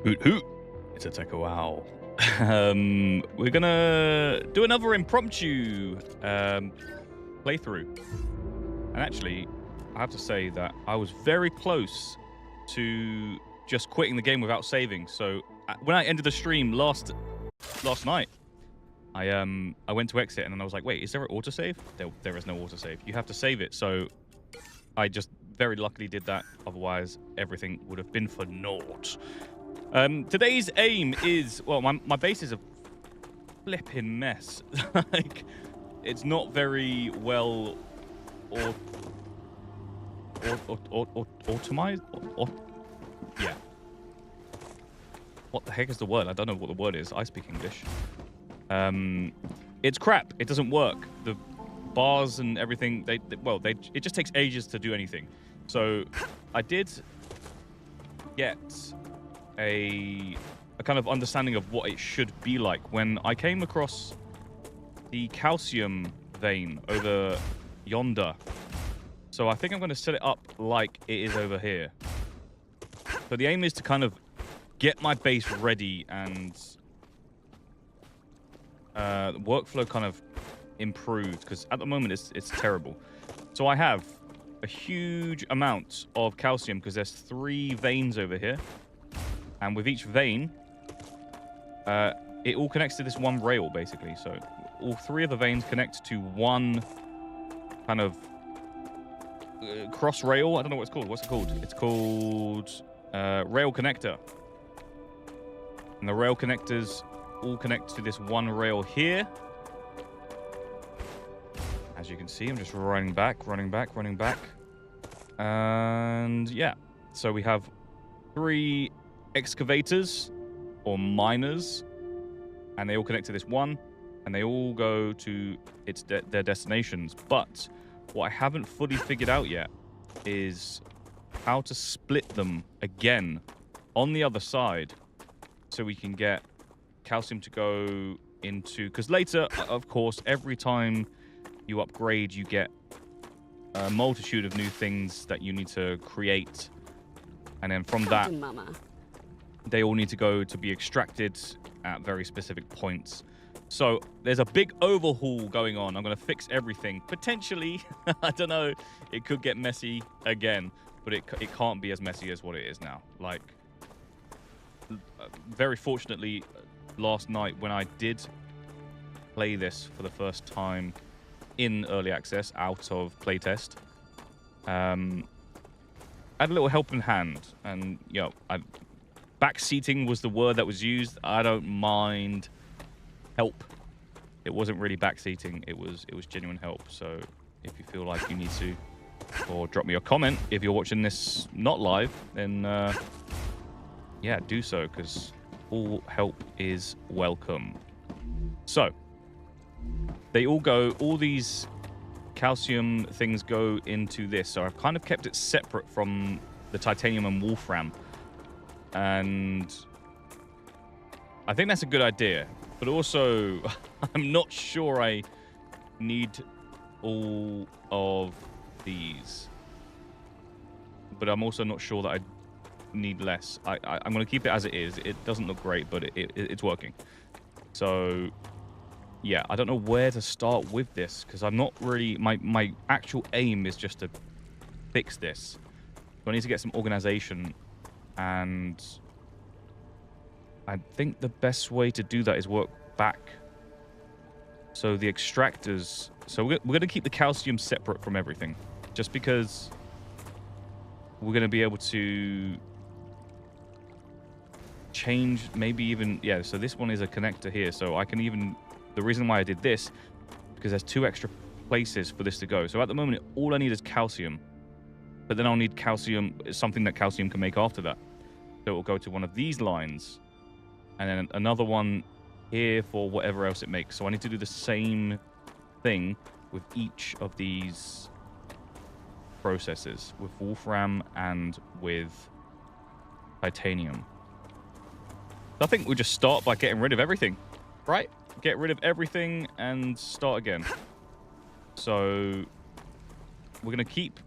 Hoot hoot! It's a Techo Owl. We're gonna do another impromptu playthrough. And actually, I have to say that I was very close to just quitting the game without saving. So when I ended the stream last night, I went to exit and then I was like, wait, is there an autosave? There is no autosave. You have to save it. So I just very luckily did that. Otherwise, everything would have been for naught. Today's aim is, well, my base is a flipping mess. Like, it's not very well automized. Yeah. What the heck is the word? I don't know what the word is. I speak English. It's crap. It doesn't work. The bars and everything, it just takes ages to do anything. So I did get a kind of understanding of what it should be like when I came across the calcium vein over yonder. So I think I'm going to set it up like it is over here. So the aim is to kind of get my base ready and workflow kind of improved, because at the moment it's terrible. So I have a huge amount of calcium because there's 3 veins over here. And with each vein, it all connects to this one rail, basically. So all 3 of the veins connect to one kind of cross rail. I don't know what it's called. What's it called? It's called rail connector. And the rail connectors all connect to this one rail here. As you can see, I'm just running back. And yeah, so we have 3 excavators or miners, and they all connect to this one, and they all go to their destinations. But what I haven't fully figured out yet is how to split them again on the other side so we can get calcium to go into, because later, of course, every time you upgrade, you get a multitude of new things that you need to create, and then from that, they all need to go to be extracted at very specific points. So there's a big overhaul going on. I'm going to fix everything. Potentially, I don't know, it could get messy again, but it can't be as messy as what it is now. Like, very fortunately, last night when I did play this for the first time in early access out of playtest, I had a little helping hand, and you know, backseating was the word that was used. I don't mind help. It wasn't really backseating. It was genuine help. So if you feel like you need to, or drop me a comment if you're watching this not live, then yeah, do so, because all help is welcome. So they all go, all these calcium things go into this. So I've kind of kept it separate from the titanium and wolfram. And I think that's a good idea. But also, I'm not sure I need all of these. But I'm also not sure that I need less. I'm going to keep it as it is. It doesn't look great, but it's working. So yeah, I don't know where to start with this, because I'm not really, my actual aim is just to fix this. So I need to get some organization, and I think the best way to do that is work back. So the extractors, so we're going to keep the calcium separate from everything, just because we're going to be able to change, maybe even, yeah, so this one is a connector here, so I can even, the reason why I did this, because there's 2 extra places for this to go. So at the moment, all I need is calcium, but then I'll need calcium, something that calcium can make after that. So it will go to one of these lines, and then another one here for whatever else it makes. So I need to do the same thing with each of these processes, with wolfram and with titanium. I think we'll just start by getting rid of everything, right? Get rid of everything and start again. So we're going to keep,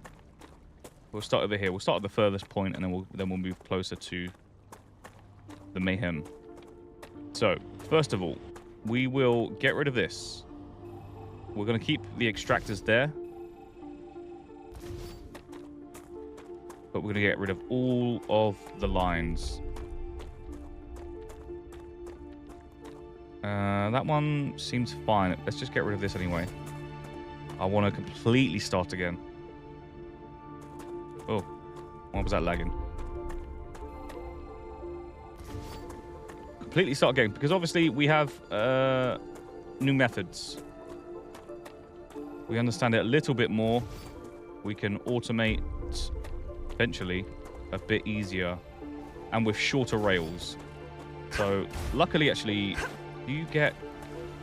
we'll start over here. We'll start at the furthest point, and then we'll move closer to the mayhem. So, first of all, we will get rid of this. We're going to keep the extractors there. But we're going to get rid of all of the lines. That one seems fine. Let's just get rid of this anyway. I want to completely start again. Oh, why was that lagging? Completely start again, because obviously we have new methods. We understand it a little bit more. We can automate eventually a bit easier and with shorter rails. So luckily, actually, do you get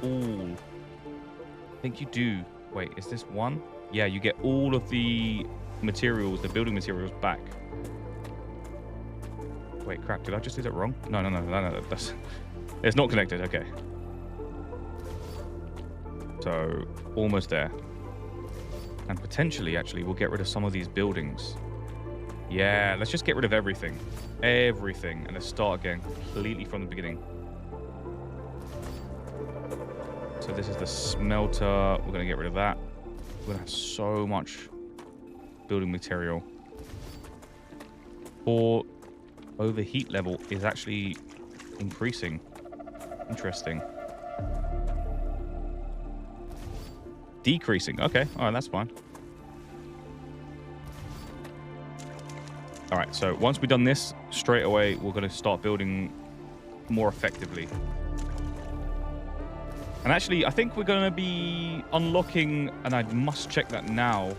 all? I think you do. Wait, is this one? Yeah, you get all of the materials, the building materials back. Wait, crap, did I just do that wrong? No, that's... It's not connected, okay. So, almost there. And potentially, actually, we'll get rid of some of these buildings. Yeah, let's just get rid of everything. Everything. And let's start again, completely from the beginning. So this is the smelter. We're going to get rid of that. We're going to have so much building material. Or overheat level is actually increasing. Interesting. Decreasing. Okay. All right, that's fine. All right, so once we've done this, straight away, we're going to start building more effectively. And actually, I think we're going to be unlocking, and I must check that now.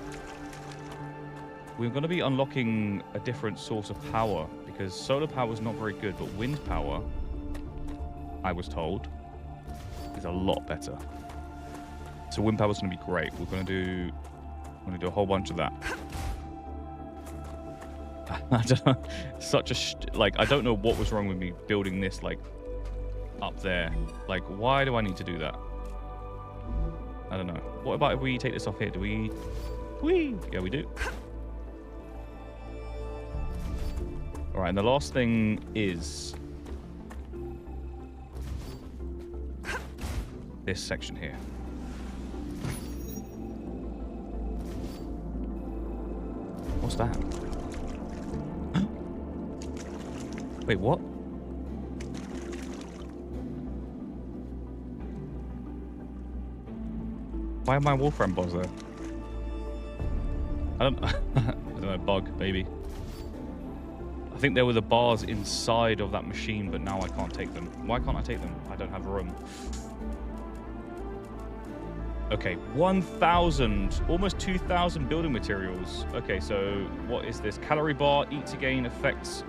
We're going to be unlocking a different source of power, because solar power is not very good, but wind power, I was told, is a lot better. So wind power is going to be great. We're going to do a whole bunch of that. I don't know, I don't know what was wrong with me building this, like, up there. Like, why do I need to do that? I don't know. What about if we take this off here? Do we... Whee! Yeah, we do. All right, and the last thing is this section here. What's that? Wait, what? Why are my Wolfram bars there? I don't know, bug, maybe. I think there were the bars inside of that machine, but now I can't take them. Why can't I take them? I don't have room. Okay, 1,000, almost 2,000 building materials. Okay, so what is this? Calorie bar, eat to gain effects.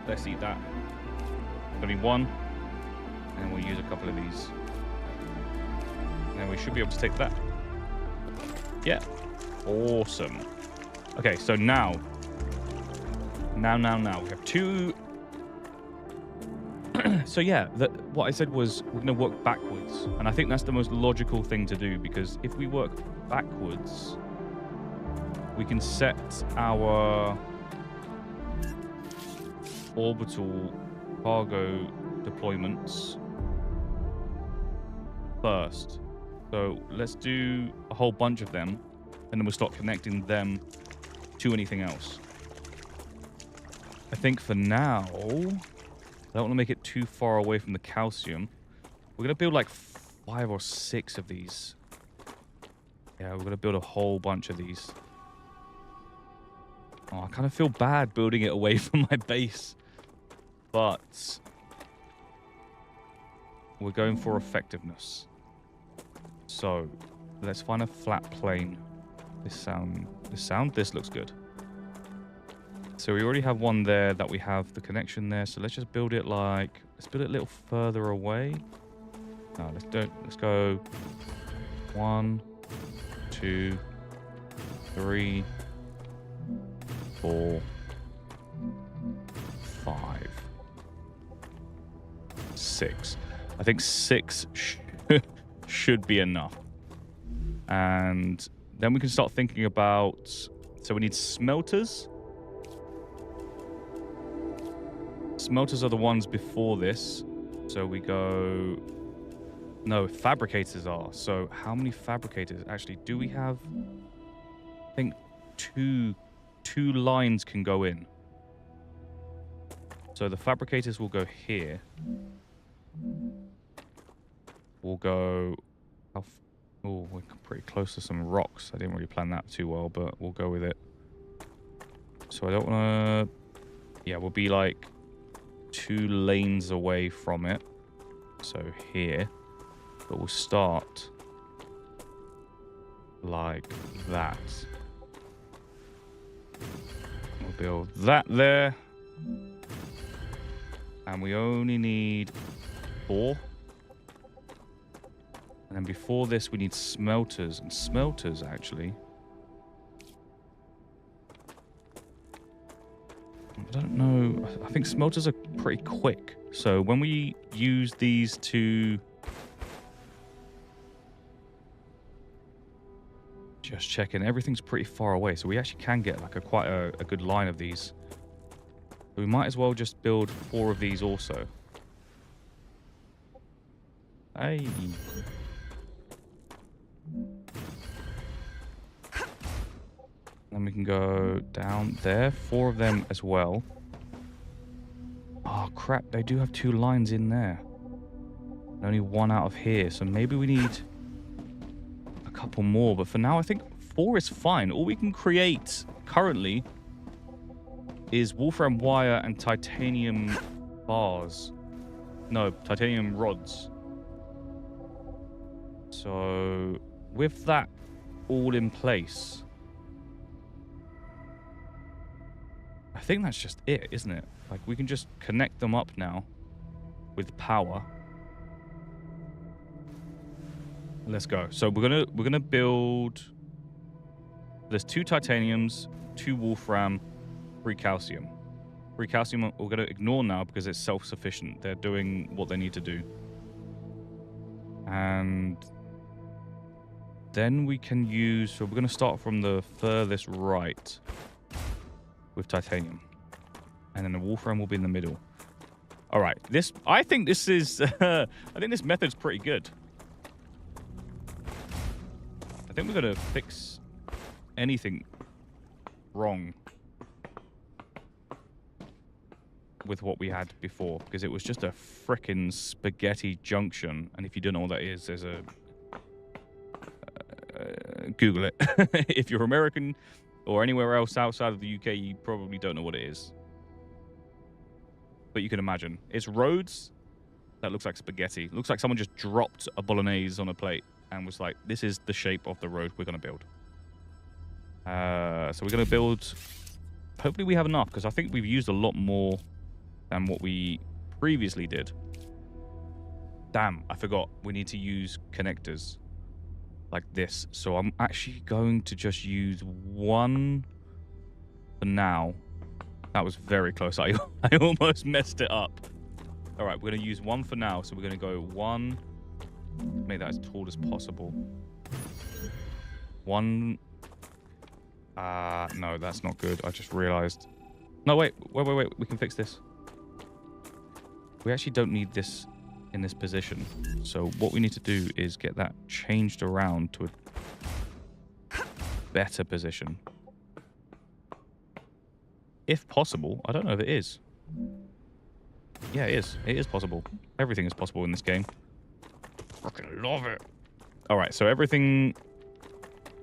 Let's eat that. Only one. And we'll use a couple of these. And then we should be able to take that. Yeah. Awesome. Okay, so now. We have two. So yeah, what I said was we're going to work backwards. And I think that's the most logical thing to do, because if we work backwards, we can set our orbital cargo deployments first. So let's do a whole bunch of them, and then we'll start connecting them to anything else. I think for now, I don't want to make it too far away from the calcium. We're going to build like 5 or 6 of these. Yeah, we're going to build a whole bunch of these. Oh, I kind of feel bad building it away from my base. But we're going for effectiveness. So let's find a flat plane. This looks good. So we already have one there that we have the connection there. So let's just build it like, let's build it a little further away. No, let's go 1, 2, 3, 4, 5, 6. I think 6 should be enough. And then we can start thinking about, so we need smelters. Smelters are the ones before this. So we go... No, fabricators are. So how many fabricators? Actually, do we have... I think two lines can go in. So the fabricators will go here. We'll go... Oh, we're pretty close to some rocks. I didn't really plan that too well, but we'll go with it. So I don't want to... Yeah, we'll be like 2 lanes away from it. So here. But we'll start like that. We'll build that there. And we only need 4. And then before this, we need smelters. And smelters, actually... I don't know. I think smelters are pretty quick. So when we use these to... Just checking. Everything's pretty far away. So we actually can get like quite a good line of these. We might as well just build 4 of these also. Hey. Then we can go down there. 4 of them as well. Oh, crap. They do have 2 lines in there. And only 1 out of here. So maybe we need a couple more. But for now, I think 4 is fine. All we can create currently is wolfram wire and titanium bars. No, titanium rods. So with that all in place... I think that's just it, isn't it? Like, we can just connect them up now with power. Let's go. So we're gonna build... There's 2 titaniums, 2 wolfram, 3 calcium. 3 calcium we're gonna ignore now because it's self-sufficient. They're doing what they need to do. And then we can use... So we're gonna start from the furthest right with titanium, and then the wolfram will be in the middle. All right, I think this is I think this method's pretty good. I think we're gonna fix anything wrong with what we had before, because it was just a frickin' spaghetti junction. And if you don't know what that is, there's a Google it. If you're American or anywhere else outside of the UK, you probably don't know what it is. But you can imagine. It's roads that looks like spaghetti. It looks like someone just dropped a bolognese on a plate and was like, this is the shape of the road we're going to build. So we're going to build... Hopefully we have enough, because I think we've used a lot more than what we previously did. Damn, I forgot. We need to use connectors like this. So I'm actually going to just use 1 for now. That was very close. I almost messed it up. All right, we're going to use 1 for now. So we're going to go 1. Make that as tall as possible. 1. No, that's not good. I just realized. No, wait. We can fix this. We actually don't need this in this position. So what we need to do is get that changed around to a better position. If possible. I don't know if it is. Yeah, it is. It is possible. Everything is possible in this game. Fucking love it. All right, so everything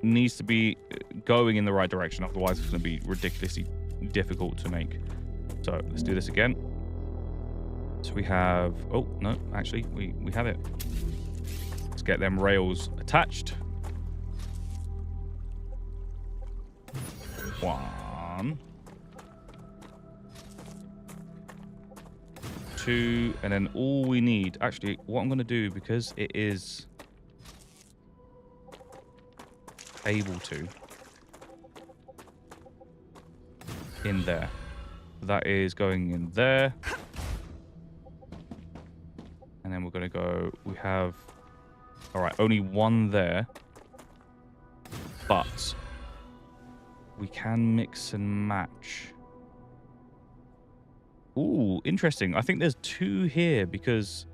needs to be going in the right direction. Otherwise, it's going to be ridiculously difficult to make. So let's do this again. So we have... Oh, no, actually, we have it. Let's get them rails attached. 1, 2, and then all we need... Actually, what I'm going to do, because it is able to... in there. That is going in there. And then we're going to go... We have... All right, only 1 there. But we can mix and match. Ooh, interesting. I think there's 2 here because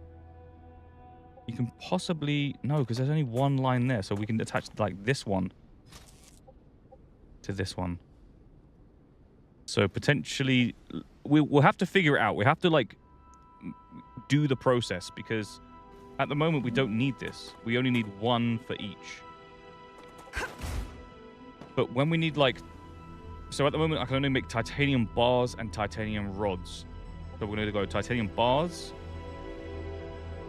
you can possibly... No, because there's only 1 line there. So we can attach like this one to this one. So potentially we'll have to figure it out. We have to like do the process because at the moment we don't need this. We only need 1 for each. But when we need like... So at the moment I can only make titanium bars and titanium rods. So we're going to go titanium bars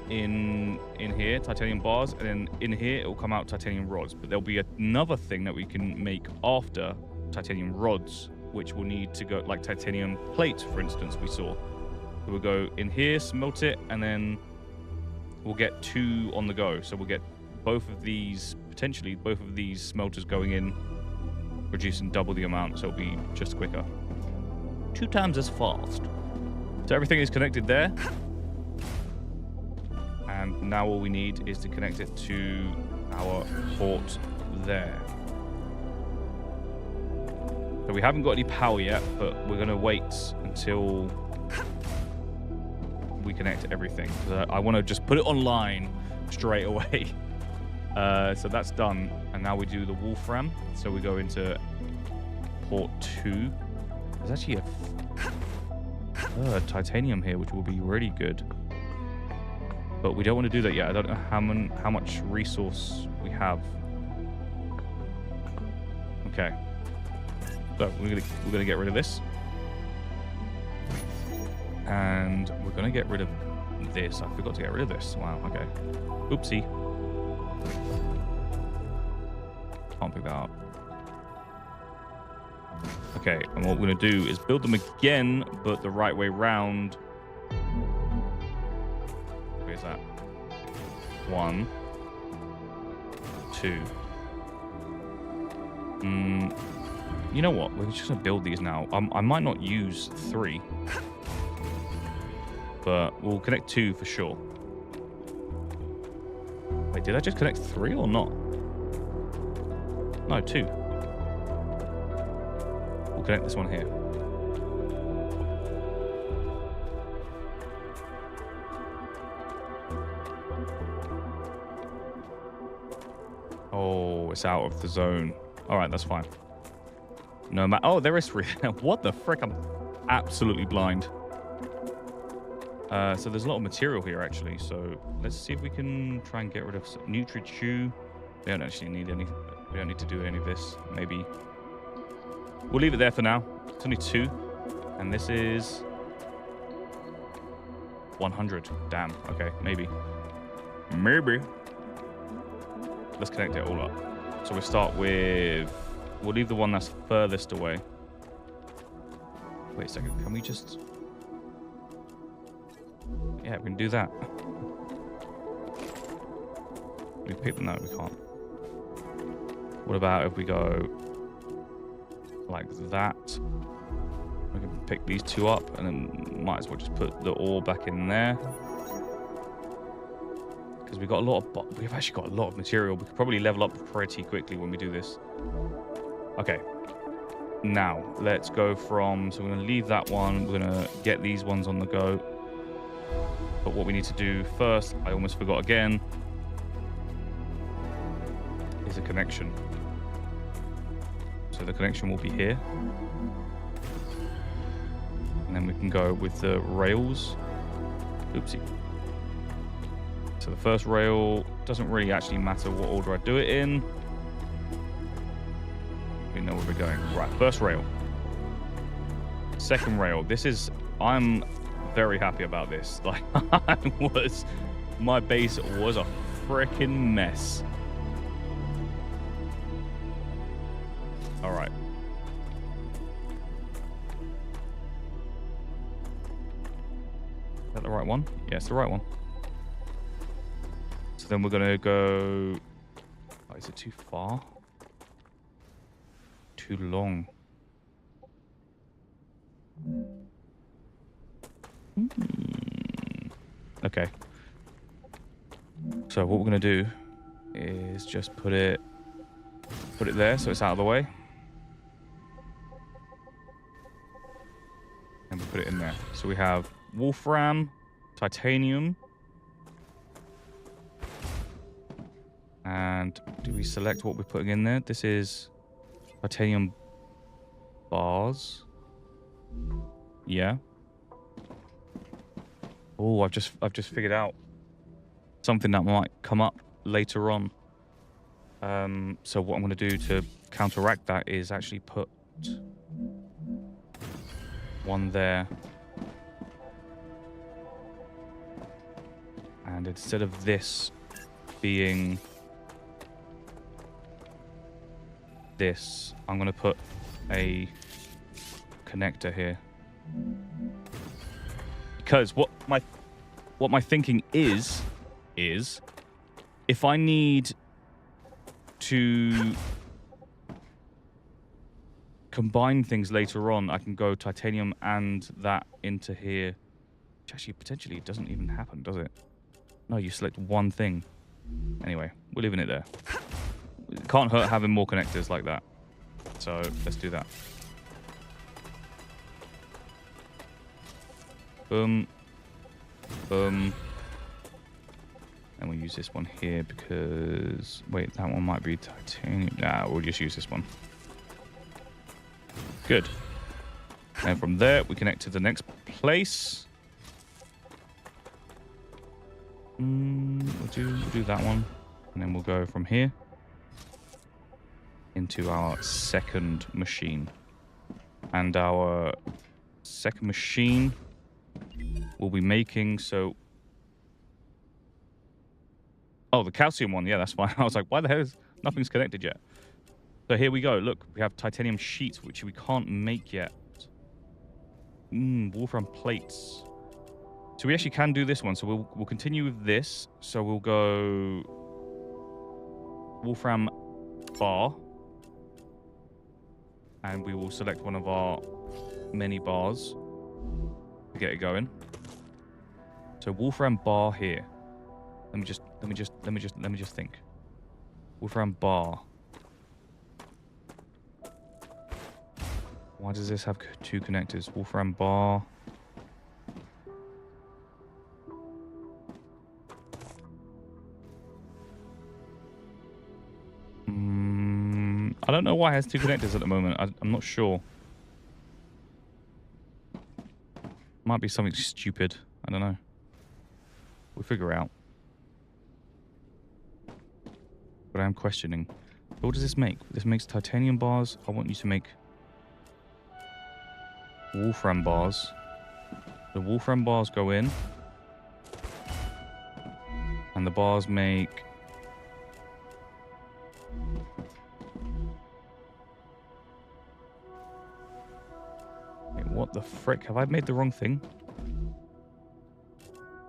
in here, titanium bars, and then in here it will come out titanium rods. But there'll be another thing that we can make after titanium rods, which will need to go like titanium plates, for instance, we saw. So we'll go in here, smelt it, and then we'll get 2 on the go. So we'll get both of these, potentially both of these smelters going in, producing double the amount, so it'll be just quicker. 2 times as fast. So everything is connected there. And now all we need is to connect it to our port there. So we haven't got any power yet, but we're going to wait until we connect everything. I want to just put it online straight away. So that's done. And now we do the Wolfram. So we go into port 2. There's actually a titanium here, which will be really good. But we don't want to do that yet. I don't know how much resource we have. Okay. So we're gonna get rid of this. And we're gonna get rid of this. I forgot to get rid of this. Wow, okay. Oopsie. Can't pick that up. Okay, and what we're gonna do is build them again, but the right way round. Where's that? 1, 2. You know what? We're just gonna build these now. I might not use 3, but we'll connect 2 for sure. Wait, did I just connect 3 or not? No, 2. We'll connect this one here. Oh, it's out of the zone. All right, that's fine. No matter. Oh, there is 3. What the frick? I'm absolutely blind. So there's a lot of material here, actually. So let's see if we can try and get rid of Nutri-Chew. We don't actually need any. We don't need to do any of this. Maybe we'll leave it there for now. It's only 2, and this is 100. Damn. Okay, maybe. Let's connect it all up. So we start with... We'll leave the one that's furthest away. Wait a second. Can we just... Yeah, we can do that. We pick them. No, we can't. What about if we go like that? We can pick these 2 up, and then might as well just put the ore back in there. Because we've got a lot of... We've actually got a lot of material. We could probably level up pretty quickly when we do this. Okay. Now, let's go from... So we're going to leave that one. We're going to get these ones on the go. But what we need to do first, I almost forgot again, is a connection. So the connection will be here. And then we can go with the rails. Oopsie. So the first rail doesn't really actually matter what order I do it in. We know where we're going. Right, first rail. Second rail. This is... I'm very happy about this. Like, my base was a freaking mess. All right. Is that the right one? Yeah, it's the right one. So then we're gonna go... Oh, is it too far? Too long. Okay. So what we're gonna do is just put it there so it's out of the way. And we put it in there. So we have wolfram, titanium. And do we select what we're putting in there? This is titanium bars. Yeah. Oh, I've just figured out something that might come up later on. So what I'm going to do to counteract that is actually put one there. And instead of this being this, I'm going to put a connector here. Because what my thinking is if I need to combine things later on, I can go titanium and that into here. Which actually potentially doesn't even happen, does it? No, you select one thing. Anyway, we're leaving it there. It can't hurt having more connectors like that. So let's do that. Boom. Boom. And we'll use this one here because... Wait, that one might be titanium. Nah, we'll just use this one. Good. And from there, we connect to the next place. We'll do that one. And then we'll go from here into our second machine. And our second machine will be making, so... Oh, the calcium one. Yeah, that's why. I was like, why the hell is nothing's connected yet? So here we go. Look, we have titanium sheets, which we can't make yet. Wolfram plates. So we actually can do this one. So we'll continue with this. So we'll go wolfram bar. And we will select one of our many bars to get it going. So wolfram bar here. Let me just think. Wolfram bar. Why does this have two connectors? Wolfram bar. I don't know why it has two connectors at the moment. I'm not sure. Might be something stupid. I don't know. We'll figure it out. But I am questioning. What does this make? This makes titanium bars. I want you to make wolfram bars. The wolfram bars go in. And the bars make... Wait, what the frick? Have I made the wrong thing?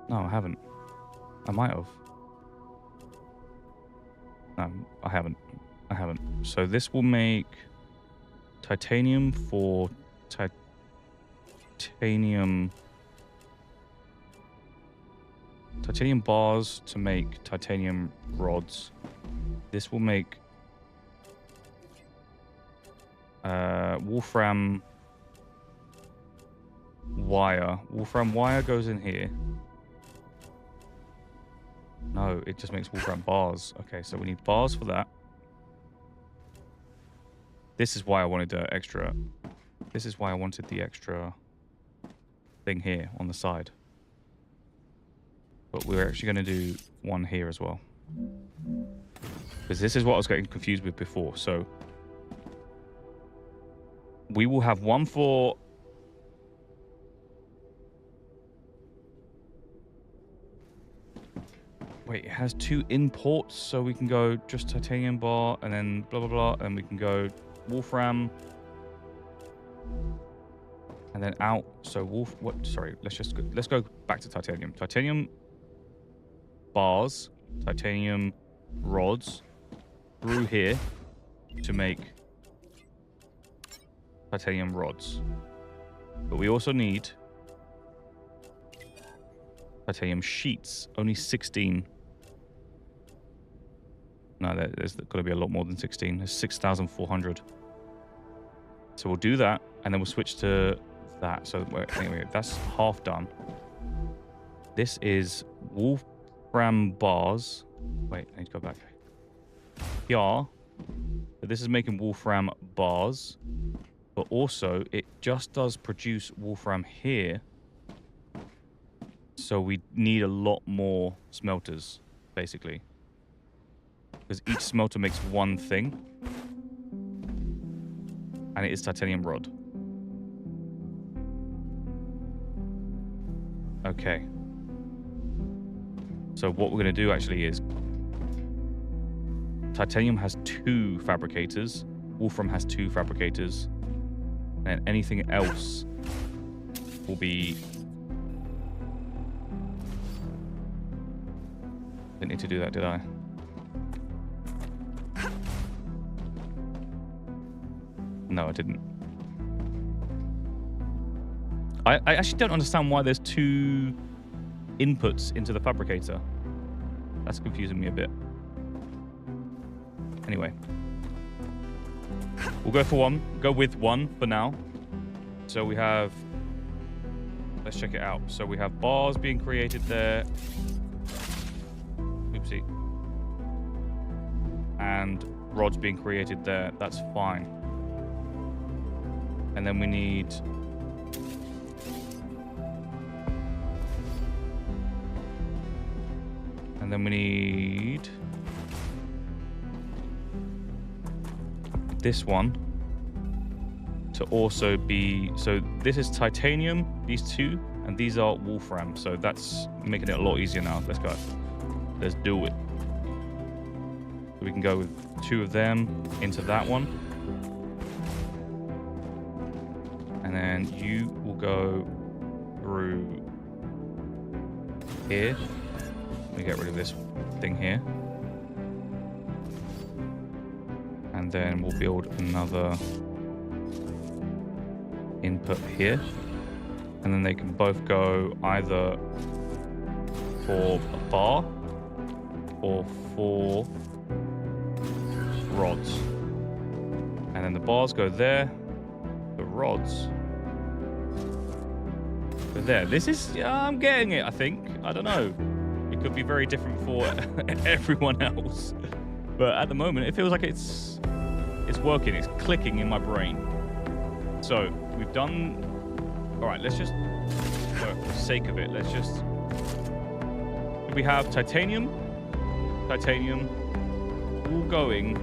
No, I haven't. I might have. No, I haven't. I haven't. So this will make titanium for titanium bars to make titanium rods. This will make wolfram wire. Wolfram wire goes in here. No, it just makes wolfram bars. Okay, so we need bars for that. This is why I wanted the extra... This is why I wanted the extra thing here on the side. But we're actually going to do one here as well. Because this is what I was getting confused with before. So we will have one for... Wait, it has two imports, so we can go just titanium bar and then blah, blah, blah. And we can go wolfram. And then out. So let's go back to titanium. Titanium bars, titanium rods through here to make titanium rods. But we also need titanium sheets. Only 16. No, there's got to be a lot more than 16. There's 6,400. So we'll do that, and then we'll switch to that. So anyway, that's half done. This is wolfram bars. Wait, I need to go back. Yeah. So this is making wolfram bars. But also, it just does produce wolfram here. So we need a lot more smelters, basically. Because each smelter makes one thing. And it is titanium rod. Okay. So what we're going to do actually is... Titanium has 2 fabricators. Wolfram has 2 fabricators. And anything else will be... Didn't need to do that, did I? No, I didn't. I actually don't understand why there's 2 inputs into the fabricator. That's confusing me a bit. Anyway. We'll go for 1. Go with 1 for now. So we have... Let's check it out. So we have bars being created there. Oopsie. And rods being created there. That's fine. And then we need... And then we need... this one to also be... So this is titanium, these 2, and these are wolfram. So that's making it a lot easier now. Let's go. Let's do it. We can go with 2 of them into that one. And then you will go through here. Let me get rid of this thing here. And then we'll build another input here. And then they can both go either for a bar or for rods. And then the bars go there. The rods go there. This is... I'm getting it, I think. I don't know. It could be very different for everyone else. But at the moment, it feels like it's working. It's clicking in my brain. So we've done... All right, let's just... For the sake of it, let's just... We have titanium. Titanium. All going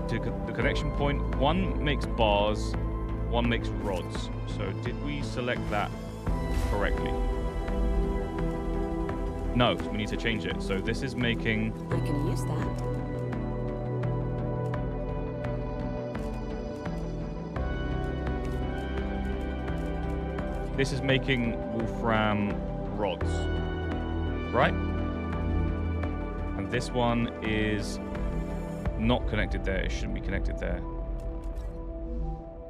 to the connection point. 1 makes bars. 1 makes rods. So did we select that correctly? No, we need to change it. So this is making... I can use that. This is making wolfram rods, right? And this one is not connected there. It shouldn't be connected there.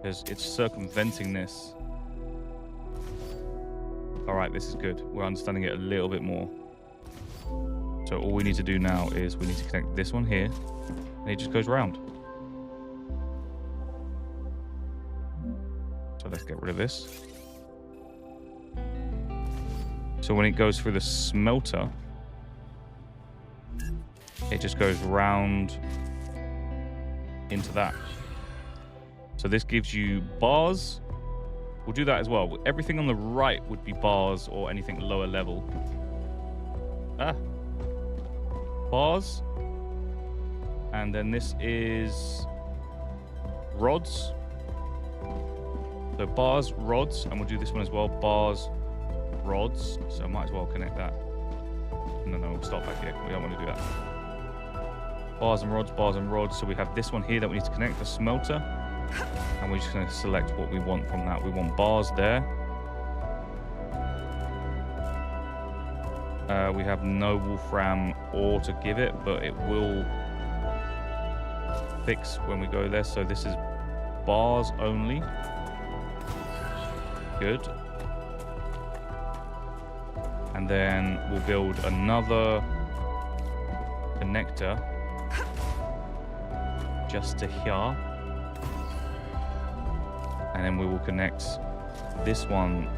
Because it's circumventing this. All right, this is good. We're understanding it a little bit more. So all we need to do now is we need to connect this one here, and it just goes round. So let's get rid of this. So when it goes through the smelter, it just goes round into that. So this gives you bars. We'll do that as well. Everything on the right would be bars or anything lower level. Bars. And then this is rods. So bars, rods, and we'll do this one as well. Bars, rods. So I might as well connect that. No, we'll start back here. We don't want to do that. Bars and rods, bars and rods. So we have this one here that we need to connect, the smelter. And we're just going to select what we want from that. We want bars there. We have no wolfram ore to give it, but it will fix when we go there. So this is bars only. Good. And then we'll build another connector just to here. And then we will connect this one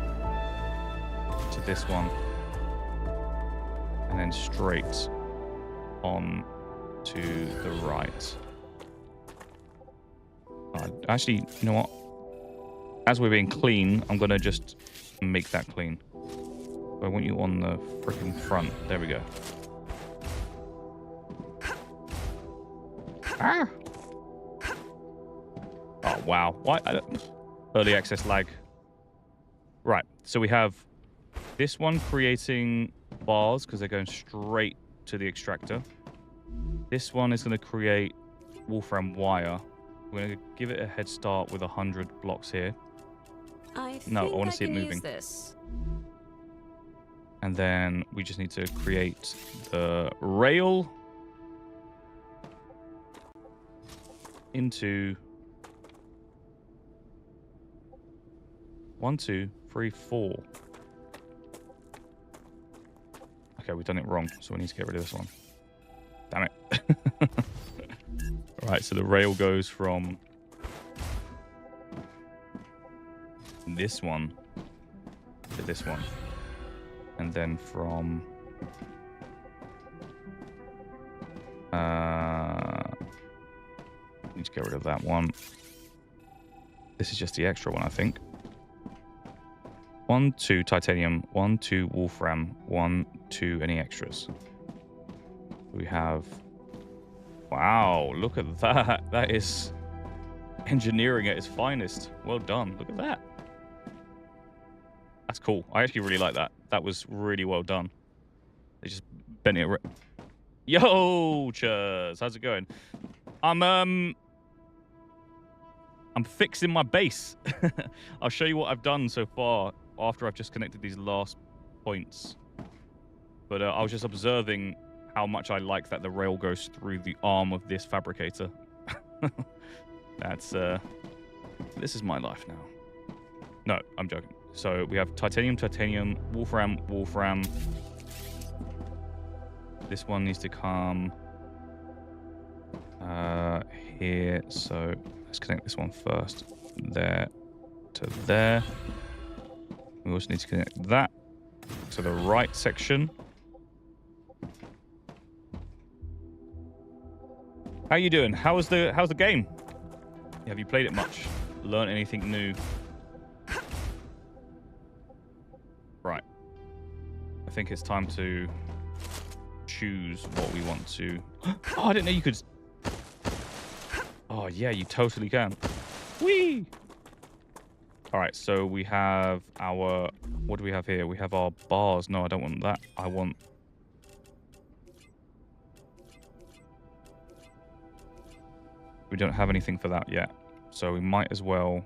to this one. And then straight on to the right. Actually, you know what? As we're being clean, I'm going to just make that clean. I want you on the freaking front. There we go. Ah! Oh, wow. Why? Early access lag. Right. So we have this one creating bars because they're going straight to the extractor. This one is going to create wolfram wire. We're going to give it a head start with 100 blocks here. I want to see it moving. This. And then we just need to create the rail into 1, 2, 3, 4. Okay, we've done it wrong, so we need to get rid of this one. Damn it. Right, so the rail goes from this one to this one. And then from need to get rid of that one. This is just the extra one, I think. 1, 2 titanium, 1, 2 wolfram, 1, 2 any extras. We have... Wow, look at that. That is engineering at its finest. Well done. Look at that. That's cool. I actually really like that. That was really well done. They just bent it. Yo, cheers. How's it going? I'm fixing my base. I'll show you what I've done so far after I've just connected these last points. But I was just observing how much I like that the rail goes through the arm of this fabricator. That's this is my life now. No, I'm joking. So we have titanium, titanium, wolfram, wolfram. This one needs to come here. So let's connect this one first. There to there. We also need to connect that to the right section. How you doing? How's the game? Have you played it much? Learned anything new? Right. I think it's time to choose what we want to... Oh, I didn't know you could... Oh, yeah, you totally can. Whee! All right, so we have our... What do we have here? We have our bars. No, I don't want that. I want... We don't have anything for that yet. So we might as well...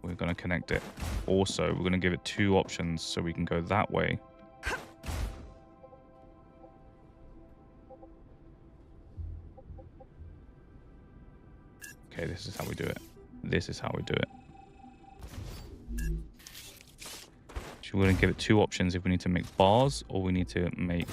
We're going to connect it. Also, we're going to give it 2 options so we can go that way. Okay, this is how we do it. This is how we do it. So we're going to give it 2 options if we need to make bars or we need to make...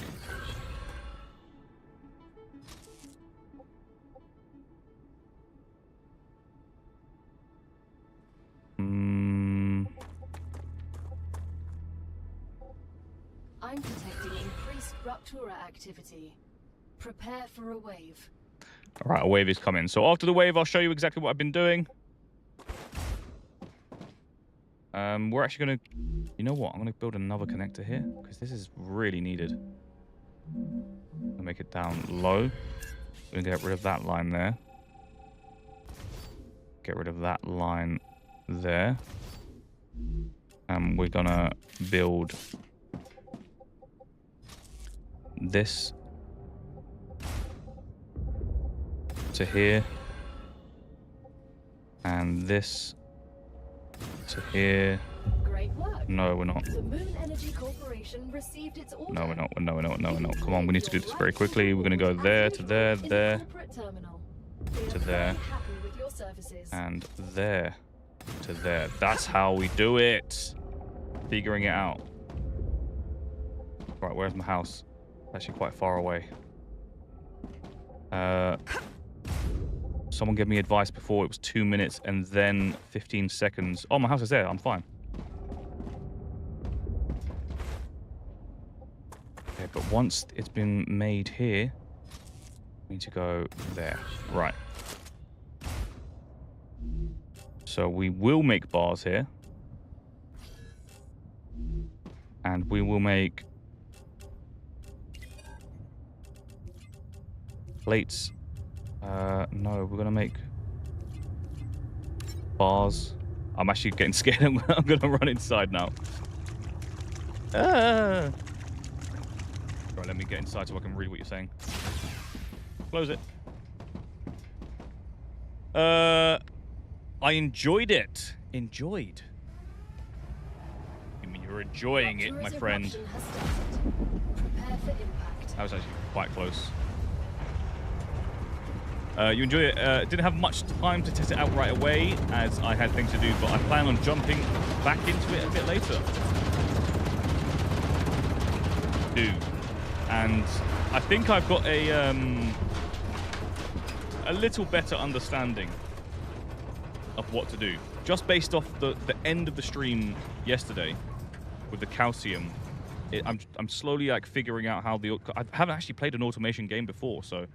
I'm detecting increased Rupture activity. Prepare for a wave. All right, a wave is coming. So after the wave, I'll show you exactly what I've been doing. We're actually going to... You know what? I'm going to build another connector here because this is really needed. I'll make it down low. We're going to get rid of that line there. Get rid of that line there. And we're going to build this to here. And this to here. Great work. No, we're not. The Moon Energy Corporation received its order. No, we're not. No, we're not. No, we're not. Come on, we need to do this very quickly. We're going to go there to there, there to there, and there to there. That's how we do it. Figuring it out. Right, where's my house? Actually quite far away. someone gave me advice before. It was 2 minutes and then 15 seconds. Oh, my house is there. I'm fine. Okay, but once it's been made here, we need to go there. Right. So we will make bars here. And we will make plates. No, we're going to make bars. I'm actually getting scared. I'm going to run inside now. Right, let me get inside so I can read what you're saying. Close it. I enjoyed it. Enjoyed. You mean you're enjoying it, my friend? Prepare for impact. That was actually quite close. You enjoy it. Didn't have much time to test it out right away as I had things to do, but I plan on jumping back into it a bit later. And I think I've got a little better understanding of what to do. Just based off the end of the stream yesterday with the calcium, I'm slowly like figuring out how I haven't actually played an automation game before, so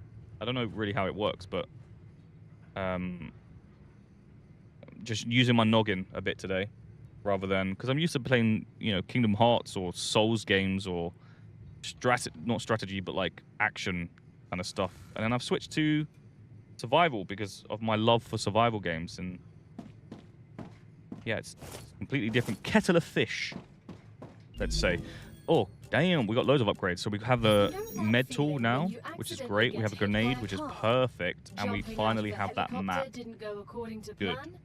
I don't know really how it works, but just using my noggin a bit today, rather than, because I'm used to playing, you know, Kingdom Hearts or Souls games or not strategy, but like action kind of stuff, and then I've switched to survival because of my love for survival games, and yeah, it's a completely different kettle of fish, let's say. Oh, damn, we got loads of upgrades. So we have the med tool now, which is great. We have a grenade, which is perfect. And we finally have that map. Didn't go according to Good. plan.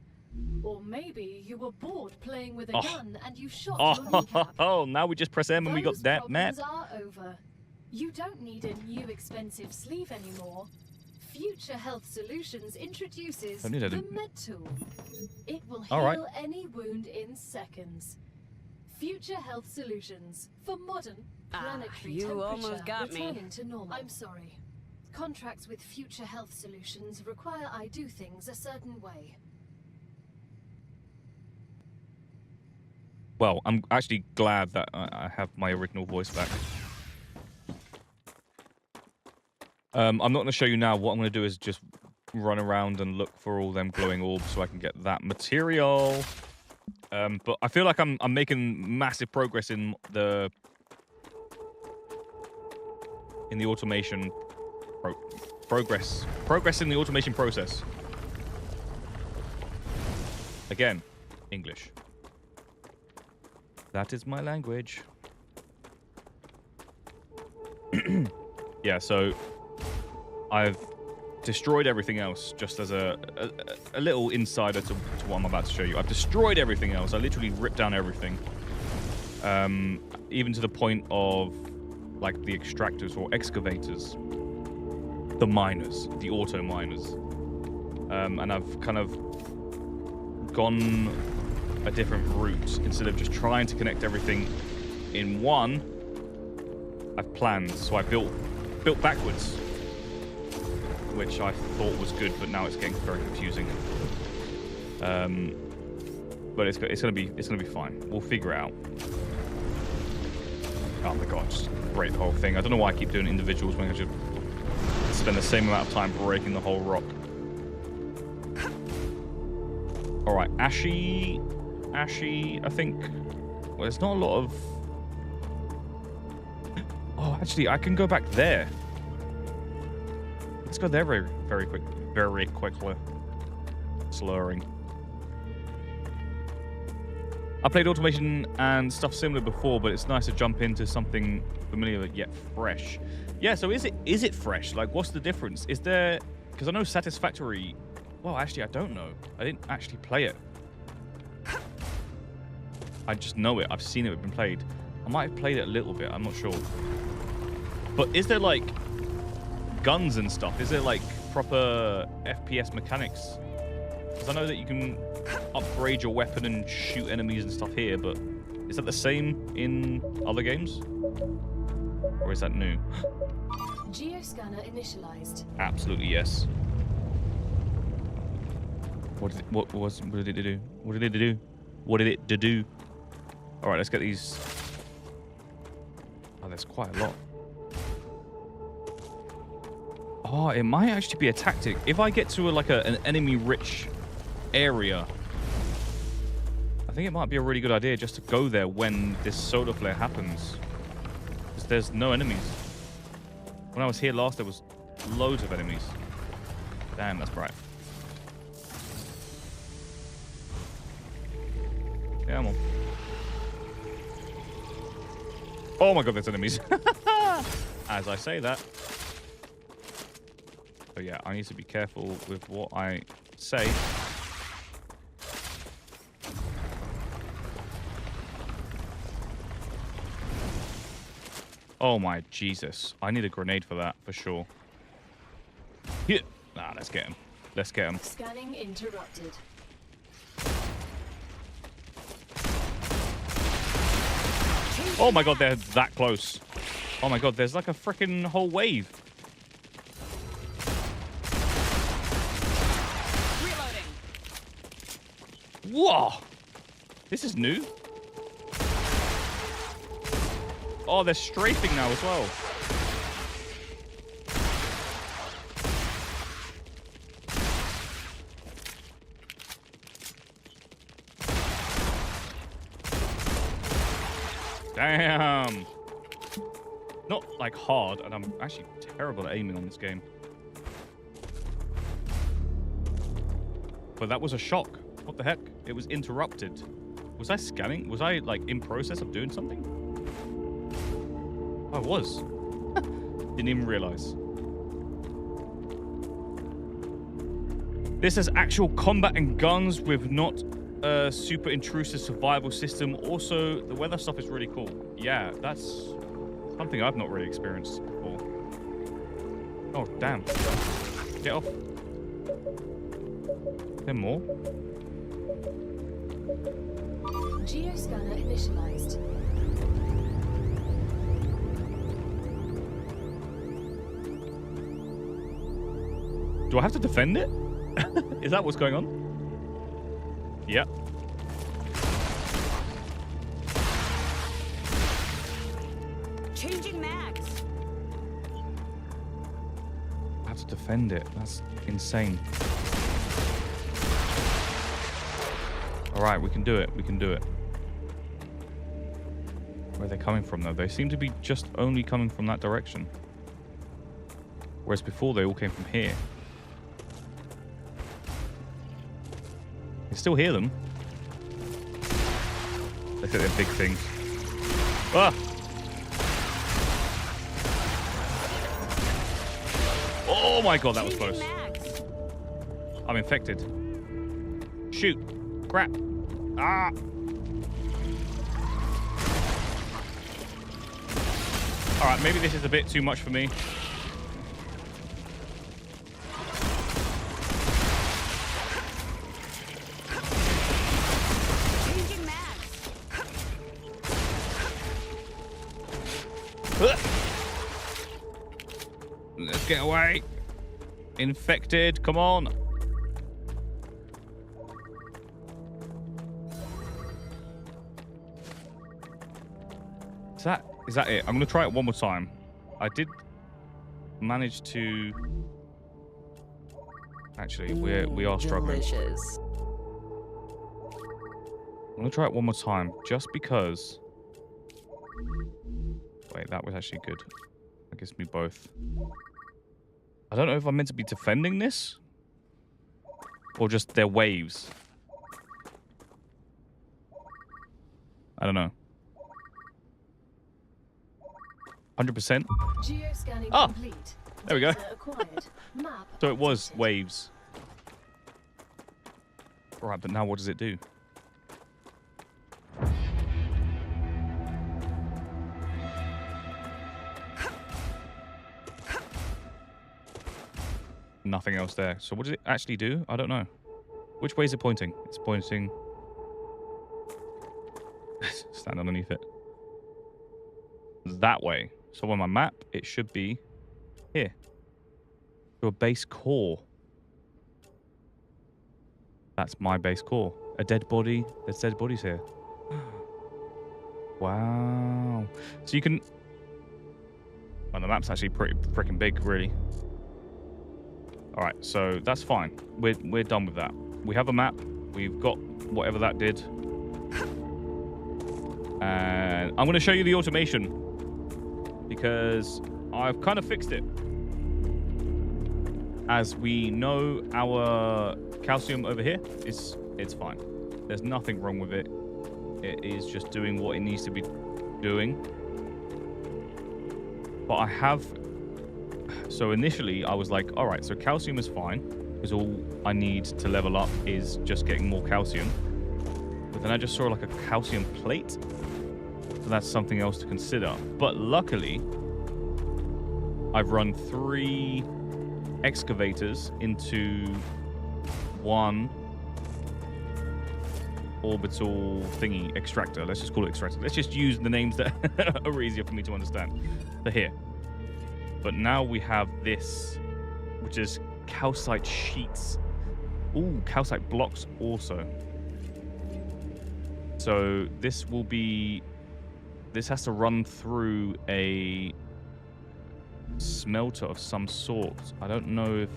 Or maybe you were bored playing with a gun and you shot your kneecap. Oh, now we just press M and we got that map. Those problems are over. You don't need a new expensive sleeve anymore. Future Health Solutions introduces the med tool. It will heal any wound in seconds. Future Health Solutions for modern planetary you almost got me. returning to normal. I'm sorry. Contracts with Future Health Solutions require I do things a certain way. Well, I'm actually glad that I have my original voice back. I'm not going to show you now. What I'm going to do is just run around and look for all them glowing orbs so I can get that material. But I feel like I'm making massive progress in the automation progress in the automation process. Again, English. That is my language. Yeah, so I've destroyed everything else, just as a little insider to what I'm about to show you. I've destroyed everything else. I literally ripped down everything. Even to the point of like the extractors or excavators. The miners, the auto miners. And I've kind of gone a different route. Instead of just trying to connect everything in one, I've planned. So I built backwards, which I thought was good, but now it's getting very confusing. But it's gonna be fine. We'll figure it out. Oh my god, just break the whole thing. I don't know why I keep doing individuals when I should spend the same amount of time breaking the whole rock. All right, Ashy, I think. Well, there's not a lot of. Oh, actually, I can go back there. Let's go there very quickly. Slurring. I played automation and stuff similar before, but it's nice to jump into something familiar yet fresh. Yeah, so is it fresh? Like, what's the difference? Is there... Because I know Satisfactory... Well, actually, I don't know. I didn't actually play it. I just know it. I've seen it been played. I might have played it a little bit. I'm not sure. But is there, like, guns and stuff? Is there, like, proper FPS mechanics? Because I know that you can upgrade your weapon and shoot enemies and stuff here, but is that the same in other games? Or is that new? Geoscanner initialized. Absolutely, yes. What did it do? What did it do? What did it do? All right, let's get these. Oh, there's quite a lot. Oh, it might actually be a tactic. If I get to an enemy-rich area, I think it might be a really good idea just to go there when this solar flare happens. Because there's no enemies. When I was here last, there was loads of enemies. Damn, that's bright. Yeah, I'm on. Oh my god, there's enemies. As I say that. So yeah, I need to be careful with what I say. Oh my Jesus. I need a grenade for that, for sure. Here. Nah, let's get him. Let's get him. Scanning interrupted. Oh my god, they're that close. Oh my god, there's like a freaking whole wave. Reloading. Whoa! This is new. Oh, they're strafing now as well. Damn. Not like hard, and I'm actually terrible at aiming on this game. But that was a shock. What the heck? It was interrupted. Was I scanning? Was I like in process of doing something? I was. Didn't even realize. This has actual combat and guns with not a super intrusive survival system. Also, the weather stuff is really cool. Yeah, that's something I've not really experienced before. Oh, damn. Get off. Is there more? Geoscanner initialized. Do I have to defend it? Is that what's going on? Yep. Changing mags. I have to defend it. That's insane. All right, we can do it. We can do it. Where are they coming from, though? They seem to be just only coming from that direction. Whereas before, they all came from here. I still hear them. Look at their big things. Ah! Oh my god, that was close. I'm infected. Shoot. Crap. Ah! Alright, maybe this is a bit too much for me. Let's get away. Infected, come on. Is that it? I'm gonna try it one more time. I did manage to. Actually, we are struggling. Delicious. I'm gonna try it one more time, just because. Wait, that was actually good. That gives me both. I don't know if I'm meant to be defending this, or just their waves. I don't know. 100%. Geoscanning Ah, complete. there we go. Map So it was updated. waves. All right, but now what does it do? Nothing else there. So what does it actually do? I don't know. Which way is it pointing? It's pointing... Stand underneath it. That way. So on my map, it should be here. To a base core. That's my base core. A dead body. There's dead bodies here. Wow. So you can... Well, the map's actually pretty freaking big, really. All right, so that's fine. We're done with that. We have a map. We've got whatever that did. And I'm going to show you the automation because I've kind of fixed it. As we know, our calcium over here it's fine. There's nothing wrong with it. It is just doing what it needs to be doing. But I have... So initially, I was like, all right, so calcium is fine because all I need to level up is just getting more calcium. But then I just saw like a calcium plate. So that's something else to consider. But luckily, I've run 3 excavators into 1 orbital thingy extractor. Let's just call it extractor. Let's just use the names that are easier for me to understand. So here. But now we have this, which is calcite sheets. Ooh, calcite blocks also. So this will be... This has to run through a smelter of some sort. I don't know if...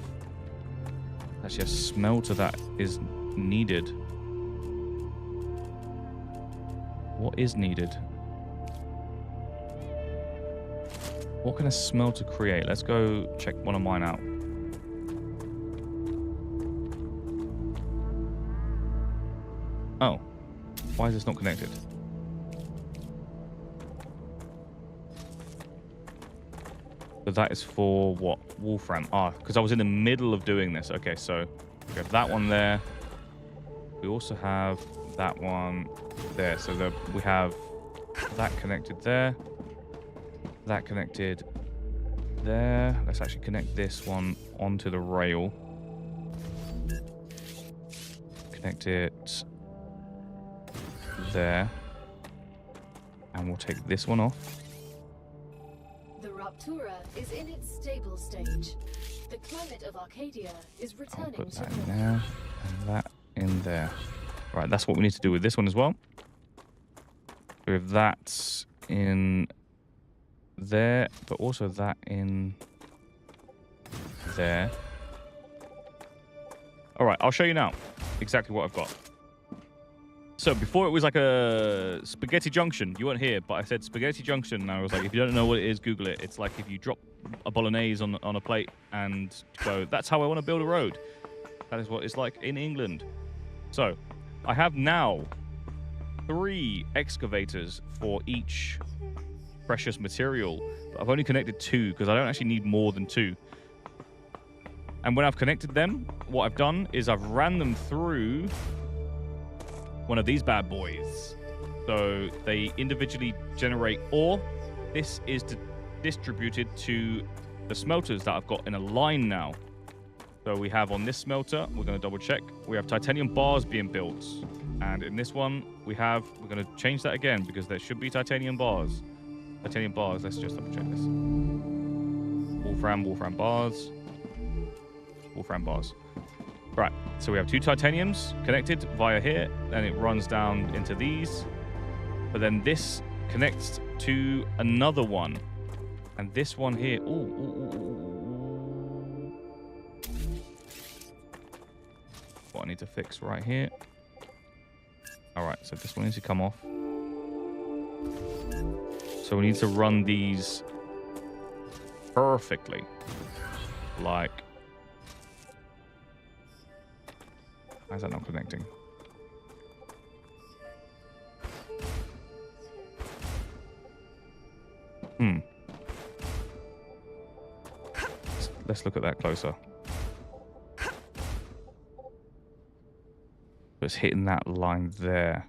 Actually, a smelter that is needed. What is needed? What can a smelter create? Let's go check one of mine out. Oh. Why is this not connected? But that is for what? Wolfram. Ah, because I was in the middle of doing this. Okay, so we have that one there. We also have that one there. So we have that connected there. That connected there. Let's actually connect this one onto the rail. Connect it there. And we'll take this one off. The Rupture is in its stable stage. The climate of Arcadia is returning I'll put to that in normal. there and that in there. Right, that's what we need to do with this one as well. With that in there, but also that in there. All right, I'll show you now exactly what I've got. So before it was like a spaghetti junction. You weren't here, but I said spaghetti junction, and I was like, if you don't know what it is, Google it. It's like if you drop a bolognese on a plate and go, that's how I want to build a road. That is what it's like in England. So I have now 3 excavators for each precious material. But I've only connected 2 because I don't actually need more than 2. And when I've connected them, what I've done is I've ran them through one of these bad boys. So they individually generate ore. This is distributed to the smelters that I've got in a line now. So we have on this smelter, we're going to double check, we have titanium bars being built. And in this one, we're going to change that again because there should be titanium bars. Titanium bars, let's just double check this. Wolfram bars. Wolfram bars. Right, so we have 2 titaniums connected via here, and it runs down into these. But then this connects to another one. And this one here, what I need to fix right here. All right, so this one needs to come off. So we need to run these perfectly. Like, why is that not connecting? Let's look at that closer. It's hitting that line there.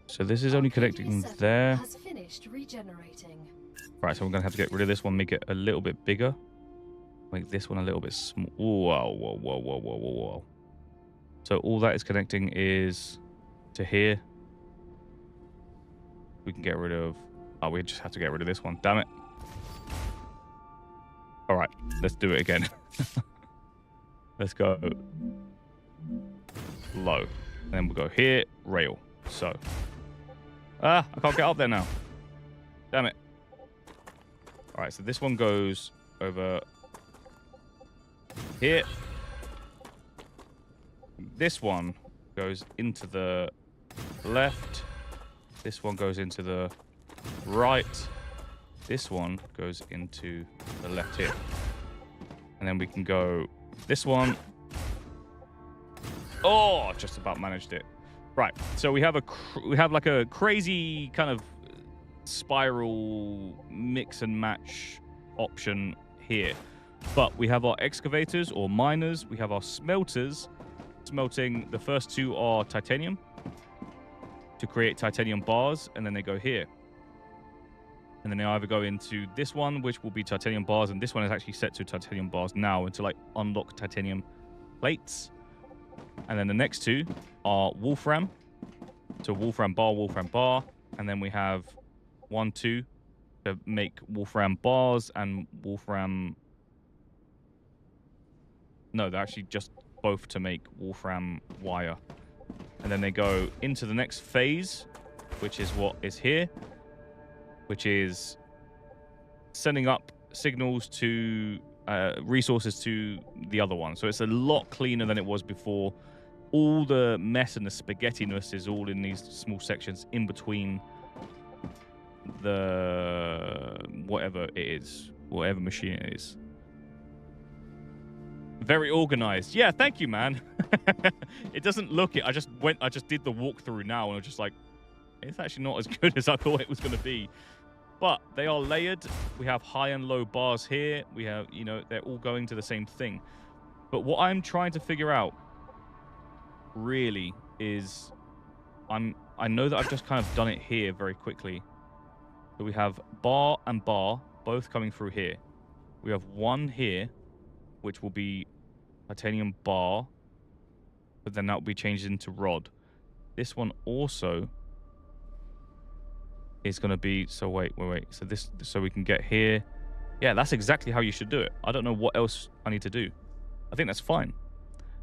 So this is only connecting there. Has finished regenerating. Right, so we're going to have to get rid of this one, make it a little bit bigger. Make this one a little bit small. Whoa. So all that is connecting is to here. We can get rid of... Oh, we just have to get rid of this one. Damn it. All right. Right, let's do it again. Let's go low. And then we'll go here, rail. So. I can't get up there now. Damn it. All right, so this one goes over here. This one goes into the left. This one goes into the right. This one goes into the left here. And then we can go this one. Oh, just about managed it. Right, so we have like a crazy kind of spiral mix and match option here. But we have our excavators or miners. We have our smelters. Smelting, the first two are titanium to create titanium bars, and then they go here. And then they either go into this one, which will be titanium bars, and this one is actually set to titanium bars now until like unlock titanium plates. And then the next two are wolfram. So wolfram bar. And then we have 1, 2 to make wolfram bars and wolfram... No, they're actually just both to make wolfram wire. And then they go into the next phase, which is what is here, which is sending up signals to resources to the other one. So it's a lot cleaner than it was before. All the mess and the spaghettiness is all in these small sections in between the whatever it is, whatever machine it is. Very organized. Yeah, thank you, man. It doesn't look it. I just did the walkthrough now, and I was just like, it's actually not as good as I thought it was going to be. But they are layered. We have high and low bars here. We have, you know, they're all going to the same thing. But what I'm trying to figure out really is I know that I've just kind of done it here very quickly. So we have bar and bar both coming through here. We have one here, which will be titanium bar, but then that will be changed into rod. This one also is going to be, so wait. So this, so we can get here. Yeah, that's exactly how you should do it. I don't know what else I need to do. I think that's fine.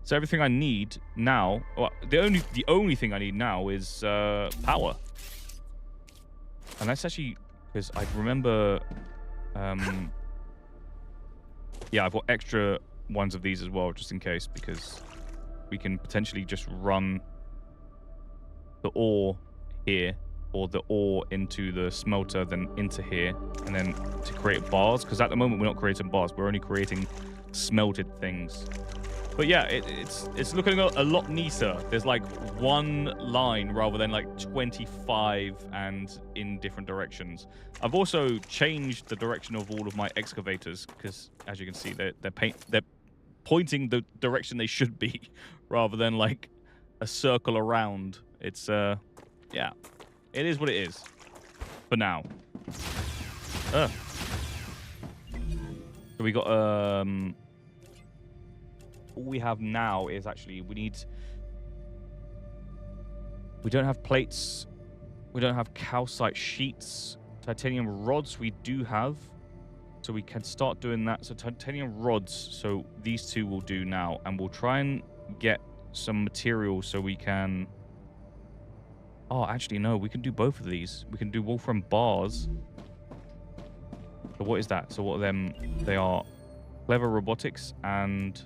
So everything I need now, well, the only thing I need now is power. And that's actually because I remember, yeah, I've got extra ones of these as well, just in case, because we can potentially just run the ore here, or the ore into the smelter, then into here, and then to create bars. Because at the moment we're not creating bars; we're only creating smelted things. But yeah, it's looking a lot neater. There's like one line rather than like 25 and in different directions. I've also changed the direction of all of my excavators because, as you can see, they're pointing the direction they should be, rather than like a circle around. It's yeah, it is what it is for now. So we got all we have now is actually we don't have plates, we don't have calcite sheets. Titanium rods we do have, so we can start doing that. So titanium rods, so these two will do now, and we'll try and get some material so we can... Oh, actually no, we can do both of these. We can do wolfram bars. So what is that? So what are them? They are clever robotics and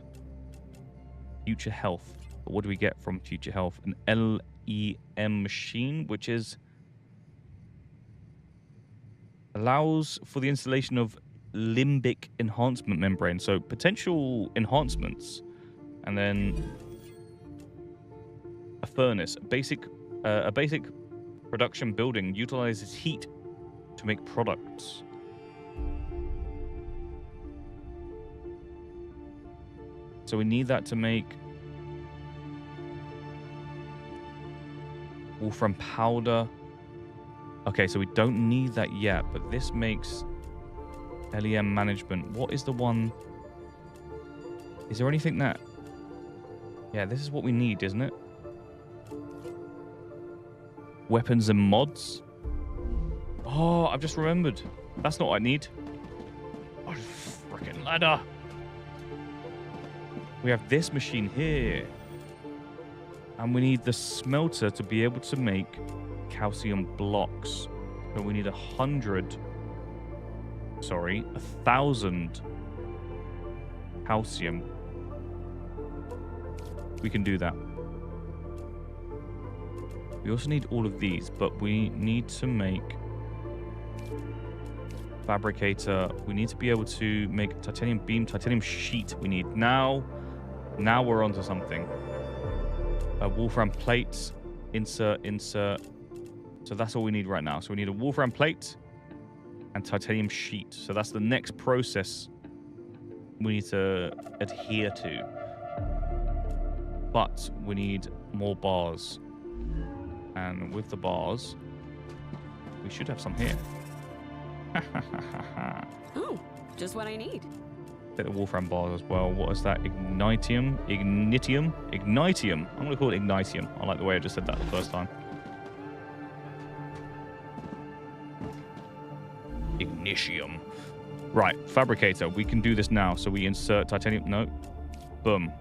future health. But what do we get from future health? An LEM machine, which is allows for the installation of limbic enhancement membrane. So potential enhancements, and then a furnace. A basic production building utilizes heat to make products. So we need that to make wolfram powder. Okay, so we don't need that yet, but this makes LEM management. What is the one? Is there anything that... Yeah, this is what we need, isn't it? Weapons and mods. Oh, I've just remembered. That's not what I need. Oh, freaking ladder. We have this machine here. And we need the smelter to be able to make calcium blocks. So we need 1,000 calcium. We can do that. We also need all of these, but we need to make fabricator. We need to be able to make titanium beam, titanium sheet. We need now we're onto something. Wolfram plates, insert. So that's all we need right now. So we need a wolfram plate and titanium sheet. So that's the next process we need to adhere to. But we need more bars. And with the bars, we should have some here. Oh, just what I need. Get the wolfram bars as well. What is that? Ignitium? Ignitium? Ignitium. I'm going to call it ignitium. I like the way I just said that the first time. Ignitium. Right, fabricator. We can do this now. So we insert titanium. No. Boom.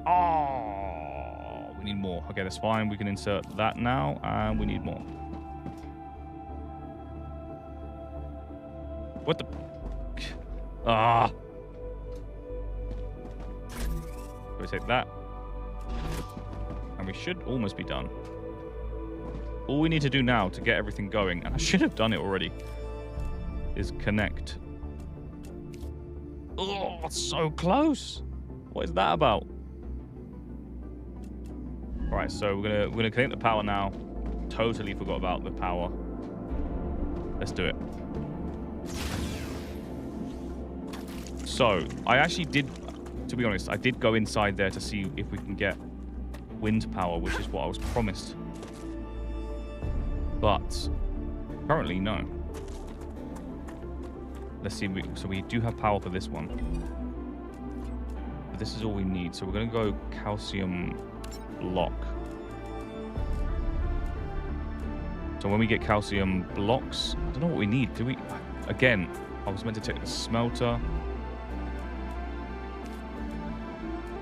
Oh, we need more. Okay, that's fine. We can insert that now, and we need more. What the? Ah. We take that. And we should almost be done. All we need to do now to get everything going, and I should have done it already, is connect. Oh, it's so close. What is that about? Right, so we're gonna connect the power now. Totally forgot about the power. Let's do it. So I actually did, to be honest, I did go inside there to see if we can get wind power, which is what I was promised. But currently, no. Let's see. So we do have power for this one. But this is all we need. So we're going to go calcium block. So when we get calcium blocks, I don't know what we need. Do we? Again, I was meant to take the smelter.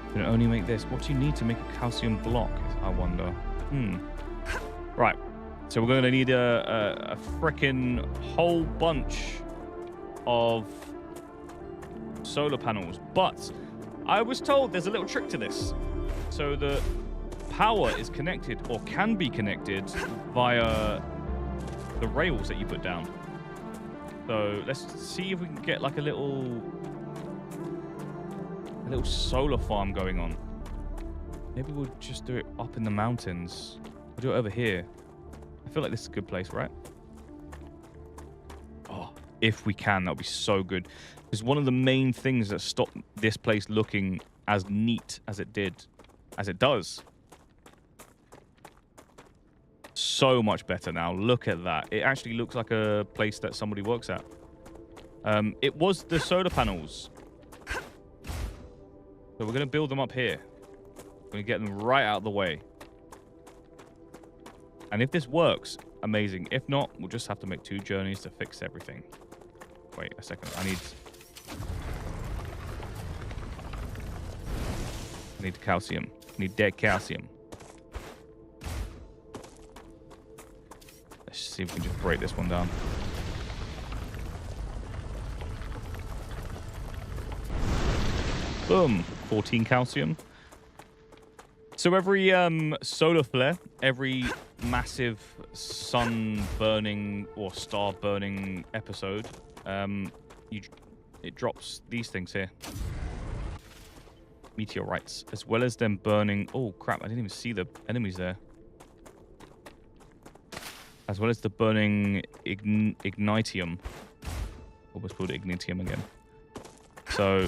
We can only make this. What do you need to make a calcium block? I wonder. Right. So we're going to need a frickin' whole bunch of solar panels. But I was told there's a little trick to this. So the power is connected, or can be connected, via the rails that you put down. So let's see if we can get like a little solar farm going on. Maybe we'll just do it up in the mountains. We'll do it over here. I feel like this is a good place, right? Oh, if we can, that would be so good. Because one of the main things that stopped this place looking as neat as it does. So much better now. Look at that. It actually looks like a place that somebody works at. It was the solar panels. So we're going to build them up here. We're going to get them right out of the way. And if this works, amazing. If not, we'll just have to make 2 journeys to fix everything. Wait a second. I need calcium. I need dead calcium. Let's see if we can just break this one down. Boom. 14 calcium. So every solar flare, every massive sun burning or star burning episode, it drops these things here. Meteorites, as well as them burning. Oh crap, I didn't even see the enemies there. As well as the burning ignitium. Almost called it ignitium again. So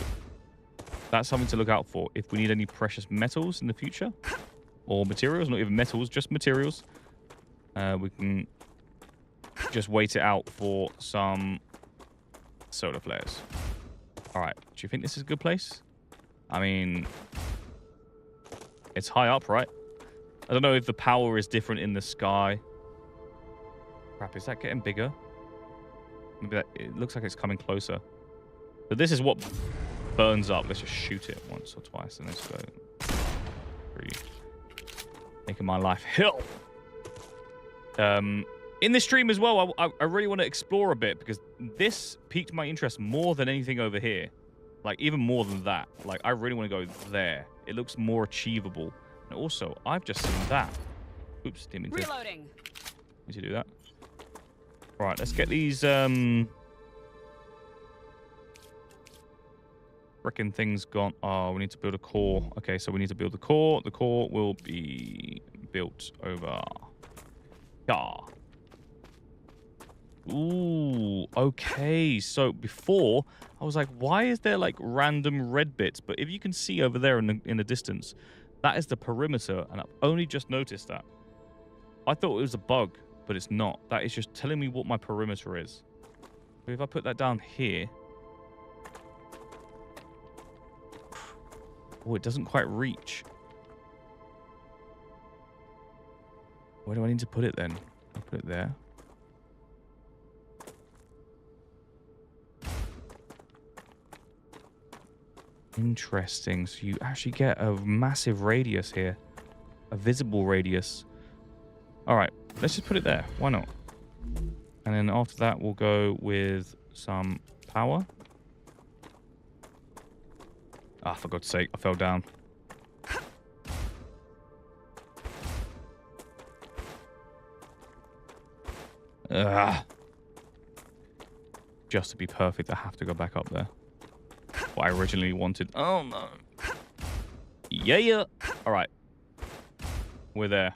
that's something to look out for. If we need any precious metals in the future, or materials, not even metals, just materials, we can just wait it out for some solar flares. All right, do you think this is a good place? I mean, it's high up, right? I don't know if the power is different in the sky. Crap, is that getting bigger? Maybe that, it looks like it's coming closer. So this is what burns up. Let's just shoot it once or twice and let's go. Really making my life hell. In this stream as well, I really want to explore a bit because this piqued my interest more than anything over here. Like, even more than that. Like, I really want to go there. It looks more achievable. And also, I've just seen that. Oops, didn't mean to. Reloading. Need to do that. Right, let's get these frickin' things gone. Oh, we need to build a core. Okay, so we need to build the core. The core will be built over. Yeah. Ooh, okay. So before, I was like, why is there like random red bits? But if you can see over there in the distance, that is the perimeter, and I've only just noticed that. I thought it was a bug, but it's not. That is just telling me what my perimeter is. But if I put that down here... Oh, it doesn't quite reach. Where do I need to put it then? I'll put it there. Interesting. So you actually get a massive radius here. A visible radius. Alright, let's just put it there. Why not? And then after that, we'll go with some power. Ah, for God's sake, I fell down. Ugh. Just to be perfect, I have to go back up there. What I originally wanted. Oh, no. Yeah. All right. We're there.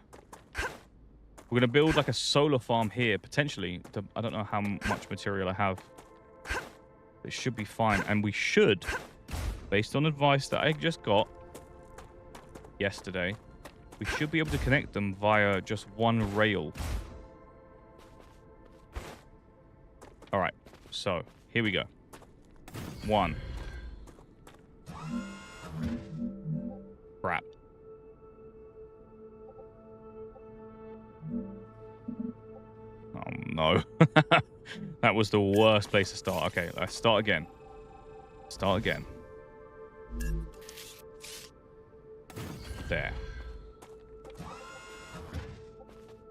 We're going to build like a solar farm here, potentially. I don't know how much material I have. It should be fine. And we should, based on advice that I just got yesterday, we should be able to connect them via just one rail. All right. So, here we go. One. Crap. Oh, no. That was the worst place to start. Okay, let's start again. Start again. There.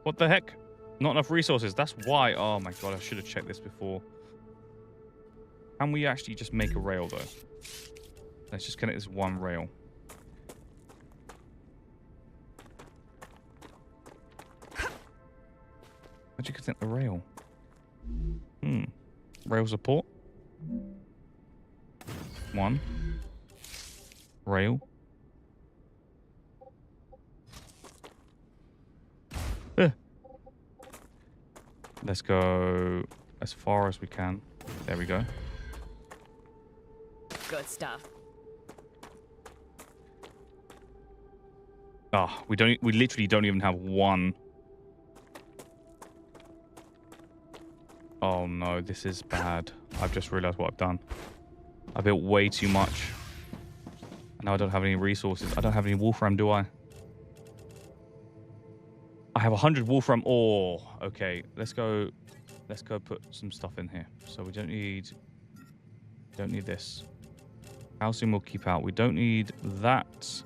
What the heck? Not enough resources. That's why. Oh, my God. I should have checked this before. Can we actually just make a rail, though? Let's just connect this one rail. How'd you connect the rail? Rail support. One. Rail. Let's go as far as we can. There we go. Good stuff. Ah, we literally don't even have one. Oh no, this is bad. I've just realized what I've done. I built way too much. And now I don't have any resources. I don't have any wolfram, do I? I have 100 wolfram ore. Okay, let's go put some stuff in here. So we don't need this. Calcium we'll keep out. We don't need that.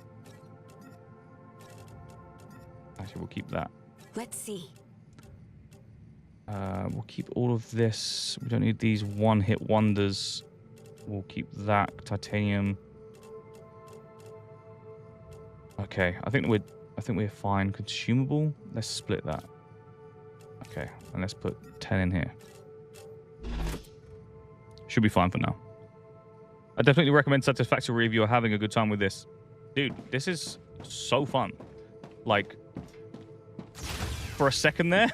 Actually, we'll keep that. Let's see. We'll keep all of this. We don't need these one-hit wonders. We'll keep that. Titanium. Okay, I think we're fine. Consumable. Let's split that. Okay, and let's put 10 in here. Should be fine for now. I definitely recommend Satisfactory if you're having a good time with this. Dude, this is so fun. Like, for a second there,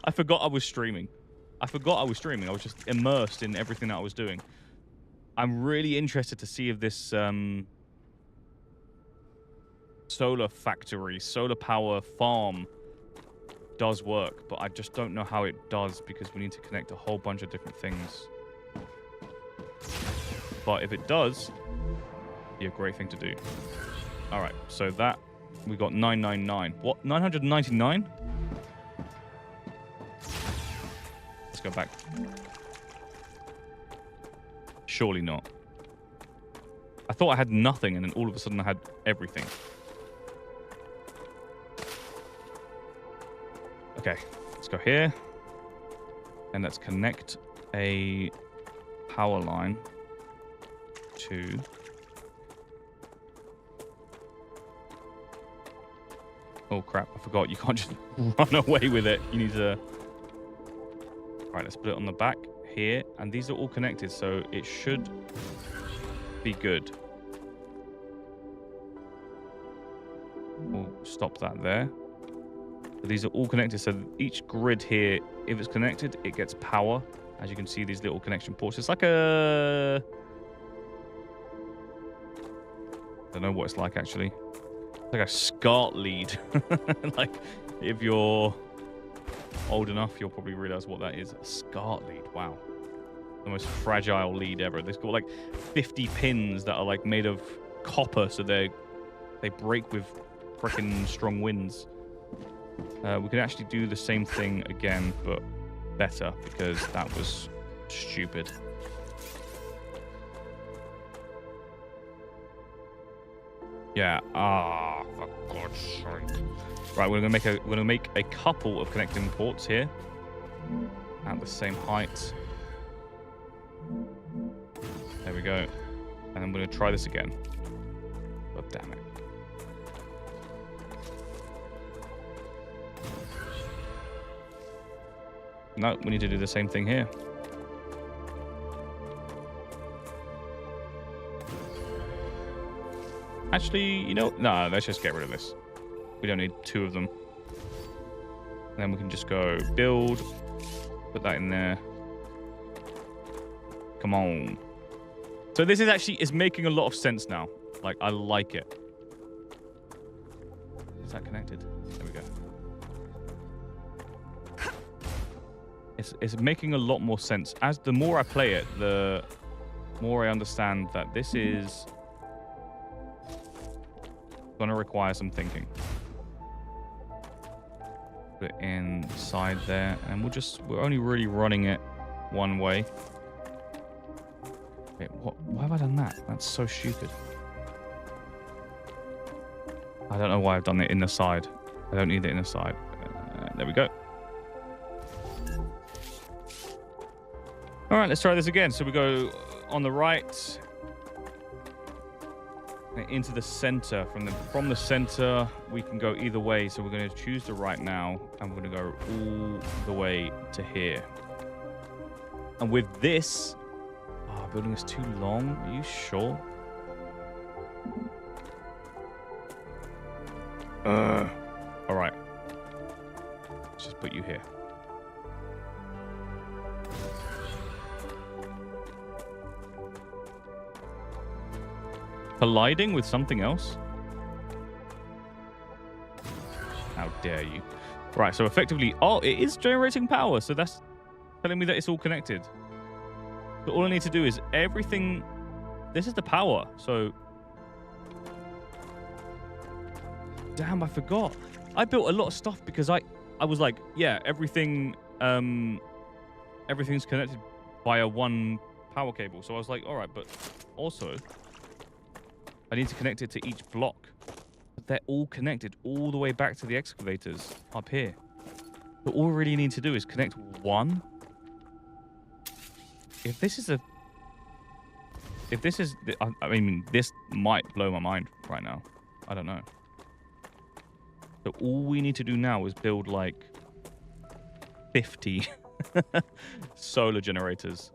I forgot I was streaming. I was just immersed in everything that I was doing. I'm really interested to see if this solar factory, solar power farm does work. But I just don't know how it does because we need to connect a whole bunch of different things. But if it does, it'd be a great thing to do. All right, so that, we got 999. What, 999? Let's go back. Surely not. I thought I had nothing, and then all of a sudden I had everything. Okay, let's go here. And let's connect a power line to... Oh, crap. I forgot. You can't just run away with it. You need to... All right, let's put it on the back here. And these are all connected, so it should be good. We'll stop that there. But these are all connected, so each grid here, if it's connected, it gets power. As you can see, these little connection ports. It's like a... I don't know what it's like, actually. It's like a SCART lead. Like, if you're old enough, you'll probably realize what that is. A SCART lead. Wow. The most fragile lead ever. They've got like 50 pins that are like made of copper, so they break with freaking strong winds. We can actually do the same thing again, but better, because that was stupid. Yeah. Ah, for God's sake. Right, we're gonna make a couple of connecting ports here at the same height. There we go. And I'm gonna try this again. God damn it. No, we need to do the same thing here. Actually, you know, no, let's just get rid of this. We don't need two of them. And then we can just go build, put that in there. Come on. So this is making a lot of sense now. Like, I like it. Is that connected? There we go. It's making a lot more sense. As the more I play it, the more I understand that this is going to require some thinking. Put it inside there, and we're only really running it one way. Wait, why have I done that? That's so stupid. I don't know why I've done it in the side. I don't need it in the side. There we go. All right, let's try this again. So we go on the right into the center. From the center, we can go either way. So we're going to choose the right now, and we're going to go all the way to here. And with this, building is too long. Are you sure? All right. Let's just put you here. Colliding with something else? How dare you? Right, so effectively... Oh, it is generating power, so that's telling me that it's all connected. So all I need to do is everything... This is the power, so... Damn, I forgot. I built a lot of stuff because I was like, yeah, everything... everything's connected via one power cable. So I was like, all right, but also... I need to connect it to each block. But they're all connected all the way back to the excavators up here. So all we really need to do is connect one. If this is I mean, this might blow my mind right now. I don't know. So all we need to do now is build like 50 solar generators.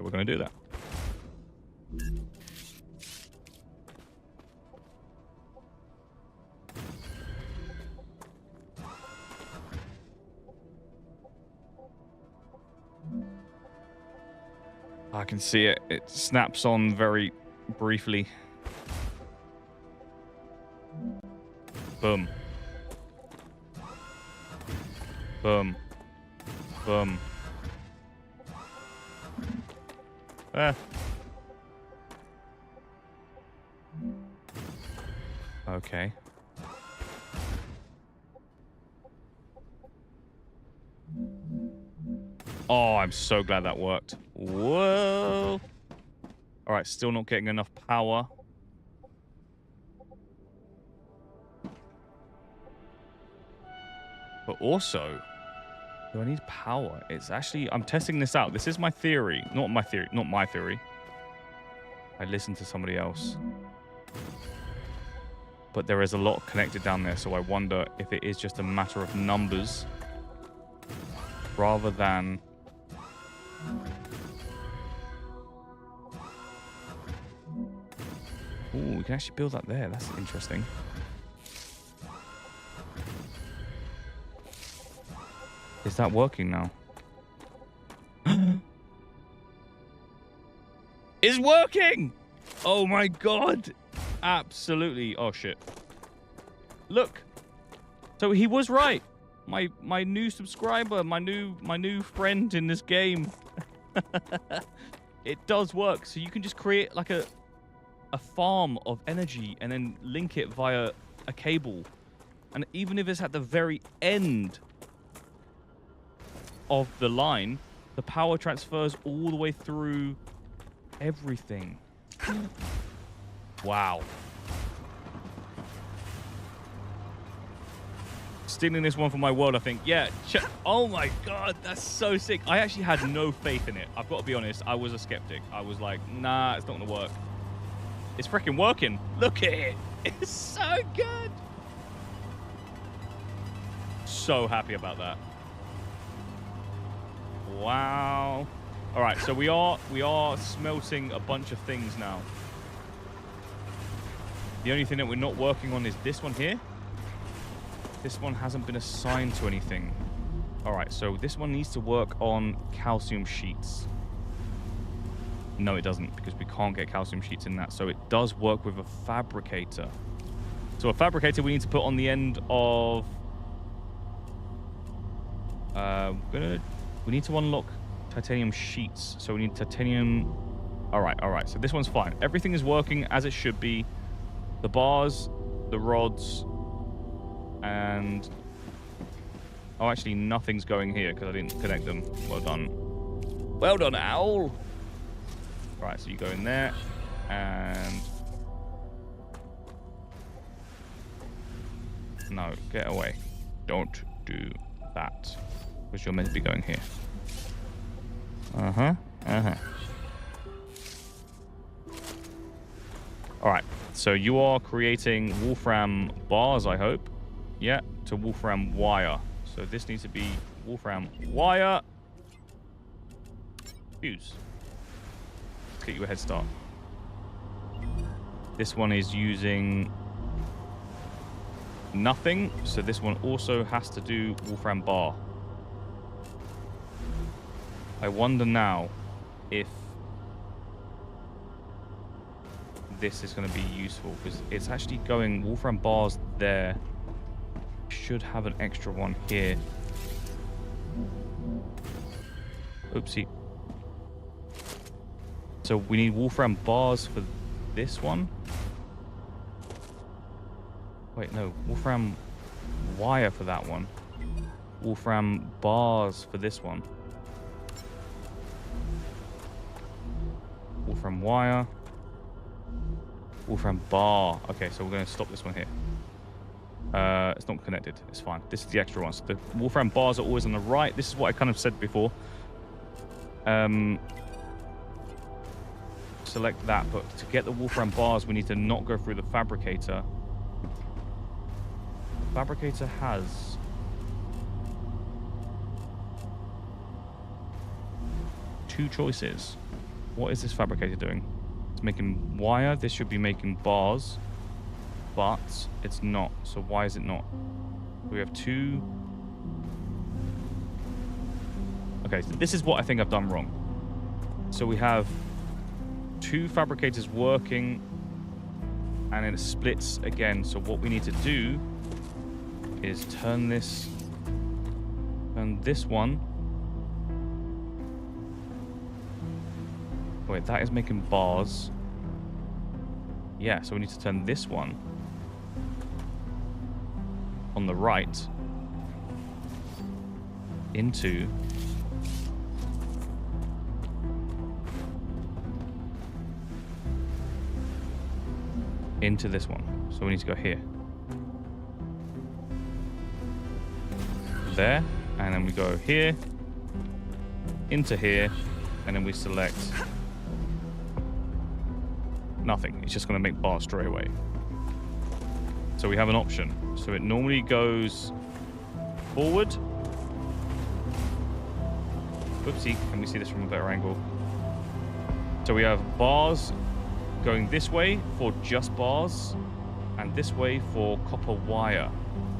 We're going to do that. I can see it. It snaps on very briefly. Boom. Boom. Boom. Okay. Oh, I'm so glad that worked. Whoa. All right, still not getting enough power. But also, do I need power? It's actually, I'm testing this out. This is my theory. Not my theory. I listened to somebody else. But there is a lot connected down there, so I wonder if it is just a matter of numbers rather than... Ooh, we can actually build that there. That's interesting. Is that working now? It's working! Oh my god! Absolutely. Oh shit. Look. So he was right. My new subscriber, my new friend in this game. It does work. So you can just create like a farm of energy and then link it via a cable. And even if it's at the very end of the line, the power transfers all the way through everything. Wow. Stealing this one from my world, I think. Yeah. Oh my god, that's so sick. I actually had no faith in it. I've got to be honest. I was a skeptic. I was like, nah, it's not going to work. It's freaking working. Look at it. It's so good. So happy about that. Wow. All right, so we are smelting a bunch of things now. The only thing that we're not working on is this one here. This one hasn't been assigned to anything. All right, so this one needs to work on calcium sheets. No, it doesn't, because we can't get calcium sheets in that. So it does work with a fabricator. So a fabricator we need to put on the end of... we need to unlock titanium sheets. So we need titanium... All right. So this one's fine. Everything is working as it should be. The bars, the rods, and... Oh, actually, nothing's going here because I didn't connect them. Well done. Well done, Owl. Right, so you go in there, and... No, get away. Don't do that. Because you're meant to be going here. Alright, so you are creating Wolfram bars, I hope. Yeah, to Wolfram wire. So this needs to be Wolfram wire. Fuse. Let's get you a head start. This one is using nothing, so this one also has to do Wolfram bar. I wonder now if this is going to be useful, because it's actually going Wolfram bars there. Should have an extra one here. Oopsie. So we need Wolfram bars for this one. Wait, no. Wolfram wire for that one. Wolfram bars for this one. Wolfram wire. Wolfram bar. Okay, so we're going to stop this one here. It's not connected. It's fine. This is the extra one. So the Wolfram bars are always on the right. This is what I kind of said before. Select that, but to get the Wolfram bars, we need to not go through the fabricator. The fabricator has... two choices. What is this fabricator doing? It's making wire. This should be making bars, but it's not. So why is it not? We have two... Okay, so this is what I think I've done wrong. So we have two fabricators working, and then it splits again. So what we need to do is turn this one. Wait, that is making bars. Yeah, so we need to turn this one on the right into into this one. So we need to go here. There. And then we go here. Into here. And then we select nothing. It's just going to make bars straight away. So we have an option. So it normally goes forward. Oopsie, can we see this from a better angle? So we have bars going this way for just bars, and this way for copper wire.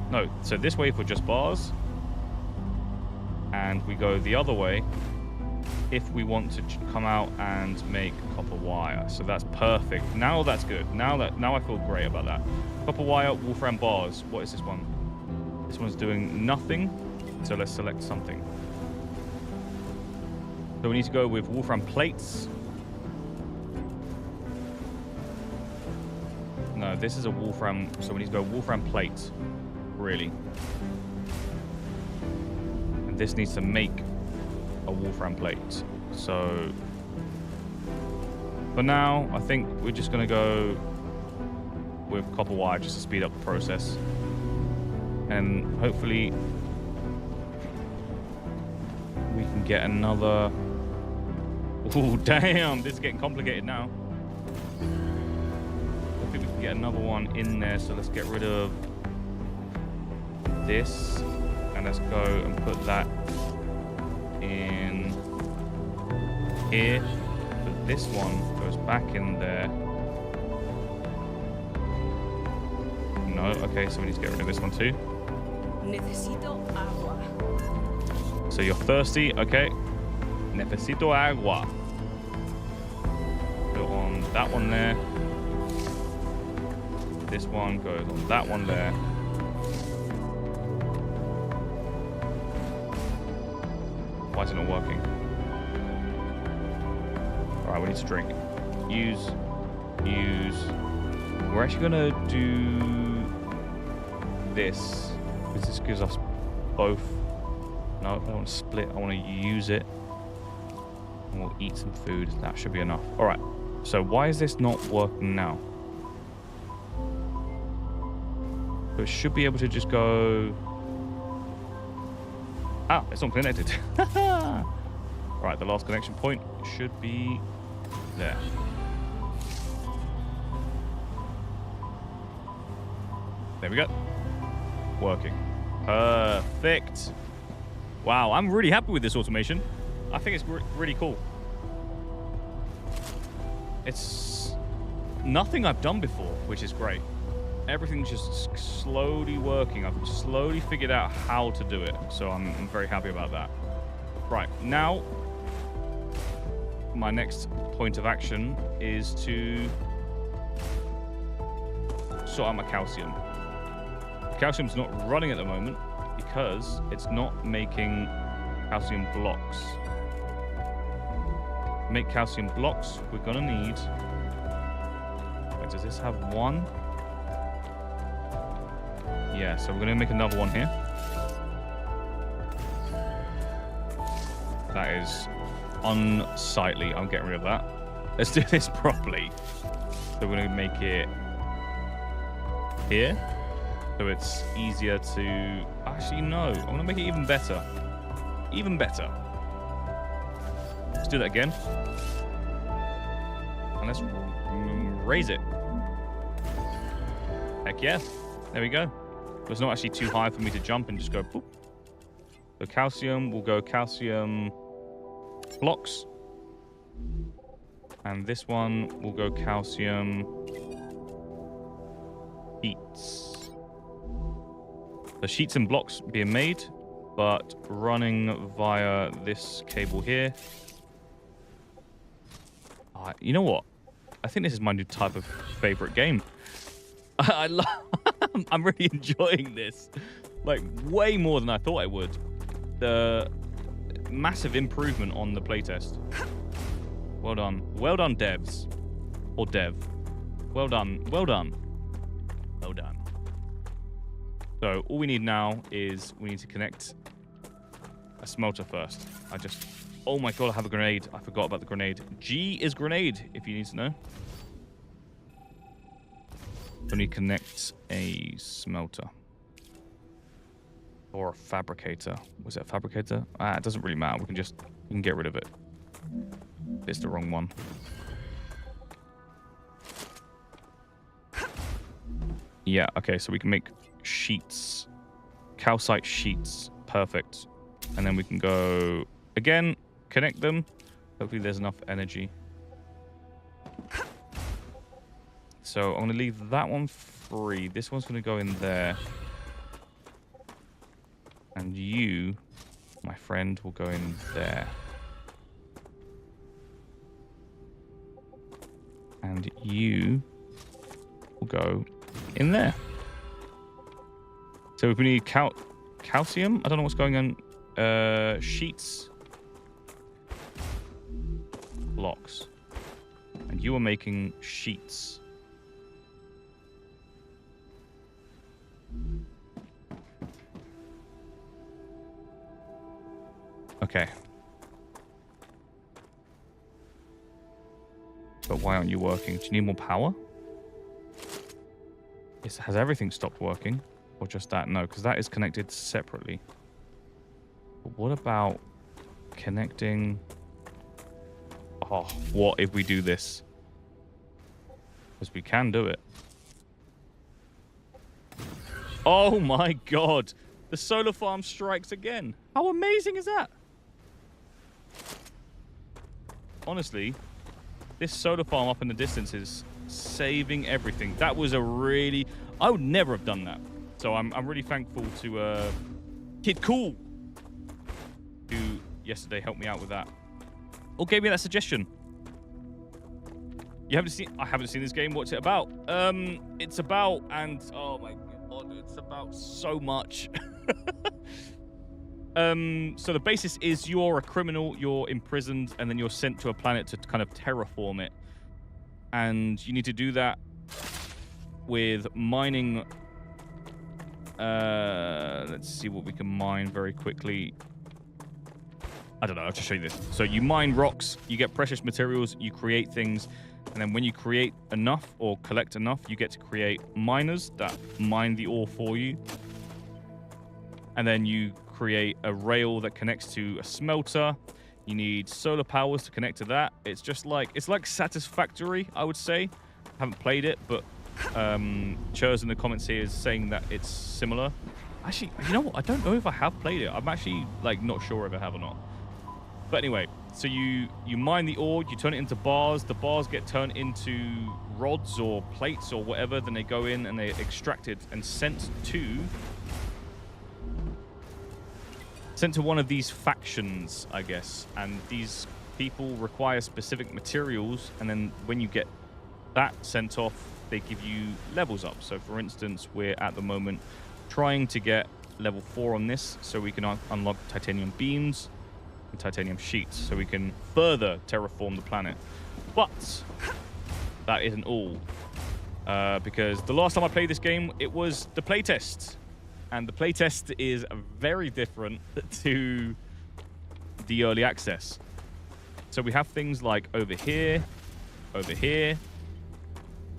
No, so this way for just bars, and we go the other way if we want to come out and make copper wire. So that's perfect. Now that's good. Now I feel great about that. Copper wire, Wolfram bars. What is this one? This one's doing nothing. So let's select something. So we need to go with Wolfram plates. No, this is a Wolfram. So we need to go Wolfram plate. Really. And this needs to make a Wolfram plate. So for now, I think we're just going to go with copper wire just to speed up the process. And hopefully we can get another... Oh, damn, this is getting complicated now. Hopefully we can get another one in there. So let's get rid of this. And let's go and put that in here. But this one goes back in there. No, okay, so we need to get rid of this one too. Necesito agua. So you're thirsty, okay. Necesito agua. Put on that one there. This one goes on that one there. Why is it not working? Alright, we need to drink. Use. We're actually gonna do this, because this gives us both. No, I don't want to split. I want to use it. And we'll eat some food. That should be enough. Alright, so why is this not working now? So it should be able to just go... Ah, it's not connected. Right, the last connection point should be there. There we go. Working. Perfect. Wow, I'm really happy with this automation. I think it's really cool. It's nothing I've done before, which is great. Everything's just slowly working. I've slowly figured out how to do it. So I'm very happy about that. Right, now my next point of action is to sort out my calcium. Calcium's not running at the moment because it's not making calcium blocks. To make calcium blocks, we're gonna need... Wait, does this have one? Yeah, so we're gonna make another one here. That is unsightly. I'm getting rid of that. Let's do this properly. So we're gonna make it here. So it's easier to... Actually, no. I'm going to make it even better. Even better. Let's do that again. And let's raise it. Heck yeah. There we go. It's not actually too high for me to jump and just go boop. So calcium, we'll go calcium blocks. And this one will go calcium sheets. The sheets and blocks being made, but running via this cable here. You know what? I think this is my new type of favorite game. I'm really enjoying this. Like, way more than I thought I would. The massive improvement on the playtest. Well done. Well done, devs. Or dev. Well done. Well done. Well done. So all we need now is we need to connect a smelter first. Oh my god, I have a grenade. I forgot about the grenade. G is grenade, if you need to know. When you connect a smelter. Or a fabricator. Was it a fabricator? It doesn't really matter. We can get rid of it. It's the wrong one. Yeah, okay, so we can make sheets. Calcite sheets. Perfect. And then we can go again, connect them. Hopefully there's enough energy. So I'm going to leave that one free. This one's going to go in there. And you, my friend, will go in there. And you will go in there. So if we need calcium, I don't know what's going on. Sheets. Blocks. And you are making sheets. Okay. But why aren't you working? Do you need more power? Has everything stopped working? Or just that? No, because that is connected separately. But what about connecting... Oh, what if we do this? Because we can do it. Oh my god! The solar farm strikes again. How amazing is that? Honestly, this solar farm up in the distance is saving everything. That was a really... I would never have done that. So I'm really thankful to Kid Cool, who yesterday helped me out with that. Or gave me that suggestion. You haven't seen... I haven't seen this game. What's it about? It's about... And... Oh my god, it's about so much. So the basis is you're a criminal, you're imprisoned, and then you're sent to a planet to kind of terraform it. And you need to do that with mining... let's see what we can mine very quickly. I don't know, I'll just show you this. So you mine rocks, you get precious materials, you create things, and then when you create enough or collect enough, you get to create miners that mine the ore for you. And then you create a rail that connects to a smelter. You need solar powers to connect to that. It's just like, it's like Satisfactory, I would say. I haven't played it, but Churs in the comments here is saying that it's similar. Actually, you know what? I don't know if I have played it. I'm actually like not sure if I have or not. But anyway, so you mine the ore, you turn it into bars. The bars get turned into rods or plates or whatever. Then they go in and they're extracted and sent to one of these factions, I guess. And these people require specific materials. And then when you get that sent off, they give you levels up. So for instance, we're at the moment trying to get level 4 on this so we can unlock titanium beams and titanium sheets so we can further terraform the planet. But that isn't all. Because the last time I played this game, it was the playtest. And the playtest is very different to the early access. So we have things like over here, over here,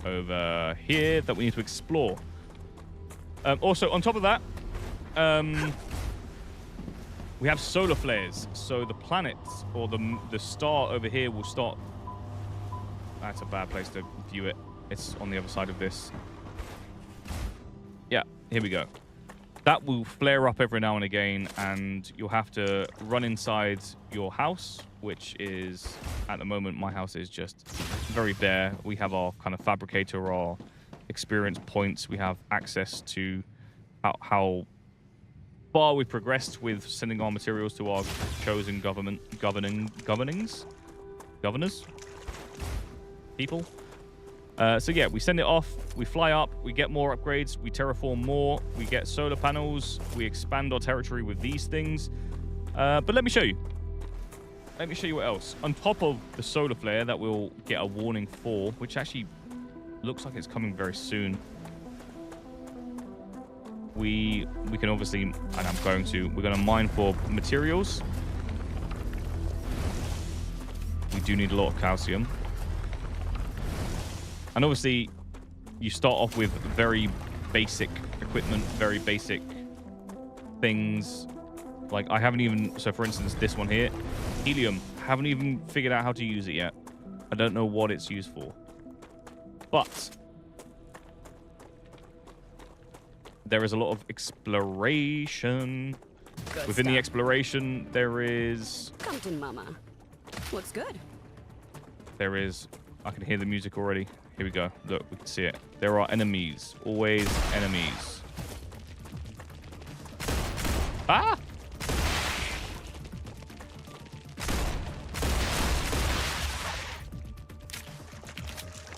over here that we need to explore. Also, on top of that, we have solar flares. So the planet or the star over here will start... That's a bad place to view it. It's on the other side of this. Yeah, here we go. That will flare up every now and again, and you'll have to run inside your house, which is, at the moment, my house is just very bare. We have our kind of fabricator, our experience points. We have access to how far we've progressed with sending our materials to our chosen governors? People? So yeah, we send it off, we fly up, we get more upgrades, we terraform more, we get solar panels, we expand our territory with these things. But let me show you. Let me show you what else. On top of the solar flare that we'll get a warning for, which actually looks like it's coming very soon. We can obviously, and we're going to mine for materials. We do need a lot of calcium. And obviously, you start off with very basic equipment, very basic things. Like, I haven't even... So, for instance, this one here, helium. Haven't even figured out how to use it yet. I don't know what it's used for. But there is a lot of exploration. Good Within the stuff. exploration, there is... Come to mama. Looks good. There is... I can hear the music already. Here we go. Look, we can see it. There are enemies. Always enemies. Ah!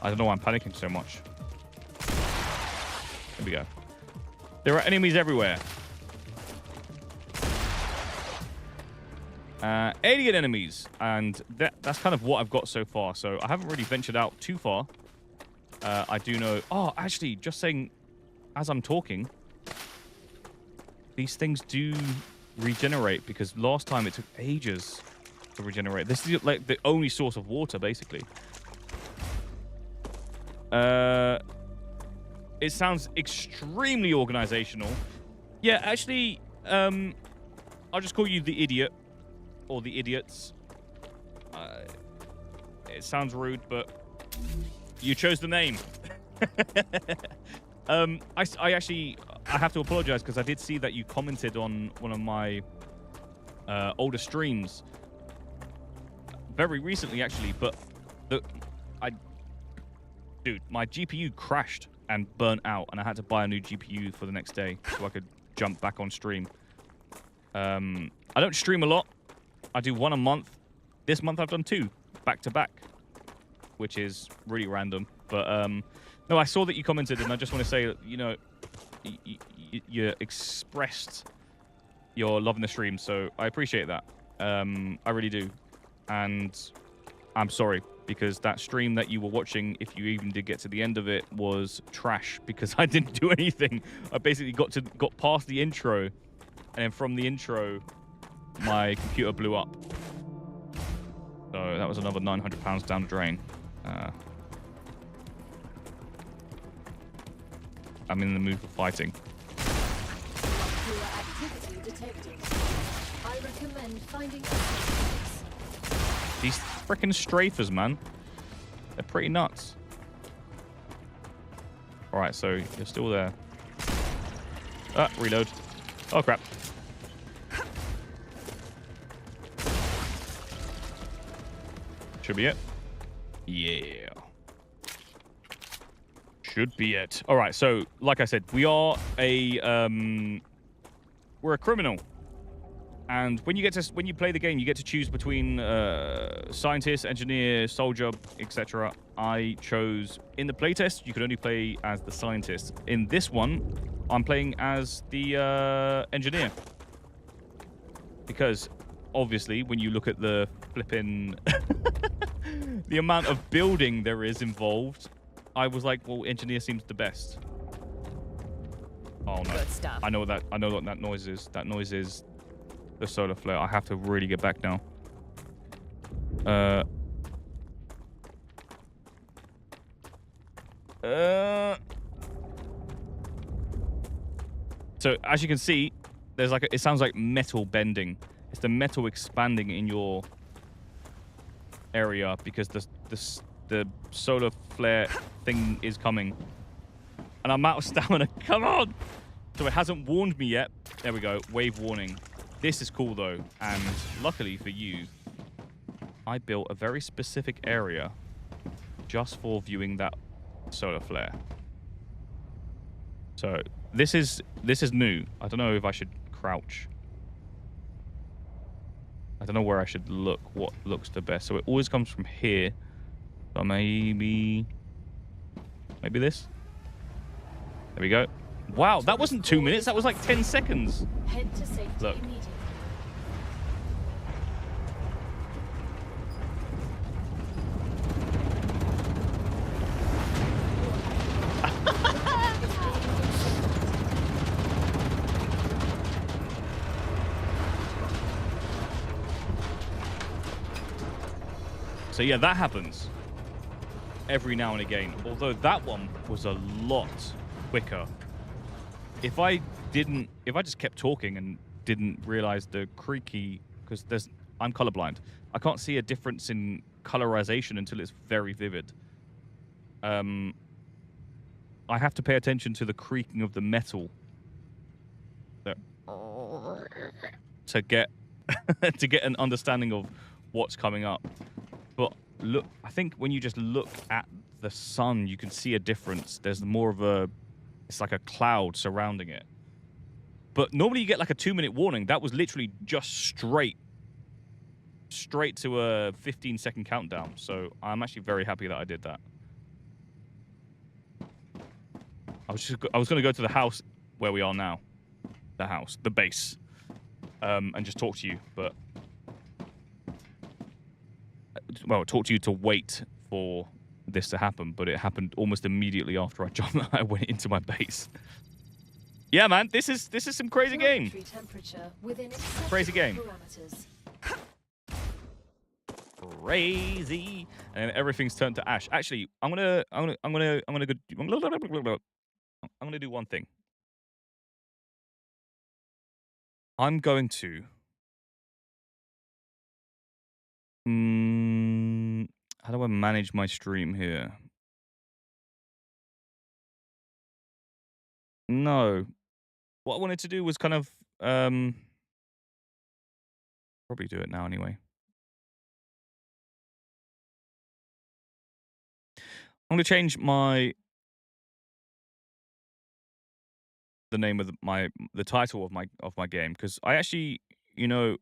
I don't know why I'm panicking so much. Here we go. There are enemies everywhere. Alien enemies. And that's kind of what I've got so far. So I haven't really ventured out too far. I do know... Oh, actually, just saying, as I'm talking, these things do regenerate, because last time it took ages to regenerate. This is like the only source of water, basically. It sounds extremely organizational. Yeah, actually, I'll just call you the idiot, or the idiots. It sounds rude, but you chose the name. I have to apologize, because I did see that you commented on one of my older streams very recently, actually. But dude, my GPU crashed and burnt out, and I had to buy a new GPU for the next day so I could jump back on stream. I don't stream a lot. I do one a month. This month I've done 2 back to back, which is really random. But no, I saw that you commented, and I just want to say, you know, you expressed your love in the stream, so I appreciate that. I really do. And I'm sorry, because that stream that you were watching, if you even did get to the end of it, was trash, because I didn't do anything. I basically got past the intro, and then from the intro, my computer blew up. So that was another £900 down the drain. I'm in the mood for fighting. Activity detected. I recommend finding exits. These frickin' strafers, man. They're pretty nuts. Alright, so you're still there. Ah, reload. Oh, crap. Should be it. Yeah. Should be it. All right, so like I said, we are we're a criminal. And when you play the game, you get to choose between scientist, engineer, soldier, etc. I chose, in the playtest, you could only play as the scientist. In this one, I'm playing as the engineer. Because obviously, when you look at the flipping the amount of building there is involved, I was like, well, engineer seems the best. Oh no. Good stuff. I know what that noise is. That noise is the solar flare. I have to really get back now. So as you can see, there's like it sounds like metal bending. It's the metal expanding in your area, because the solar flare thing is coming. And I'm out of stamina. Come on! So it hasn't warned me yet. There we go. Wave warning. This is cool, though. And luckily for you, I built a very specific area just for viewing that solar flare. So this is new. I don't know if I should crouch. I don't know where I should look. What looks the best? So it always comes from here. So maybe this. There we go. Wow, that wasn't 2 minutes. That was like 10 seconds. Head to safety Look. immediately. So yeah, that happens. every now and again. Although that one was a lot quicker. If I just kept talking and didn't realize the creaky, because I'm colorblind. I can't see a difference in colorization until it's very vivid. I have to pay attention to the creaking of the metal to get to get an understanding of what's coming up. But look, I think when you just look at the sun, you can see a difference. There's more of it's like a cloud surrounding it. But normally you get like a 2-minute warning. That was literally just straight to a 15-second countdown. So I'm actually very happy that I did that. I was going to go to the house where we are now. The house, the base. And just talk to you, but... Well, talk to you to wait for this to happen, but it happened almost immediately after I went into my base. Yeah, man, this is some crazy game. Crazy game. Crazy, and everything's turned to ash. Actually, I'm gonna do one thing. I'm going to how do I manage my stream here? No. What I wanted to do was kind of probably do it now anyway. I'm going to change the name of the title of my game, because I actually, I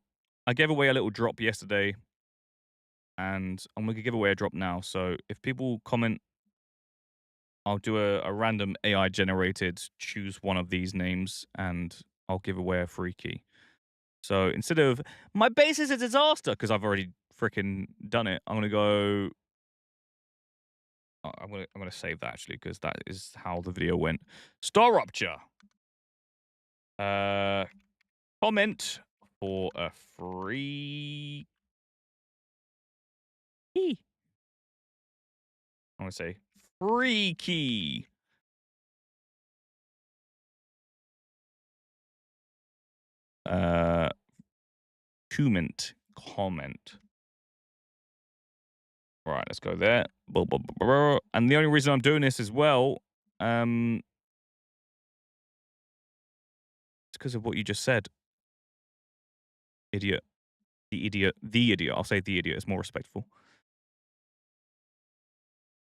gave away a little drop yesterday, and I'm going to give away a drop now. So if people comment, I'll do a random AI generated, choose one of these names, and I'll give away a free key. So instead of my base is a disaster, because I've already freaking done it, I'm going to go. I'm gonna save that actually, because that is how the video went. StarRupture. Comment for a free key. I'm gonna say free key. Comment. All right, let's go there. And the only reason I'm doing this as well, it's because of what you just said. Idiot. The idiot. I'll say the idiot. It's more respectful.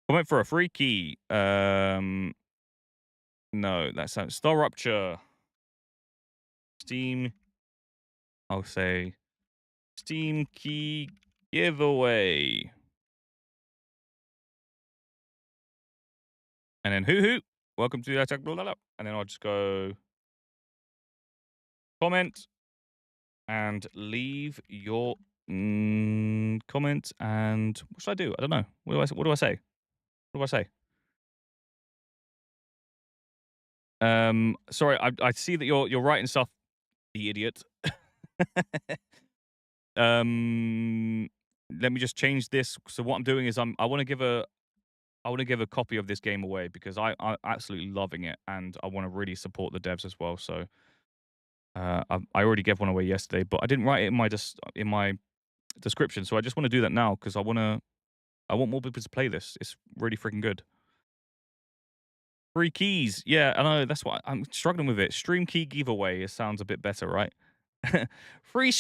Comment for a free key. No, that sounds StarRupture. Steam. I'll say Steam key giveaway. And then Hoot. Welcome to the attack. And then I'll just go comment and leave your comment. And what should I do? I don't know. What do I say? What do I say? Sorry, I see that you're writing stuff, the idiot. Let me just change this. So what I'm doing is I want to give a copy of this game away, because I'm absolutely loving it, and I want to really support the devs as well. So I already gave one away yesterday, but I didn't write it in my description. So I just want to do that now, because I want more people to play this. It's really freaking good. Free keys. Yeah, I know. That's what I'm struggling with it. Stream key giveaway. It sounds a bit better, right? free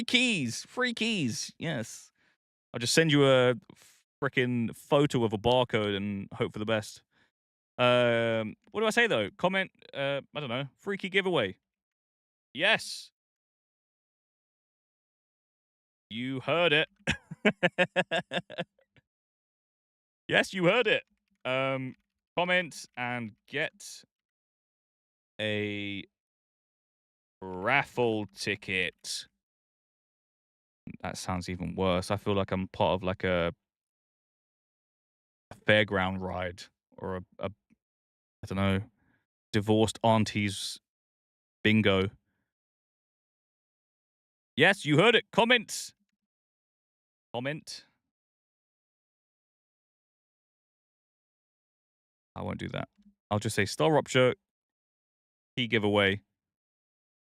keys. Free keys. Yes. I'll just send you a freaking photo of a barcode and hope for the best. What do I say though? Comment. I don't know. Free key giveaway. Yes. You heard it. Yes, you heard it. Comment and get a raffle ticket. That sounds even worse. I feel like I'm part of like a fairground ride, or a I don't know, divorced auntie's bingo. Yes, you heard it. Comment. I won't do that. I'll just say StarRupture, key giveaway.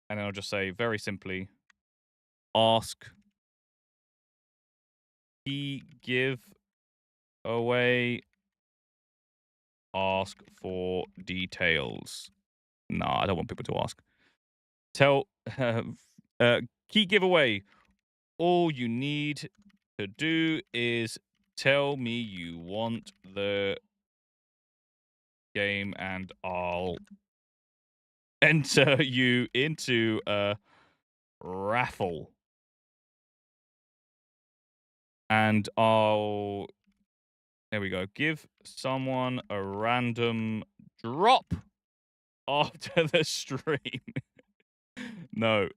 And then I'll just say, very simply, ask key giveaway, ask for details. Nah, I don't want people to ask. Tell, key giveaway, all you need to do is tell me you want the game and I'll enter you into a raffle. And I'll, there we go, give someone a random drop after the stream. No,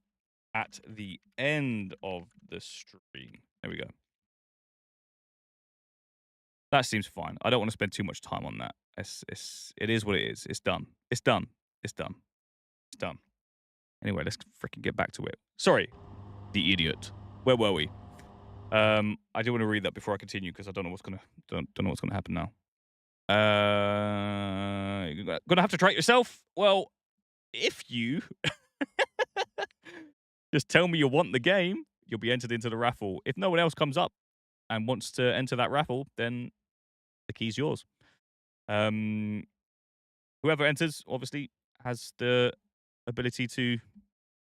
at the end of the stream. There we go. That seems fine. I don't want to spend too much time on that. It is what it is. It's done. It's done. It's done. It's done. Anyway, let's freaking get back to it. Sorry, the idiot. Where were we? I do want to read that before I continue because I don't know what's gonna happen now. You're gonna have to try it yourself. Well, if you just tell me you want the game, you'll be entered into the raffle. If no one else comes up and wants to enter that raffle, then the key's yours. Whoever enters, obviously, has the ability to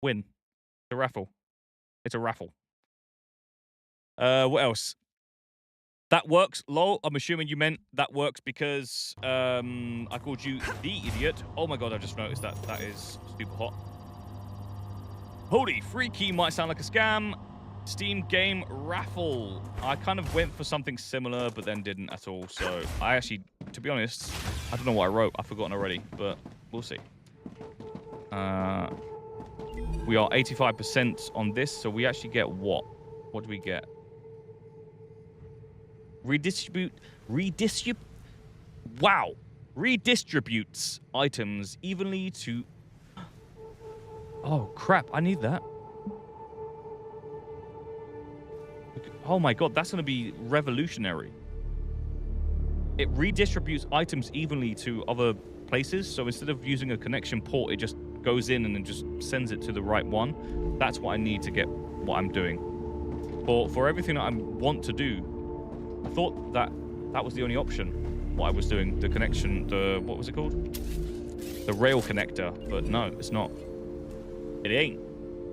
win the raffle. It's a raffle. What else? That works. Lol, I'm assuming you meant that works because I called you the idiot. Oh my god, I just noticed that. That is super hot. Holy, free key might sound like a scam. Steam game raffle. I kind of went for something similar, but then didn't at all. So I actually, to be honest, I don't know what I wrote. I've forgotten already, but we'll see. We are 85% on this, so we actually get what? What do we get? Wow. Redistributes items evenly to... Oh, crap. I need that. Oh my god, that's going to be revolutionary. It redistributes items evenly to other places. So instead of using a connection port, it just goes in and then just sends it to the right one. That's what I need to get what I'm doing. For everything that I want to do, I thought that was the only option, what I was doing. The connection, what was it called? The rail connector. But no, it's not. It ain't.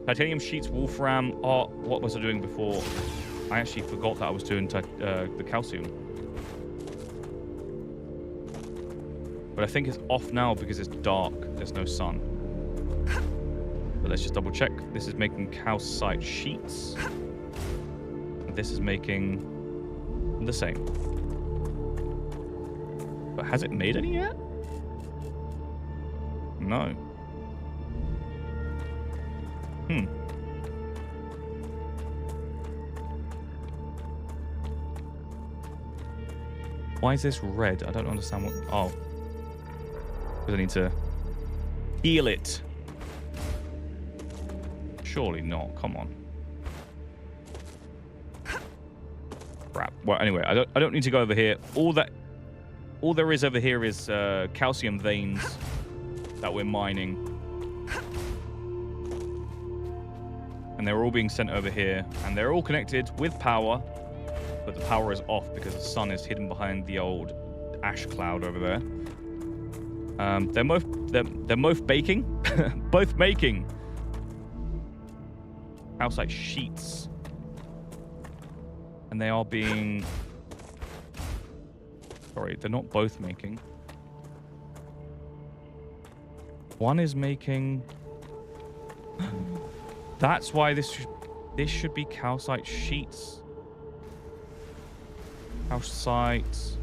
Titanium sheets, Wolfram. Oh, what was I doing before? I actually forgot that I was doing the calcium. But I think it's off now because it's dark. There's no sun. But let's just double check. This is making calcite sheets. And this is making the same. But has it made any yet? No. Why is this red? I don't understand what... Oh. Because I need to heal it. Surely not. Come on. Crap. Well, anyway, I don't need to go over here. All there is over here is calcium veins that we're mining. And they're all being sent over here. And they're all connected with power. But the power is off because the sun is hidden behind the old ash cloud over there. They're both baking. Both making calcite sheets. And they are being... Sorry, they're not both making. One is making... That's why this should be calcite sheets. Calcite...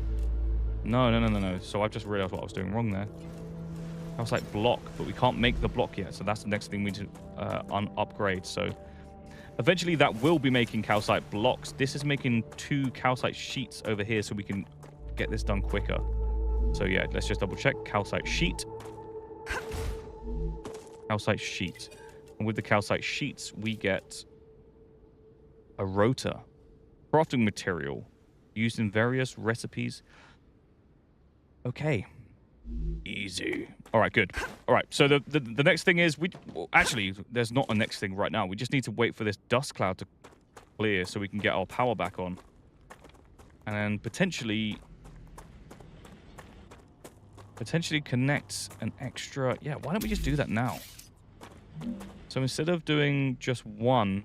No. So I've just realized what I was doing wrong there. Calcite block, but we can't make the block yet. So that's the next thing we need to upgrade. So eventually that will be making calcite blocks. This is making 2 calcite sheets over here so we can get this done quicker. So yeah, let's just double check. Calcite sheet. Calcite sheet. And with the calcite sheets, we get a rotor. Crafting material used in various recipes. Okay, Easy. All right, good. All right, so the next thing is actually, there's not a next thing right now. We just need to wait for this dust cloud to clear so we can get our power back on. And then potentially connect an extra... Yeah, why don't we just do that now? So instead of doing just one,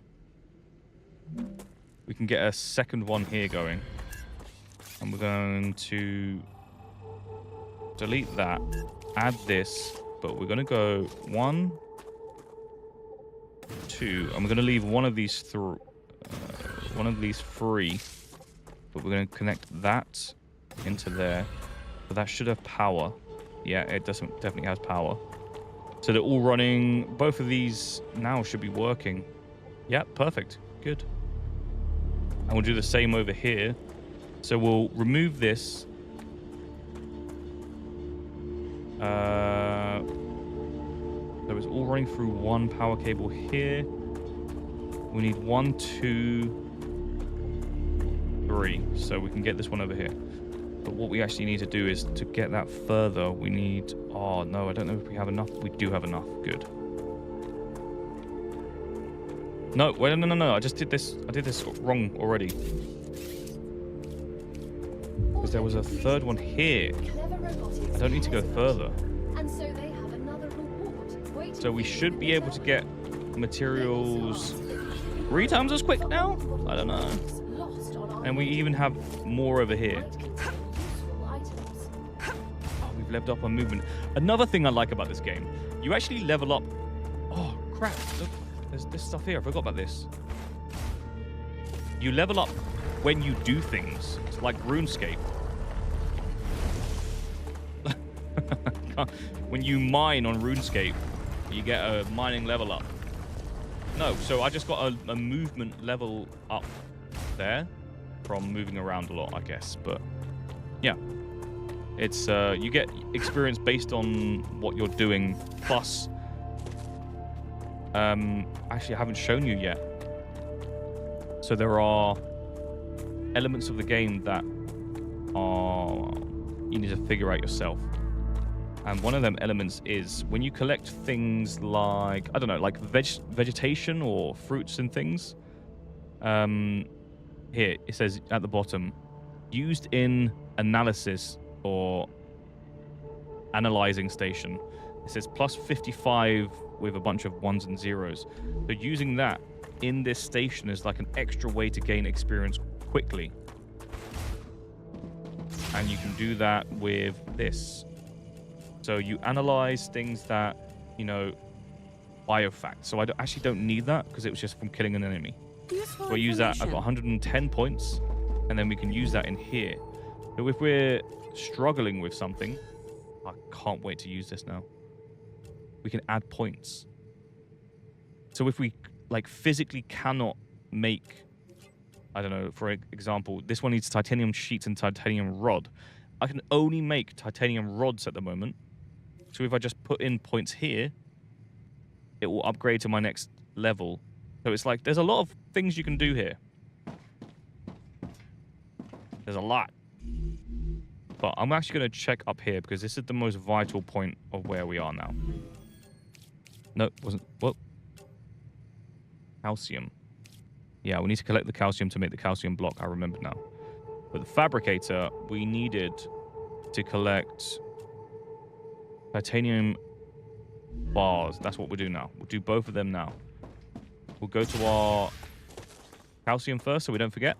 we can get a second one here going. And we're going to delete that, add this, but we're going to go 1, 2, and we're going to leave one of these free, but we're going to connect that into there. But that should have power. Yeah, it definitely has power. So they're all running. Both of these now should be working. Yeah, perfect. Good. And we'll do the same over here. So we'll remove this. So it's all running through one power cable here. We need 1, 2, 3. So we can get this one over here. But what we actually need to do is to get that further, we need... Oh, no, I don't know if we have enough. We do have enough. Good. No, wait, no. I did this wrong already. Because there was a third one here. I don't need to go further. So we should be able to get materials 3 times as quick now? I don't know. And we even have more over here. Oh, we've leveled up on movement. Another thing I like about this game, you actually level up... Oh, crap. Look, there's this stuff here. I forgot about this. You level up when you do things. It's like RuneScape. When you mine on RuneScape, you get a mining level up. No, so I just got a movement level up there from moving around a lot, I guess. But yeah, it's you get experience based on what you're doing. Plus, actually, I haven't shown you yet. So there are elements of the game that you need to figure out yourself. And one of them elements is when you collect things like, I don't know, like vegetation or fruits and things. Here, it says at the bottom, used in analysis or analyzing station. It says plus 55 with a bunch of 1s and 0s. So using that in this station is like an extra way to gain experience quickly. And you can do that with this. So you analyze things that, you know, biofact. So I actually don't need that because it was just from killing an enemy. So I use that. I've got 110 points, and then we can use that in here. So if we're struggling with something, I can't wait to use this now. We can add points. So if we like physically cannot make, I don't know, for example, this one needs titanium sheets and titanium rod. I can only make titanium rods at the moment. So if I just put in points here, it will upgrade to my next level. So it's like, there's a lot of things you can do here. There's a lot. But I'm actually going to check up here because this is the most vital point of where we are now. No, wasn't. What? Calcium. Yeah, we need to collect the calcium to make the calcium block. I remember now. But the fabricator, we needed to collect titanium bars. That's what we'll do now. We'll do both of them now. We'll go to our calcium first so we don't forget.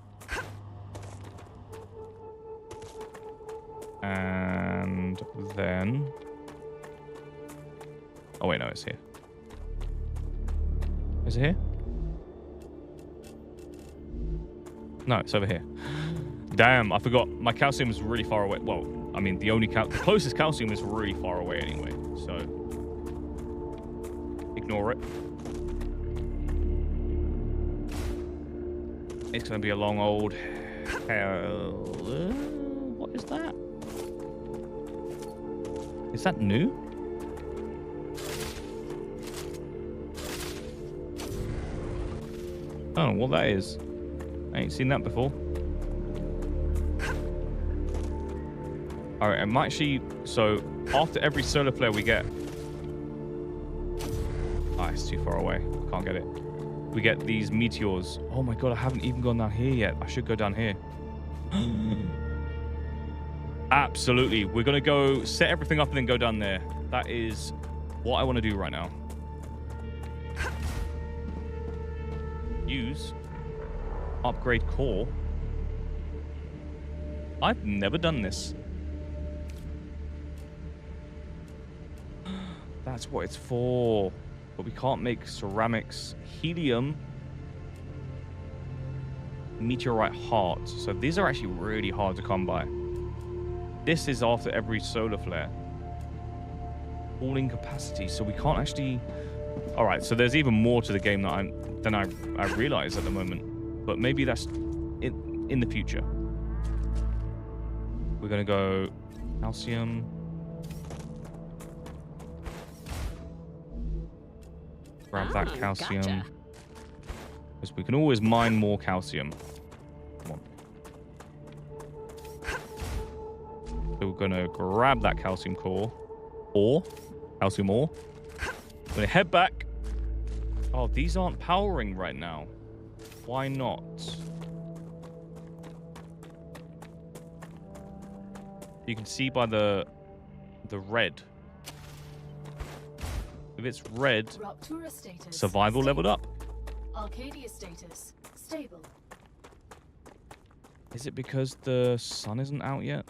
And then... Oh, wait, no, it's here. Is it here? No, it's over here. Damn, I forgot. My calcium is really far away. Well, I mean, the closest calcium is really far away anyway, so ignore it. It's going to be a long old hell. What is that? Is that new? I don't know what that is. I ain't seen that before. All right, I'm actually... So, after every solar flare we get... Ah, it's too far away. Can't get it. We get these meteors. Oh my god, I haven't even gone down here yet. I should go down here. Absolutely. We're going to go set everything up and then go down there. That is what I want to do right now. Use. Upgrade core. I've never done this. That's what it's for. But we can't make ceramics. Helium. Meteorite heart. So these are actually really hard to come by. This is after every solar flare. Falling capacity. So we can't actually... Alright, so there's even more to the game than I realize at the moment. But maybe that's in the future. We're going to go calcium. Grab that calcium. Gotcha. Because we can always mine more calcium. Come on. So we're going to grab that calcium core. Calcium ore. We're going to head back. Oh, these aren't powering right now. Why not? You can see by the red. If it's red, Rupture status survival stable. leveled up. Arcadia status stable. Is it because the sun isn't out yet?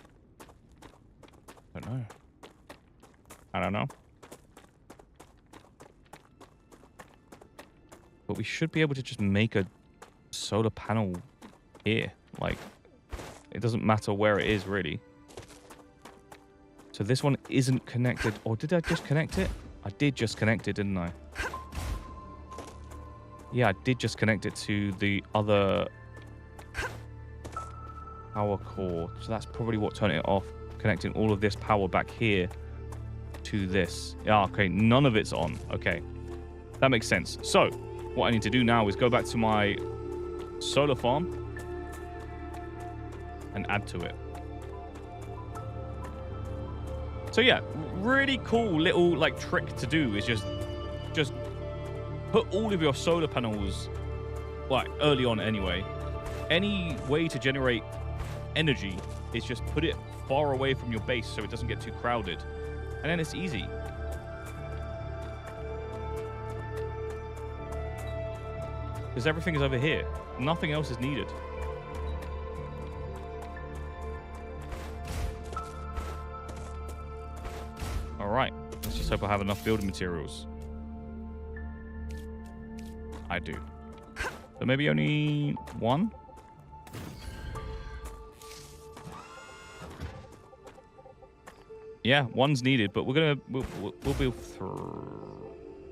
I don't know. I don't know. But we should be able to just make a solar panel here. Like, it doesn't matter where it is, really. So this one isn't connected. Or did I just connect it? I did just connect it, didn't I? Yeah, I did just connect it to the other power core. So that's probably what turned it off. Connecting all of this power back here to this. Yeah, okay. None of it's on. Okay. That makes sense. So what I need to do now is go back to my solar farm and add to it. So yeah, really cool little like trick to do is just put all of your solar panels, like early on anyway. Any way to generate energy is just put it far away from your base so it doesn't get too crowded. And then it's easy. Because everything is over here. Nothing else is needed. Alright, let's just hope I have enough building materials. I do. So maybe only one? Yeah, one's needed, but we'll build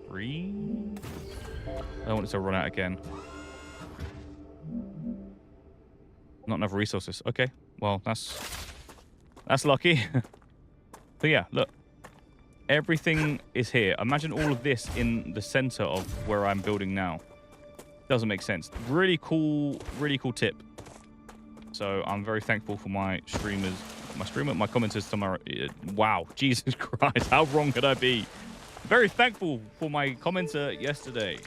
three. I don't want it to run out again. Not enough resources. Okay, well that's lucky. So yeah, look, everything is here. Imagine all of this in the center of where I'm building now. Doesn't make sense. Really cool tip. So I'm very thankful for my streamers. My commenters tomorrow. Wow, Jesus Christ, how wrong could I be? Very thankful for my commenter yesterday.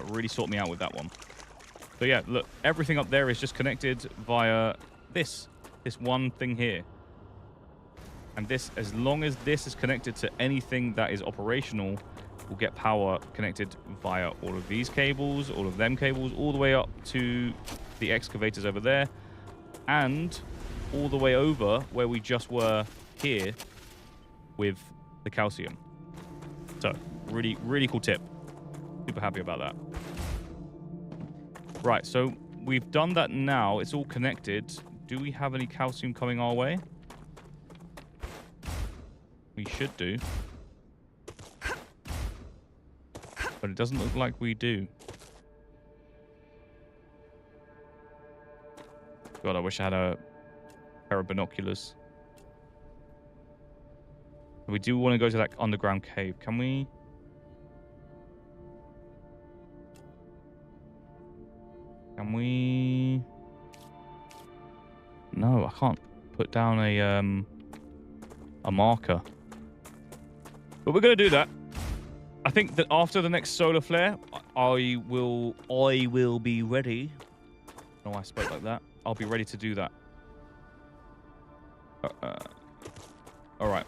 Really sorted me out with that one. So yeah, look, everything up there is just connected via this one thing here. And this, as long as this is connected to anything that is operational, will get power connected via all of these cables, all of them cables, all the way up to the excavators over there. And all the way over where we just were here with the calcium. So, really cool tip. Super happy about that. Right, so we've done that now. It's all connected. Do we have any calcium coming our way? We should do. But it doesn't look like we do. God, I wish I had a pair of binoculars. We do want to go to that underground cave. Can we? Can we? No, I can't. put down a marker. But we're going to do that. I think that after the next solar flare, I will be ready. No, I spoke like that. I'll be ready to do that. All right.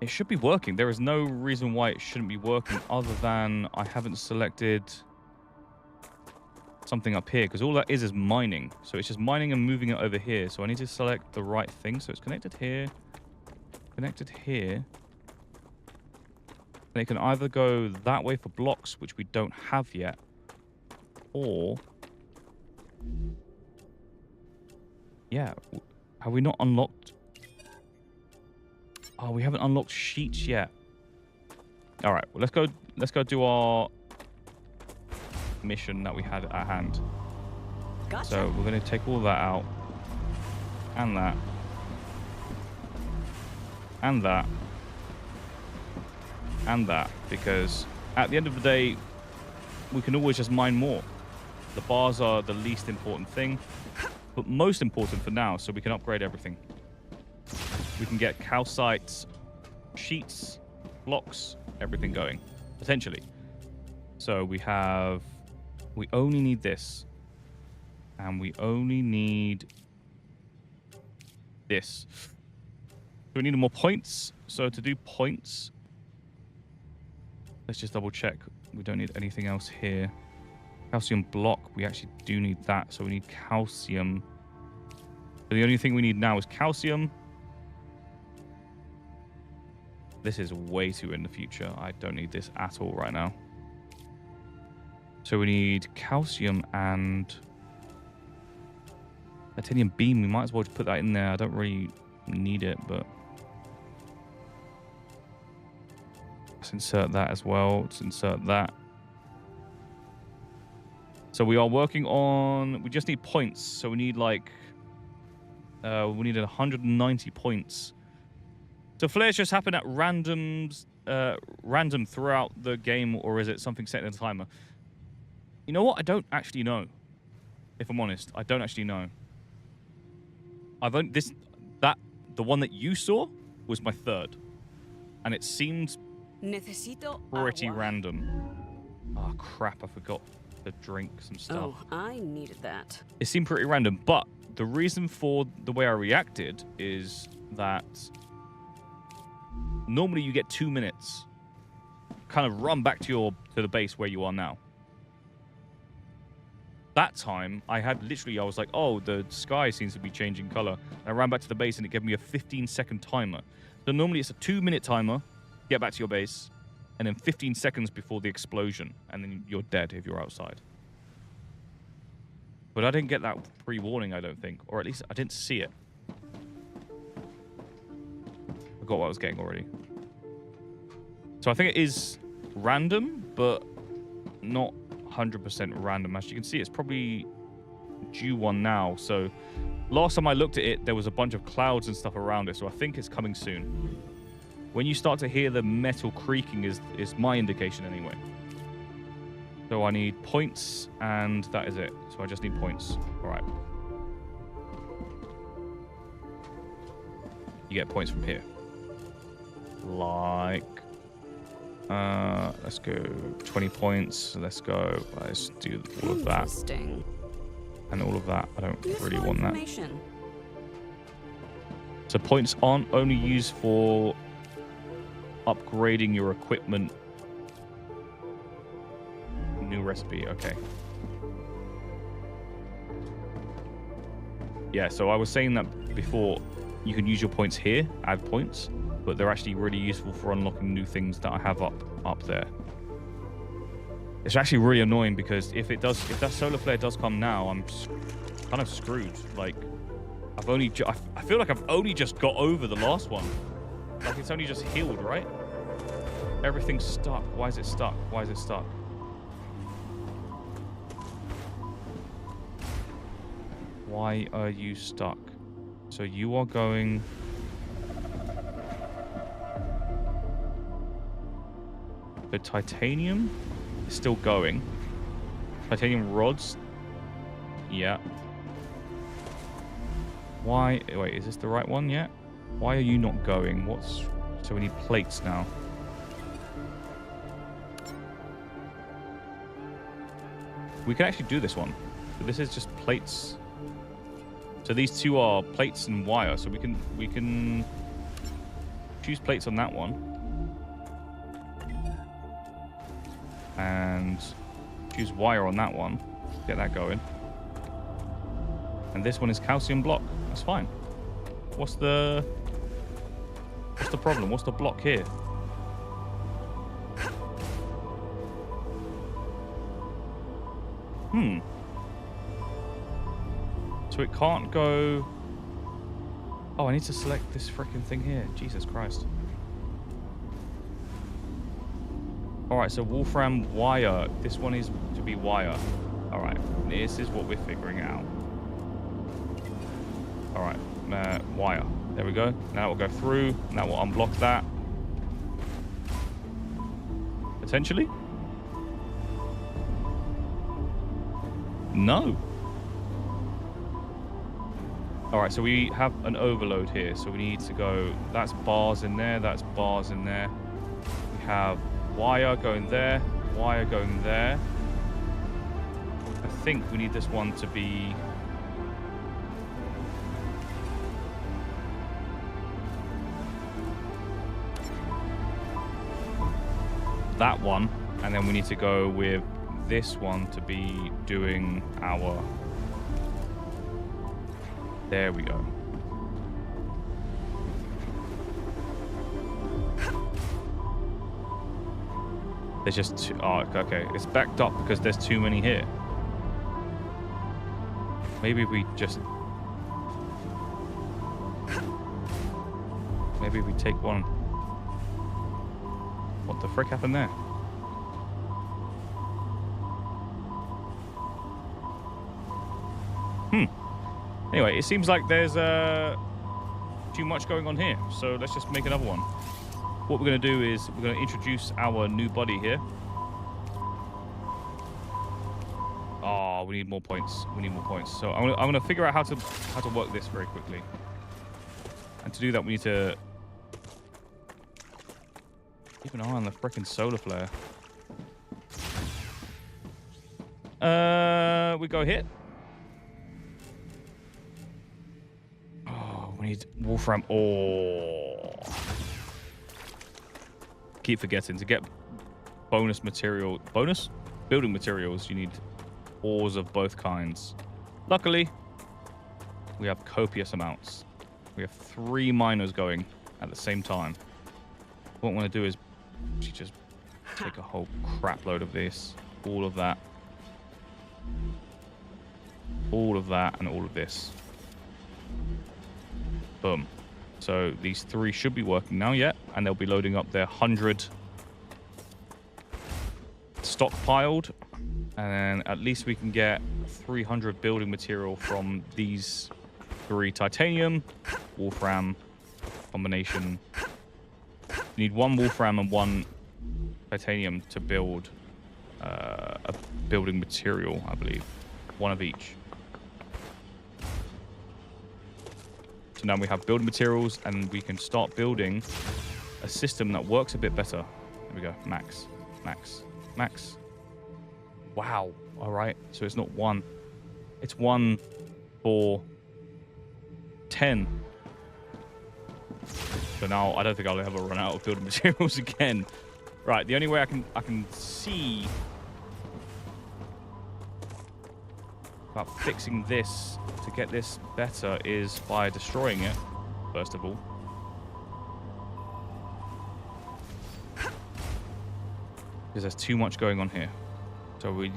It should be working. There is no reason why it shouldn't be working other than I haven't selected something up here, because all that is mining. So it's just mining and moving it over here. So I need to select the right thing. So it's connected here, connected here. And it can either go that way for blocks, which we don't have yet, or... Yeah. Have we not unlocked... Oh, we haven't unlocked sheets yet. All right, well, let's go do our mission that we had at hand. Gotcha. So we're going to take all that out, and that, and that, and that, because at the end of the day, we can always just mine more. The bars are the least important thing, but most important for now, so we can upgrade everything. We can get calcite, sheets, blocks, everything going, potentially. So we only need this. And we only need this. So we need more points. So to do points, let's just double check. We don't need anything else here. Calcium block, we actually do need that. So we need calcium. So the only thing we need now is calcium. This is way too in the future. I don't need this at all right now. So we need calcium and titanium beam. We might as well just put that in there. I don't really need it, but let's insert that as well. Let's insert that. So we are working on... We just need points. So we need like... we need 190 points. So flares just happen at random throughout the game, or is it something set in a timer? You know what? I don't actually know. If I'm honest, I don't actually know. The one that you saw was my third, and it seemed pretty random. Oh crap! I forgot to drink some stuff. Oh, I needed that. It seemed pretty random, but the reason for the way I reacted is that normally you get 2 minutes, kind of run back to the base where you are now. That time, I was like, oh, the sky seems to be changing color. And I ran back to the base and it gave me a 15-second timer. So normally it's a 2-minute timer, get back to your base, and then 15 seconds before the explosion, and then you're dead if you're outside. But I didn't get that pre-warning, I don't think. Or at least I didn't see it. Forgot what I was getting already. So I think it is random, but not 100% random. As you can see, it's probably due one now. So last time I looked at it, there was a bunch of clouds and stuff around it. So I think it's coming soon. When you start to hear the metal creaking is my indication anyway. So I need points, and that is it. So I just need points. All right. You get points from here. Like, let's go 20 points. Let's go. Let's do all of that. And all of that. I don't really want that. So points aren't only used for upgrading your equipment. New recipe. Okay. Yeah, so I was saying that before. You can use your points here, add points, but they're actually really useful for unlocking new things that I have up there. It's actually really annoying because if that solar flare does come now, I'm kind of screwed. Like, I feel like I've only just got over the last one. Like, it's only just healed, right? Everything's stuck. Why is it stuck? Why is it stuck? Why are you stuck? So you are going... The titanium is still going. Titanium rods. Yeah. Why? Wait, is this the right one yet? Why are you not going? So we need plates now. We can actually do this one. So this is just plates. So these two are plates and wire. So we can choose plates on that one. And choose wire on that one. Get that going. And this one is calcium block. That's fine. What's the problem? What's the block here? So it can't go... Oh, I need to select this freaking thing here. Jesus Christ. Alright, so Wolfram wire. This one is to be wire. Alright, this is what we're figuring out. Alright, wire. There we go. Now we'll go through. Now we'll unblock that. Potentially? No. Alright, so we have an overload here. So we need to go... That's bars in there. That's bars in there. We have wire going there. Wire going there. I think we need this one to be... that one, and then we need to go with this one to be doing our... There we go. There's just two... Oh, okay. It's backed up because there's too many here. Maybe we just... Maybe we take one... What the frick happened there? Anyway, it seems like there's too much going on here. So let's just make another one. What we're going to do is we're going to introduce our new body here. Oh, we need more points. We need more points. So I'm going to figure out how to work this very quickly. And to do that, we need to keep an eye on the frickin' solar flare. We go hit. Oh, we need Wolfram. Oh. Keep forgetting to get bonus material. Bonus? Building materials. You need ores of both kinds. Luckily, we have copious amounts. We have 3 miners going at the same time. What I want to do is just take a whole crap load of this, all of that, and all of this. Boom. So these 3 should be working now, yeah, and they'll be loading up their 100 stockpiled, and then at least we can get 300 building material from these 3 titanium, wolfram combination. You need 1 wolfram and 1 titanium to build a building material, I believe. 1 of each. So now we have building materials, and we can start building a system that works a bit better. There we go. Max. Max. Max. Wow. All right. So it's not 1. It's 1 for 10. So now I don't think I'll ever run out of building materials again. Right. The only way I can see about fixing this to get this better is by destroying it, first of all. Because there's too much going on here. So we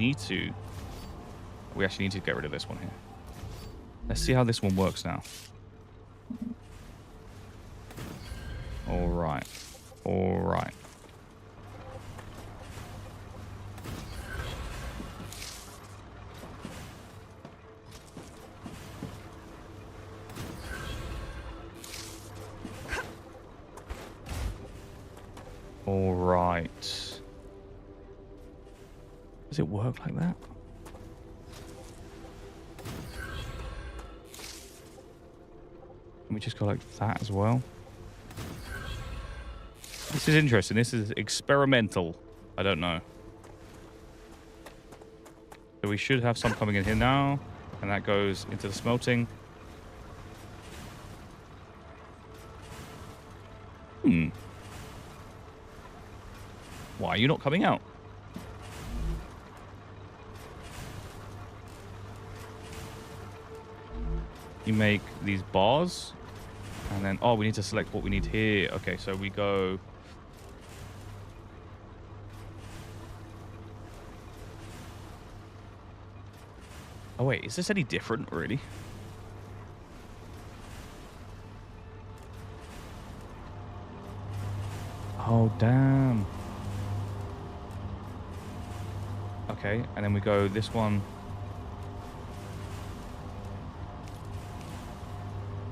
actually need to get rid of this one here. Let's see how this one works now. All right. All right. All right. Does it work like that? Let me just go like that as well. This is interesting. This is experimental. I don't know. So we should have some coming in here now. And that goes into the smelting. Why are you not coming out? You make these bars. And then, oh, we need to select what we need here. Okay, so we go... Oh, wait, is this any different, really? Oh, damn. Okay, and then we go this one.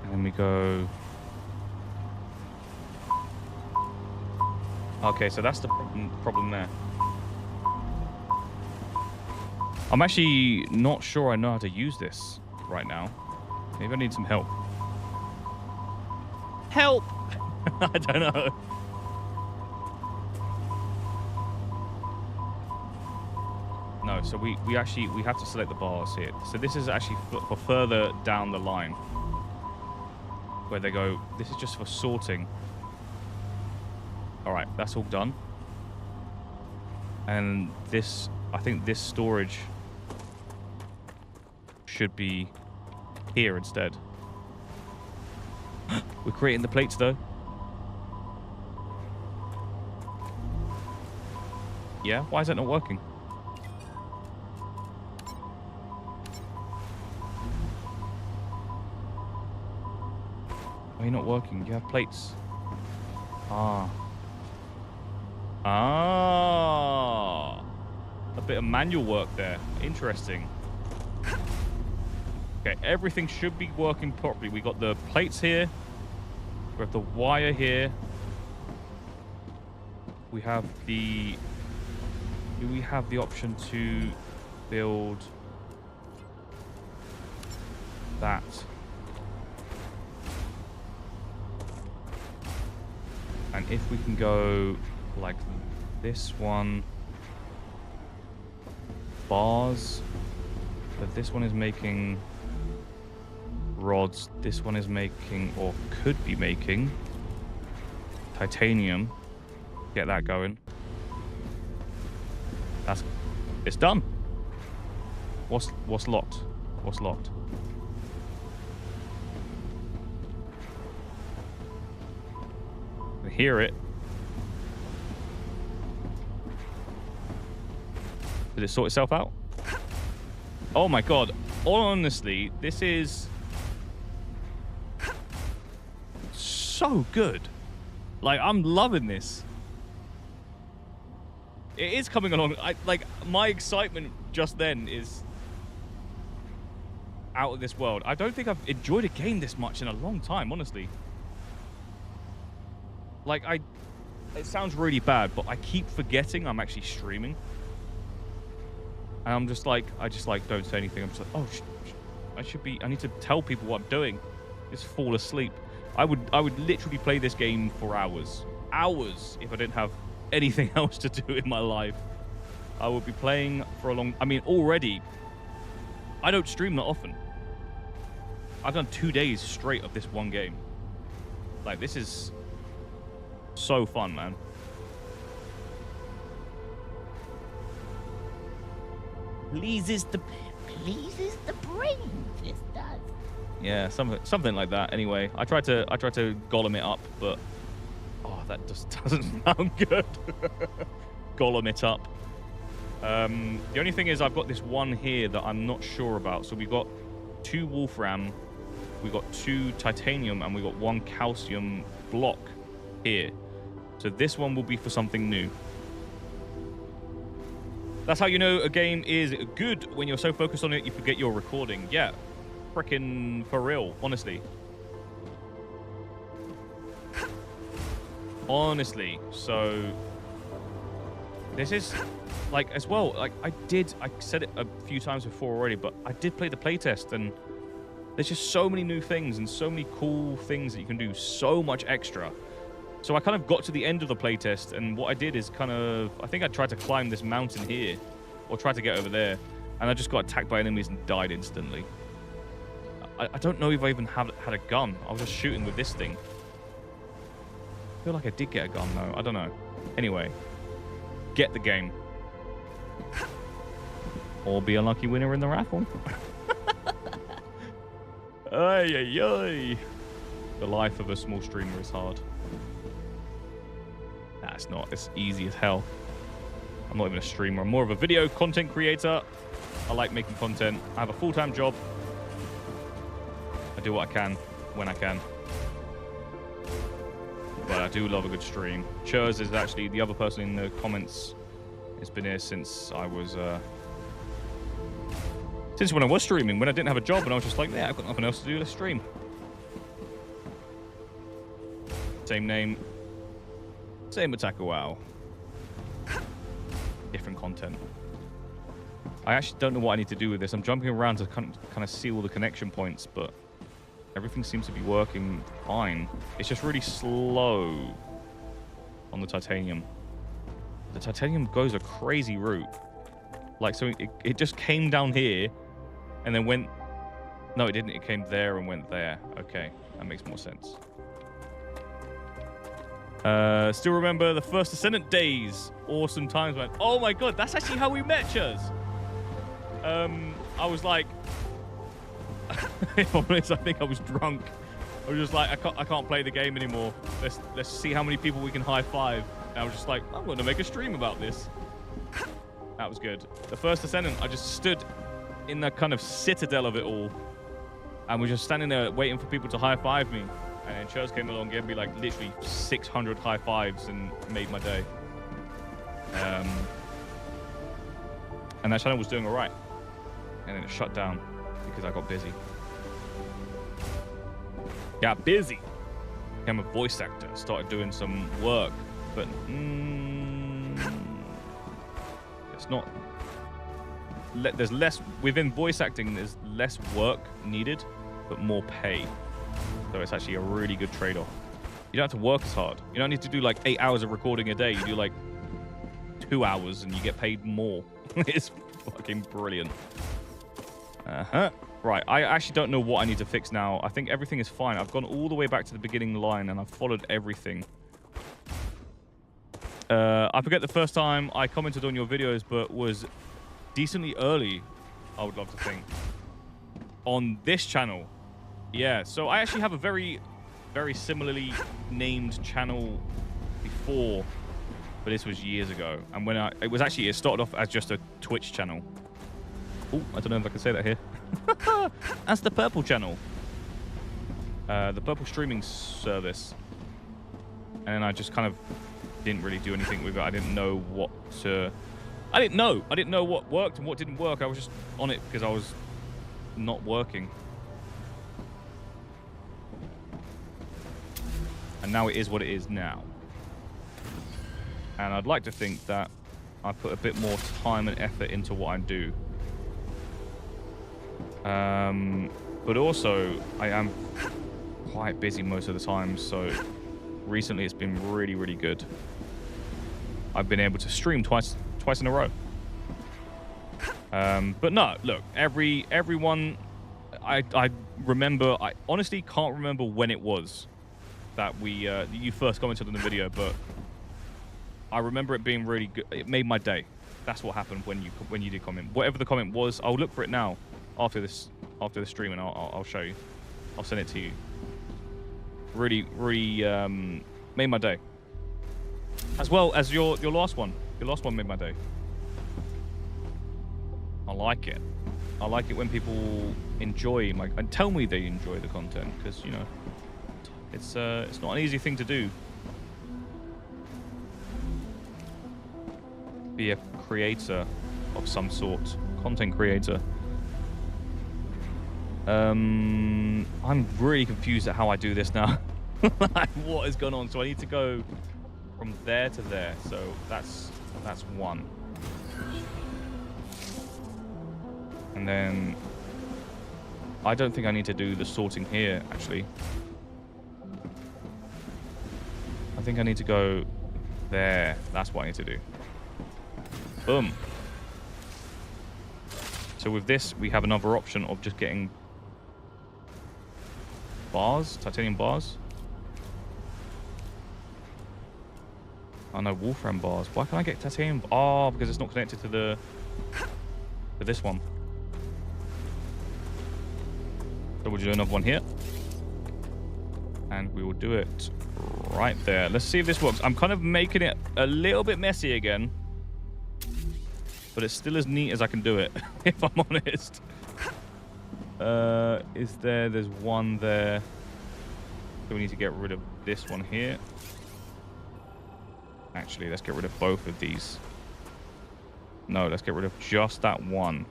And then we go... Okay, so that's the problem there. I'm actually not sure I know how to use this right now. Maybe I need some help. Help! I don't know. No, so we have to select the bars here. So this is actually for further down the line. Where they go, this is just for sorting. All right, that's all done. And this, I think this storage should be here instead. We're creating the plates though. Yeah, why is that not working? Why are you not working? You have plates. Ah. Ah. A bit of manual work there. Interesting. Okay, everything should be working properly. We got the plates here. We have the wire here. We have the... Do we have the option to build that? And if we can go like this one, bars, but this one is making rods, this one is making, or could be making, titanium. Get that going. It's done. What's locked? What's locked? I hear it. Did it sort itself out? Oh my god. Honestly, this is so good. Like, I'm loving this. It is coming along. Like, my excitement just then is out of this world. I don't think I've enjoyed a game this much in a long time, honestly. Like, it sounds really bad, but I keep forgetting I'm actually streaming. And I'm just like, don't say anything. I'm just like, oh, I need to tell people what I'm doing. Just fall asleep. I would literally play this game for hours. Hours if I didn't have anything else to do in my life. I would be playing for a long... I mean, already, I don't stream that often. I've done 2 days straight of this one game. Like, this is so fun, man. Pleases the brain. This does. Yeah, something like that. Anyway, I tried to golem it up, but oh, that just doesn't sound good. Golem it up. The only thing is, I've got this one here that I'm not sure about. So we've got 2 wolfram, we got 2 titanium, and we got 1 calcium block here. So this one will be for something new. That's how you know a game is good, when you're so focused on it you forget you're recording. Yeah, frickin' for real, honestly. Honestly, so this is like, as well, like I said it a few times before already, but I did play the playtest, and There's just so many new things and so many cool things that you can do, so much extra. So I kind of got to the end of the playtest, and what I did is kind of, I think I tried to climb this mountain here, or tried to get over there, and I just got attacked by enemies and died instantly. I don't know if I even had a gun. I was just shooting with this thing. I feel like I did get a gun, though. I don't know. Anyway, get the game. Or be a lucky winner in the raffle. Ay, ay, ay. The life of a small streamer is hard. Nah, it's not. It's easy as hell. I'm not even a streamer. I'm more of a video content creator. I like making content. I have a full-time job. I do what I can when I can. But I do love a good stream. Churs is actually the other person in the comments. It's been here since I was... Since when I was streaming, when I didn't have a job, and I was just like, yeah, I've got nothing else to do, let's stream. Same name. Same attacker, wow. Different content. I actually don't know what I need to do with this. I'm jumping around to kind of see all the connection points, but everything seems to be working fine. It's just really slow on the titanium. The titanium goes a crazy route. Like, so it just came down here and then went... No, it didn't. It came there and went there. Okay, that makes more sense. Still remember the first Ascendant days. Awesome times, man. Oh my god, that's actually how we met, Chuz. I was like... If I'm honest, I think I was drunk. I was just like, I can't play the game anymore. Let's see how many people we can high five. And I was just like, I'm going to make a stream about this. That was good. The first Ascendant, I just stood in the kind of citadel of it all, and was just standing there waiting for people to high five me. And then Chuz came along, gave me like literally 600 high fives, and made my day. And that channel was doing all right, and then it shut down because I got busy. Got busy. Became a voice actor. Started doing some work, but it's not. There's less within voice acting. There's less work needed, but more pay. So it's actually a really good trade-off. You don't have to work as hard. You don't need to do like 8 hours of recording a day. You do like 2 hours, and you get paid more. It's fucking brilliant. Right, I actually don't know what I need to fix now. I think everything is fine. I've gone all the way back to the beginning line, and I've followed everything. I forget the first time I commented on your videos, but was decently early, I would love to think, on this channel. Yeah, so I actually have a very, very similarly named channel before, but this was years ago. And when it started off as just a Twitch channel. Oh, I don't know if I can say that here. That's the Purple channel. The Purple streaming service. And then I just kind of didn't really do anything with it. I didn't know what to... I didn't know what worked and what didn't work. I was just on it because I was not working. And now it is what it is now. And I'd like to think that I put a bit more time and effort into what I do. But also, I am quite busy most of the time, so recently it's been really, really good. I've been able to stream twice in a row. But no, look, everyone, I remember, I honestly can't remember when it was that you first commented on the video, but I remember it being really good. It made my day. That's what happened when you did comment. Whatever the comment was, I'll look for it now after the stream, and I'll show you. I'll send it to you. Really made my day. As well as your last one. Your last one made my day. I like it. I like it when people enjoy and tell me they enjoy the content, because you know it's not an easy thing to do. Be a creator of some sort, content creator. I'm really confused at how I do this now. Like, what is going on? So I need to go from there to there. So that's one. And then I don't think I need to do the sorting here, actually. I think I need to go there. That's what I need to do. Boom. So with this, we have another option of just getting bars, titanium bars. Oh no, Wolfram bars. Why can't I get titanium? Oh, because it's not connected to this one. So we'll do another one here. And we will do it right there. Let's see if this works. I'm kind of making it a little bit messy again. But it's still as neat as I can do it, if I'm honest. There's one there. So we need to get rid of this one here. Actually, let's get rid of both of these. No, let's get rid of just that one.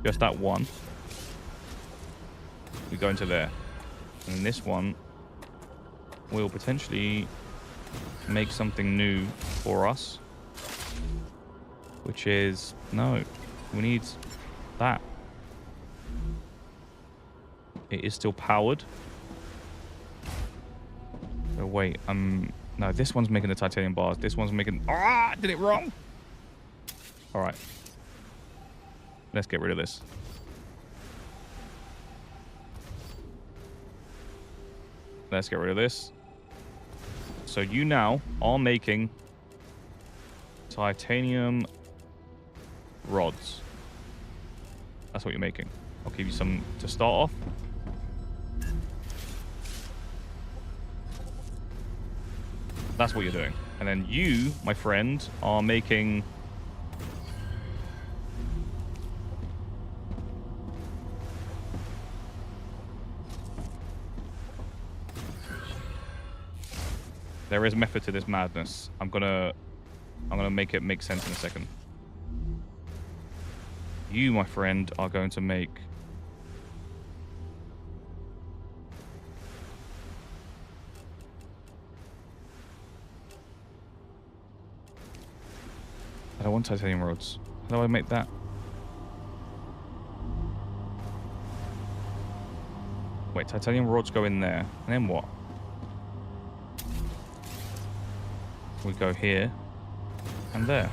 Just that one. We go into there. And this one will potentially make something new for us. Which is, no, we need that. It is still powered. Oh, wait, no, this one's making the titanium bars. This one's making, I did it wrong. All right. Let's get rid of this. Let's get rid of this. So you now are making titanium rods. That's what you're making. I'll give you some to start off. That's what you're doing. And then you, my friend, are making there is method to this madness. I'm gonna make it make sense in a second. You, my friend, are going to make I don't want titanium rods. How do I make that? Wait, titanium rods go in there. And then what? We go here and there.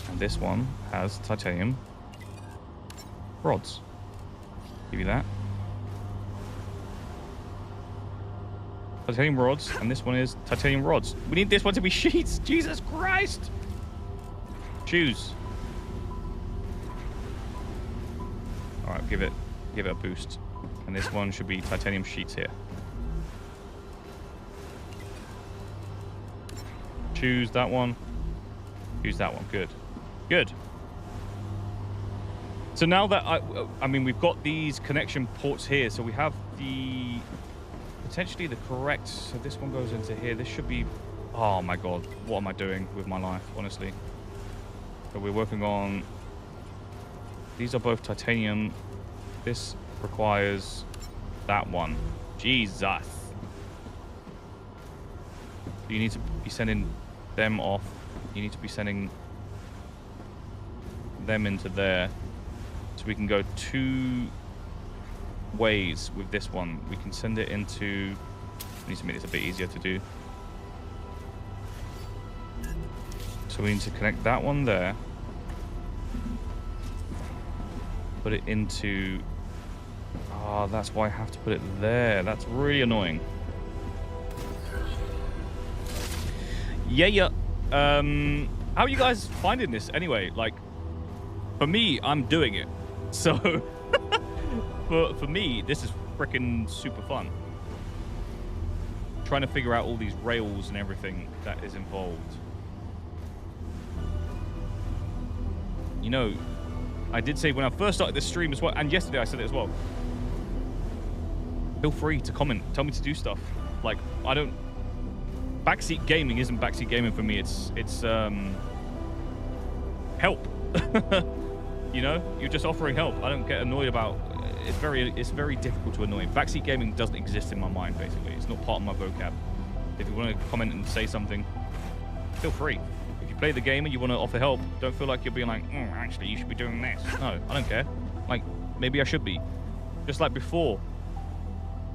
And this one has titanium rods. Give you that. Titanium rods, and this one is titanium rods. We need this one to be sheets. Jesus Christ! Choose. All right, give it a boost. And this one should be titanium sheets here. Choose that one. Choose that one. Good. Good. So now that I mean, we've got these connection ports here, so we have the potentially the correct. So this one goes into here. This should be. Oh my God, what am I doing with my life? Honestly. So we're working on. These are both titanium. This requires that one. Jesus. You need to be sending them off. You need to be sending them into there. So we can go 2 ways with this one. We can send it into... I need to make this a bit easier to do. So we need to connect that one there. Put it into... Oh, that's why I have to put it there. That's really annoying. Yeah. How are you guys finding this anyway? Like, for me, I'm doing it. So, for me, this is freaking super fun. Trying to figure out all these rails and everything that is involved. You know, I did say when I first started this stream as well, and yesterday I said it as well. Feel free to comment. Tell me to do stuff. Like, I don't... Backseat gaming isn't backseat gaming for me. It's help. You know, you're just offering help. I don't get annoyed about. It's very difficult to annoy. Backseat gaming doesn't exist in my mind. Basically, it's not part of my vocab. If you want to comment and say something, feel free. If you play the game and you want to offer help, don't feel like you're being like, actually, you should be doing this. No, I don't care. Like, maybe I should be. Just like before.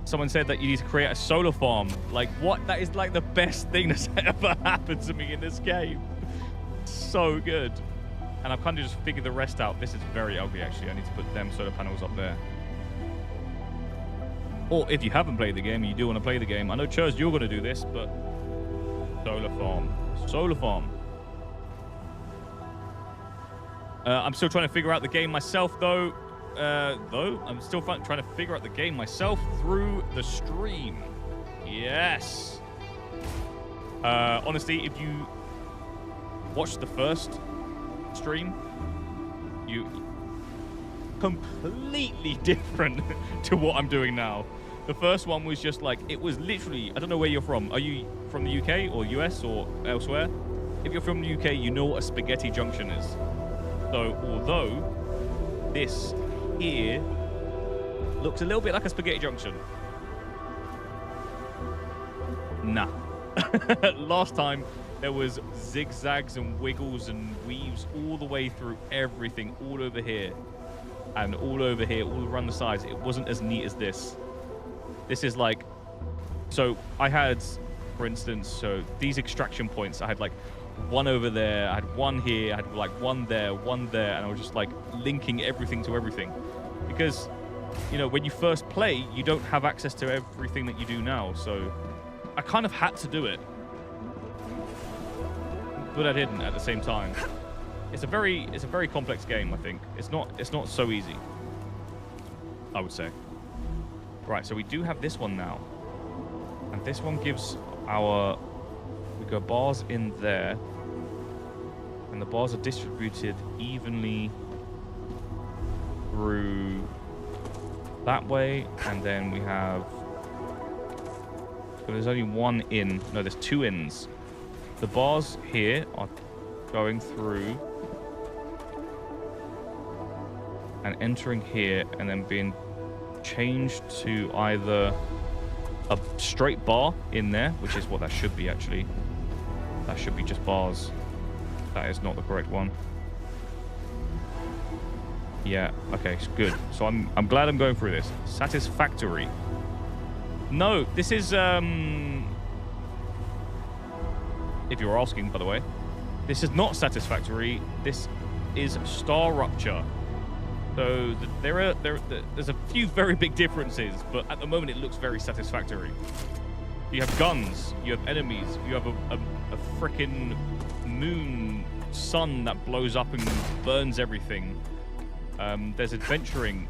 Someone said that you need to create a solar farm. Like, what? That is like the best thing that's ever happened to me in this game. So good. And I've kind of just figured the rest out. This is very ugly, actually. I need to put them solar panels up there. Or if you haven't played the game and you do want to play the game, I know, Church, you're going to do this, but solar farm. Solar farm. I'm still trying to figure out the game myself, though. I'm still trying to figure out the game myself through the stream. Yes. Honestly, if you watch the first stream, you completely different to what I'm doing now. The first one was just like, it was literally, I don't know where you're from. Are you from the UK or US or elsewhere? If you're from the UK, you know what a spaghetti junction is. So although this here looks a little bit like a spaghetti junction, nah. Last time there was zigzags and wiggles and weaves all the way through everything, all over here and all over here, all around the sides. It wasn't as neat as this. This is like, so I had, for instance, so these extraction points, I had like one over there, I had one here, I had like one there, and I was just like linking everything to everything. Because, you know, when you first play, you don't have access to everything that you do now. So I kind of had to do it, but I didn't at the same time. It's a very complex game, I think. It's not so easy, I would say. Right, so we do have this one now. And this one gives our, we got bars in there. And the bars are distributed evenly through that way. And then we have, so there's only one in, no, there's two ins. The bars here are going through and entering here and then being changed to either a straight bar in there, which is what that should be actually. That should be just bars. That is not the correct one. Yeah, okay, good. So I'm glad I'm going through this. Satisfactory. No, this is if you're asking, by the way, this is not satisfactory. This is StarRupture. So there's a few very big differences, but at the moment it looks very satisfactory. You have guns, you have enemies, you have a frickin' moon sun that blows up and burns everything. There's adventuring,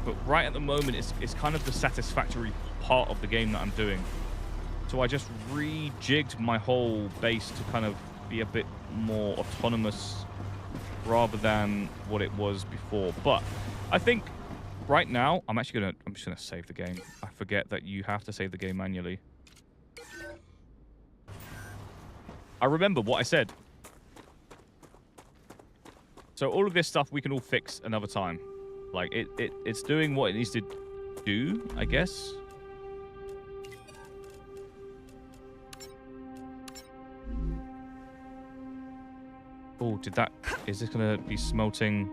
but right at the moment it's kind of the satisfactory part of the game that I'm doing. So I just rejigged my whole base to kind of be a bit more autonomous rather than what it was before. But I think right now I'm just gonna save the game. I forget that you have to save the game manually. I remember what I said. So all of this stuff we can all fix another time. Like it's doing what it needs to do, I guess. Oh, is this gonna be smelting?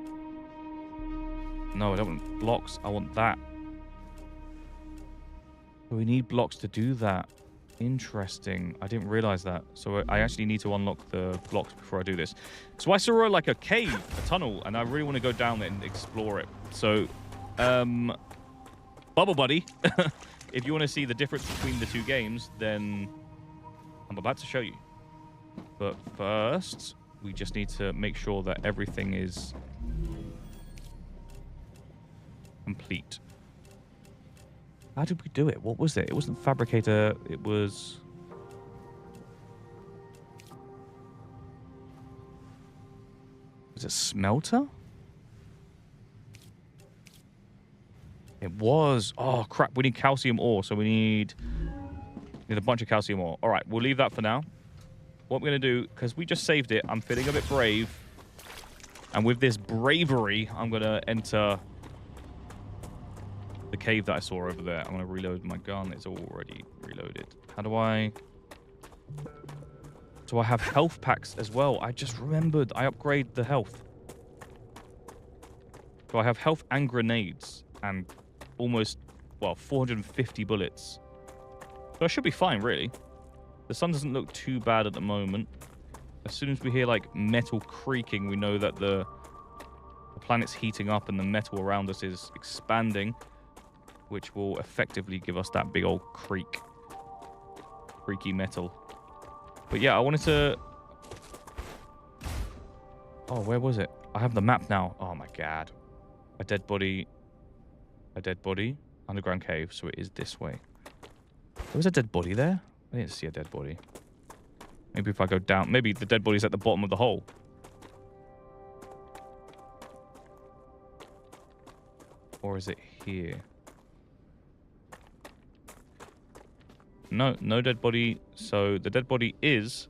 No, I don't want blocks. I want that. We need blocks to do that. Interesting. I didn't realize that. So I actually need to unlock the blocks before I do this. So I saw like a cave, a tunnel, and I really want to go down there and explore it. So, Bubble Buddy, if you want to see the difference between the two games, then I'm about to show you. But first, we just need to make sure that everything is complete. How did we do it? What was it? It wasn't fabricator. It was... Was it smelter? It was. Oh, crap. We need calcium ore. So we need a bunch of calcium ore. All right. We'll leave that for now. What we're going to do, because we just saved it, I'm feeling a bit brave. And with this bravery, I'm going to enter the cave that I saw over there. I'm going to reload my gun. It's already reloaded. How do I... Do I have health packs as well? I just remembered I upgrade the health. So I have health and grenades and almost, well, 450 bullets. So I should be fine, really. The sun doesn't look too bad at the moment. As soon as we hear, like, metal creaking, we know that the planet's heating up and the metal around us is expanding, which will effectively give us that big old creaky metal. But yeah, I wanted to... Oh, where was it? I have the map now. Oh my god. A dead body. Underground cave, so it is this way. There was a dead body there? I didn't see a dead body. Maybe if I go down... Maybe the dead body's at the bottom of the hole. Or is it here? No, no dead body. So the dead body is...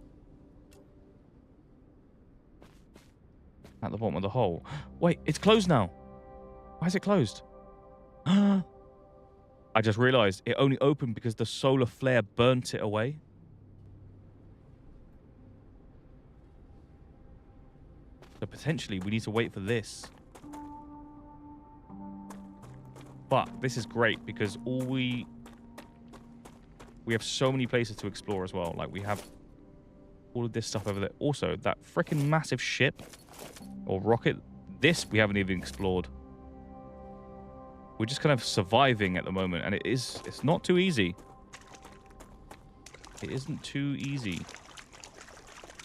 at the bottom of the hole. Wait, it's closed now. Why is it closed? I just realized it only opened because the solar flare burnt it away. So potentially we need to wait for this. But this is great because we have so many places to explore as well. Like we have all of this stuff over there. Also, that freaking massive ship or rocket, this we haven't even explored. We're just kind of surviving at the moment, and it's not too easy. It isn't too easy.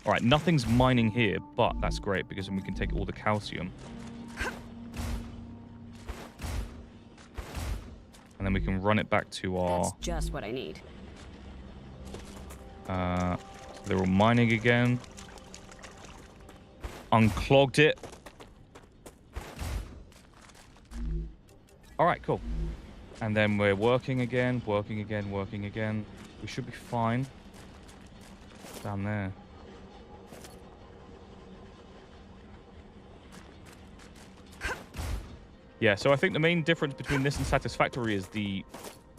All right, nothing's mining here, but that's great because then we can take all the calcium. And then we can run it back to our... That's just what I need. They're all mining again. Unclogged it. All right, cool. And then we're working again. We should be fine. Down there. Yeah, so I think the main difference between this and Satisfactory is the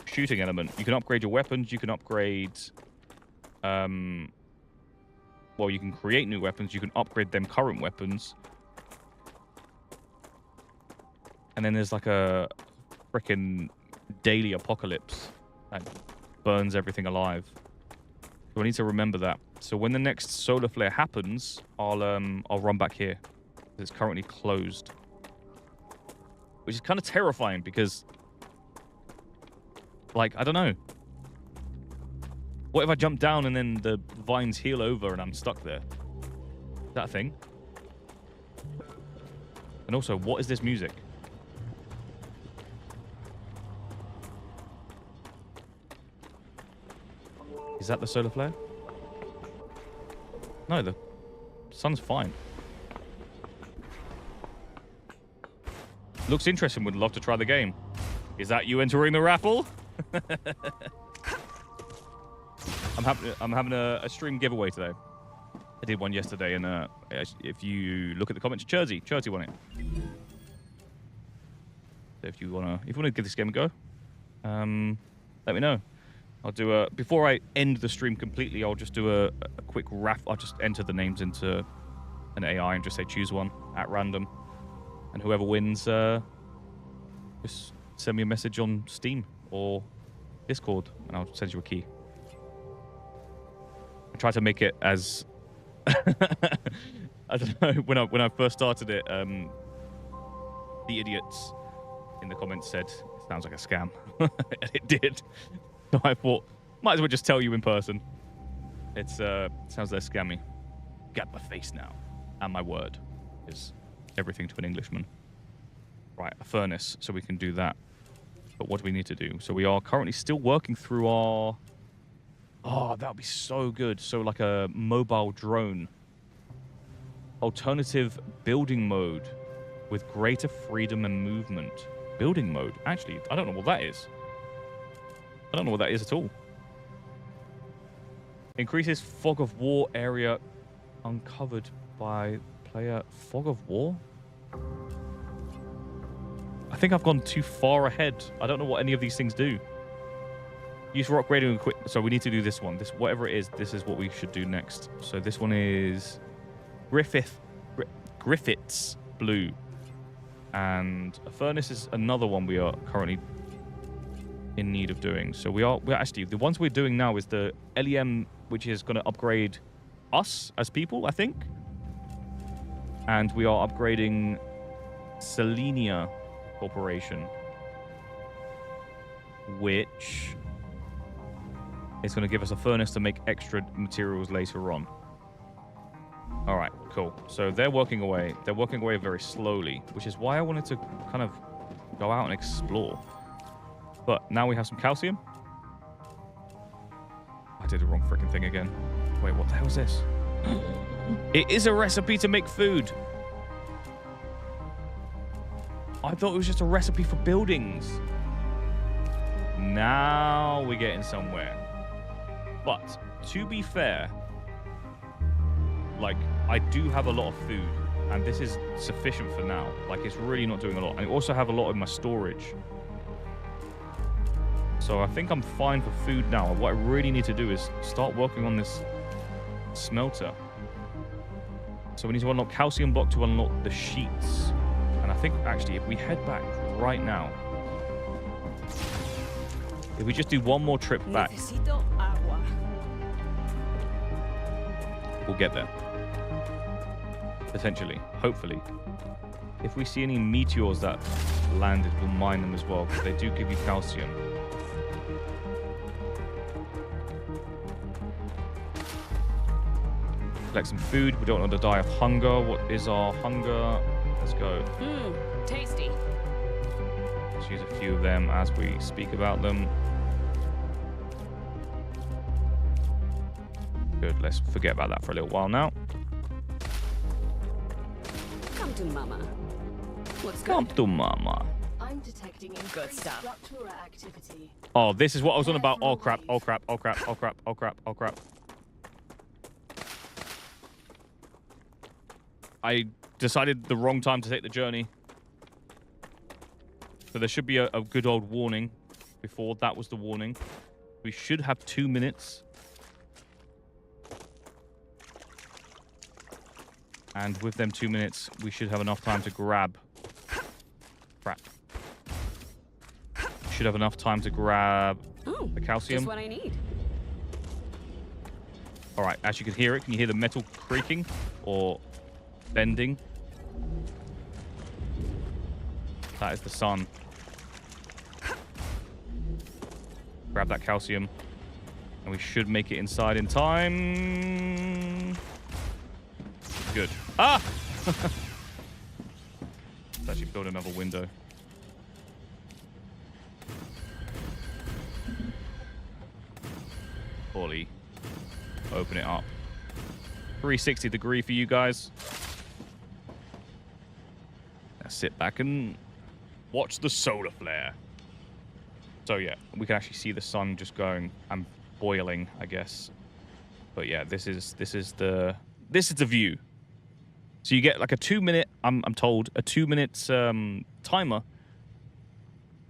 shooting element. You can upgrade your weapons. You can upgrade... well, you can create new weapons. You can upgrade them current weapons. And then there's like a frickin' daily apocalypse that burns everything alive. So I need to remember that. So when the next solar flare happens, I'll run back here. It's currently closed. Which is kind of terrifying because, like, I don't know. What if I jump down and then the vines heal over and I'm stuck there? Is that a thing? And also, what is this music? Is that the solar flare? No, the sun's fine. Looks interesting. Would love to try the game. Is that you entering the raffle? I'm having a stream giveaway today. I did one yesterday, and if you look at the comments, Churzy won it. So if you wanna give this game a go, let me know. I'll do before I end the stream completely. I'll just do a quick raffle. I'll just enter the names into an AI and just say choose one at random, and whoever wins, just send me a message on Steam or Discord, and I'll send you a key. I try to make it as I don't know, when I first started it, the idiots in the comments said it sounds like a scam. And it did. So I thought, might as well just tell you in person. It sounds less scammy. Got my face now. And my word is everything to an Englishman. Right, a furnace, so we can do that. But what do we need to do? So we are currently still working through our... Oh, that would be so good. So like a mobile drone. Alternative building mode with greater freedom and movement. Building mode. Actually, I don't know what that is. I don't know what that is at all. Increases fog of war area uncovered by player. Fog of war? I think I've gone too far ahead. I don't know what any of these things do. Use rock grading equipment. So we need to do this one. This, whatever it is, this is what we should do next. So this one is Griffith's Blue. And a furnace is another one we are currently in need of doing. So we're actually, the ones we're doing now is the LEM, which is going to upgrade us as people, I think. And we are upgrading Selenia Corporation, which is going to give us a furnace to make extra materials later on. All right, cool. So they're working away. They're working away very slowly, which is why I wanted to kind of go out and explore. But now we have some calcium. I did the wrong freaking thing again. Wait, what the hell is this? It is a recipe to make food. I thought it was just a recipe for buildings. Now we're getting somewhere. But to be fair, like, I do have a lot of food, and this is sufficient for now. Like, it's really not doing a lot. I also have a lot in my storage. So I think I'm fine for food now. What I really need to do is start working on this smelter. So we need to unlock calcium block to unlock the sheets. And I think, actually, if we head back right now, if we just do one more trip back, we'll get there. Potentially. Hopefully. If we see any meteors that landed, we'll mine them as well, because they do give you calcium. Collect some food. We don't want to die of hunger. What is our hunger? Let's go. Tasty. Let's use a few of them as we speak about them. Good. Let's forget about that for a little while now. Come to mama. What's good? Come to mama. I'm detecting increased Rupture activity. Oh, this is what I was on about. Oh crap, oh crap, oh crap, oh crap, oh crap, oh crap. I decided the wrong time to take the journey. So there should be a good old warning before. That was the warning. We should have 2 minutes. And with them 2 minutes, we should have enough time to grab... Crap. Should have enough time to grab the calcium. Just what I need. All right, as you can hear it, can you hear the metal creaking or bending? That is the sun. Grab that calcium, and we should make it inside in time. Good. Ah! Let's actually build another window. Ollie, open it up. 360 degree for you guys. Now sit back and watch the solar flare. So yeah, we can actually see the sun just going and boiling, I guess. But yeah, this is the view. So you get like a 2 minute, I'm told, a 2 minutes timer,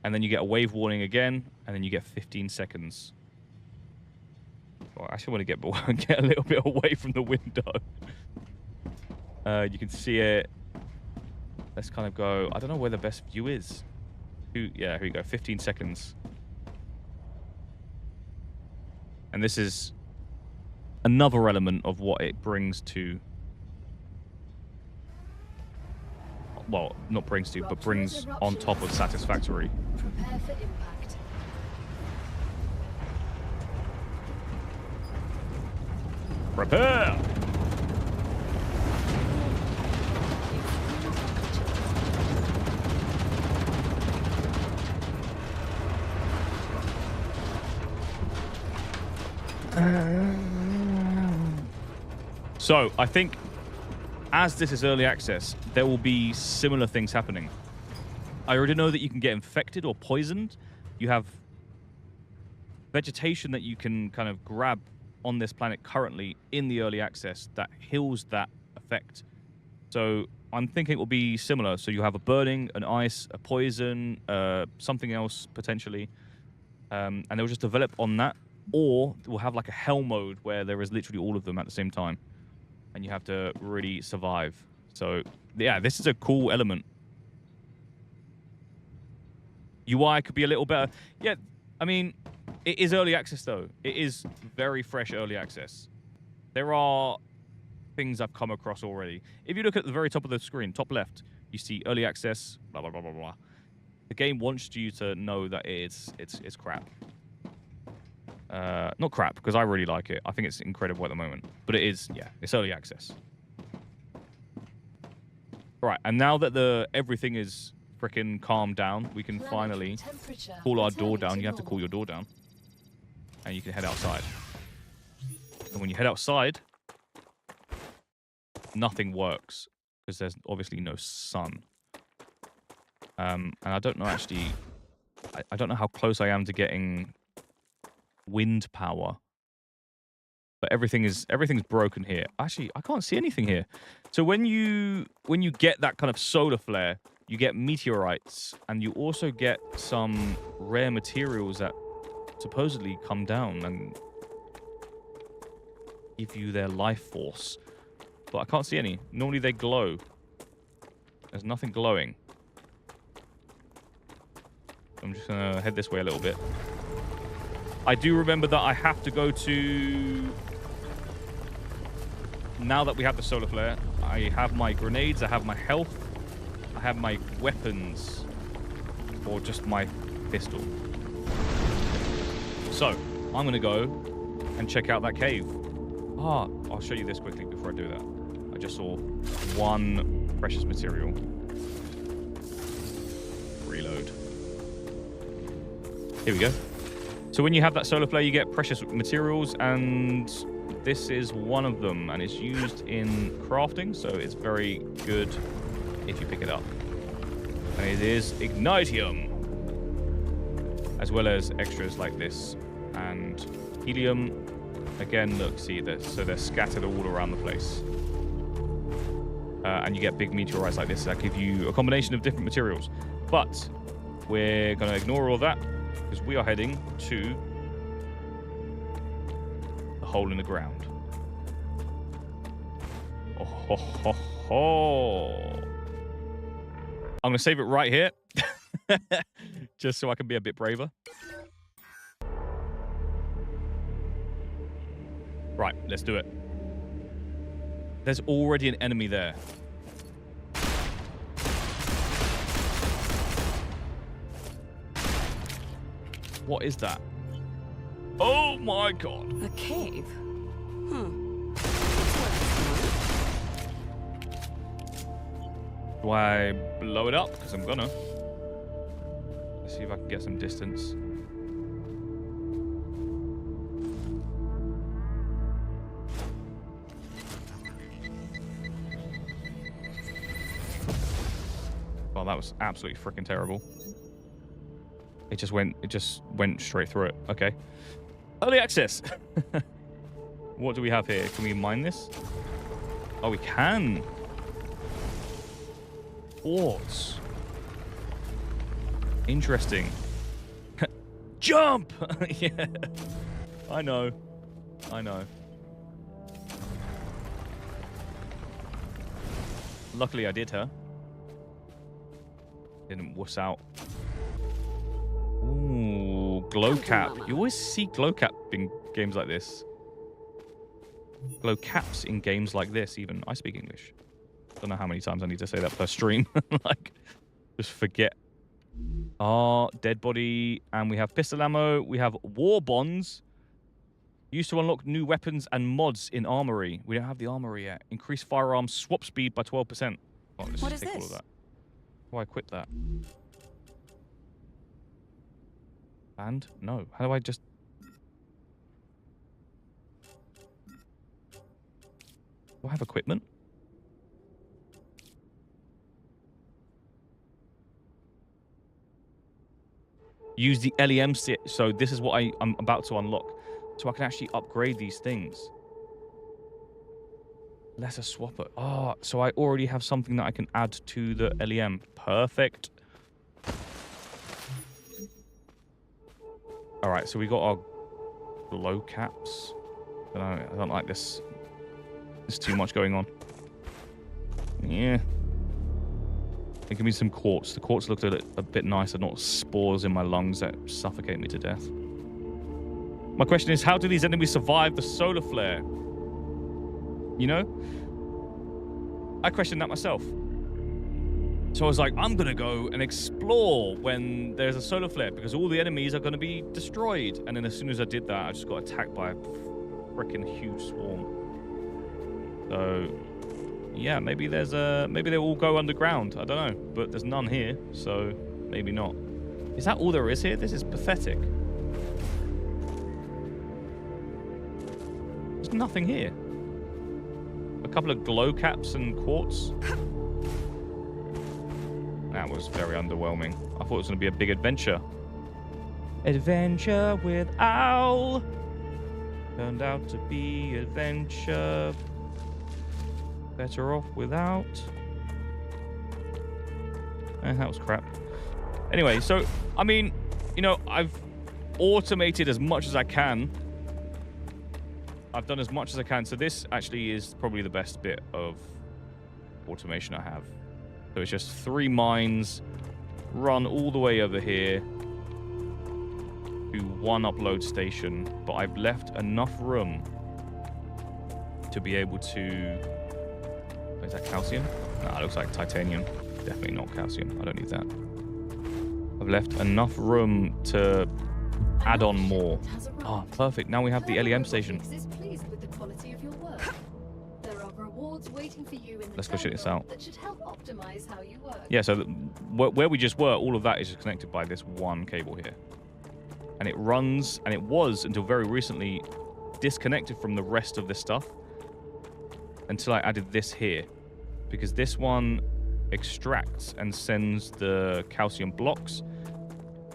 and then you get a wave warning again, and then you get 15 seconds. Well, I actually want to get a little bit away from the window. You can see it. Let's kind of go. I don't know where the best view is. Yeah, here we go. 15 seconds. And this is another element of what it brings to. Well, not brings to, but brings on top of satisfactory. Prepare for impact. Prepare! So, I think as this is early access, there will be similar things happening. I already know that you can get infected or poisoned. You have vegetation that you can kind of grab on this planet currently in the early access that heals that effect. So I'm thinking it will be similar. So you have a burning, an ice, a poison, something else potentially. And they'll just develop on that. Or we'll have like a hell mode where there is literally all of them at the same time. And you have to really survive. So yeah, this is a cool element. UI could be a little better. Yeah, I mean, it is early access, though. It is very fresh early access. There are things I've come across already. If you look at the very top of the screen, top left, you see early access, blah, blah, blah, blah, blah. The game wants you to know that it's crap. Not crap, because I really like it. I think it's incredible at the moment. But it is, yeah, it's early access. Right, and now that everything is freaking calmed down, we can finally cool our door down. You have to cool your door down. And you can head outside. And when you head outside, nothing works. Because there's obviously no sun. And I don't know actually... I don't know how close I am to getting wind power. But everything's broken here. Actually, I can't see anything here. So when you get that kind of solar flare, you get meteorites, and you also get some rare materials that supposedly come down and give you their life force. But I can't see any. Normally they glow. There's nothing glowing. I'm just gonna head this way a little bit. I do remember that I have to go to... Now that we have the solar flare, I have my grenades, I have my health, I have my weapons, or just my pistol. So, I'm going to go and check out that cave. I'll show you this quickly before I do that. I just saw one precious material. Reload. Here we go. So when you have that solar flare, you get precious materials, and this is one of them, and it's used in crafting, so it's very good if you pick it up. And it is Ignitium, as well as extras like this and helium. Again, look, see this. So they're scattered all around the place. And you get big meteorites like this that give you a combination of different materials. But we're going to ignore all that because we are heading to the hole in the ground. Oh, ho, ho, ho. I'm going to save it right here. Just so I can be a bit braver. Right, let's do it. There's already an enemy there. What is that? Oh my god. A cave? Do I blow it up? Because I'm gonna. Let's see if I can get some distance. Well, that was absolutely freaking terrible. It just went straight through it. Okay. Early access. What do we have here? Can we mine this? Oh, we can. Quartz. Interesting. Jump! Yeah. I know. I know. Luckily, I did her. Didn't wuss out. Ooh, glow cap. You always see glow cap in games like this. Glow caps in games like this, even. I speak English. Don't know how many times I need to say that per stream. Like, just forget. Dead body. And we have pistol ammo. We have war bonds. Used to unlock new weapons and mods in armory. We don't have the armory yet. Increase firearm swap speed by 12%. Oh, let's just take all of that. How do I quit that? And? No. How do I just... Do I have equipment? Use the LEM stick. So this is what I'm about to unlock. So I can actually upgrade these things. Lesser swapper. Oh, so I already have something that I can add to the LEM. Perfect. All right, so we got our glow caps. I don't like this. There's too much going on. Yeah. Give me some quartz. The quartz looked a bit nicer, not spores in my lungs that suffocate me to death. My question is, how do these enemies survive the solar flare? You know? I questioned that myself. So I was like, I'm going to go and explore when there's a solar flare because all the enemies are going to be destroyed. And then as soon as I did that, I just got attacked by a freaking huge swarm. So, yeah, maybe maybe they all go underground. I don't know. But there's none here, so maybe not. Is that all there is here? This is pathetic. There's nothing here. A couple of glow caps and quartz. That was very underwhelming. I thought it was going to be a big adventure. Adventure with Owl. Turned out to be adventure. Better off without. That was crap. Anyway, so, I mean, you know, I've automated as much as I can. I've done as much as I can. So this actually is probably the best bit of automation I have. So it's just 3 mines, run all the way over here to 1 upload station. But I've left enough room to be able to... Is that calcium? No, it looks like titanium. Definitely not calcium. I don't need that. I've left enough room to add on more. Oh, perfect. Now we have the LEM station. Waiting for you in the Let's go check this out. That should help optimize how you work. Yeah, so where we just were, all of that is just connected by this 1 cable here. And it runs, and it was, until very recently, disconnected from the rest of this stuff until I added this here. Because this one extracts and sends the calcium blocks.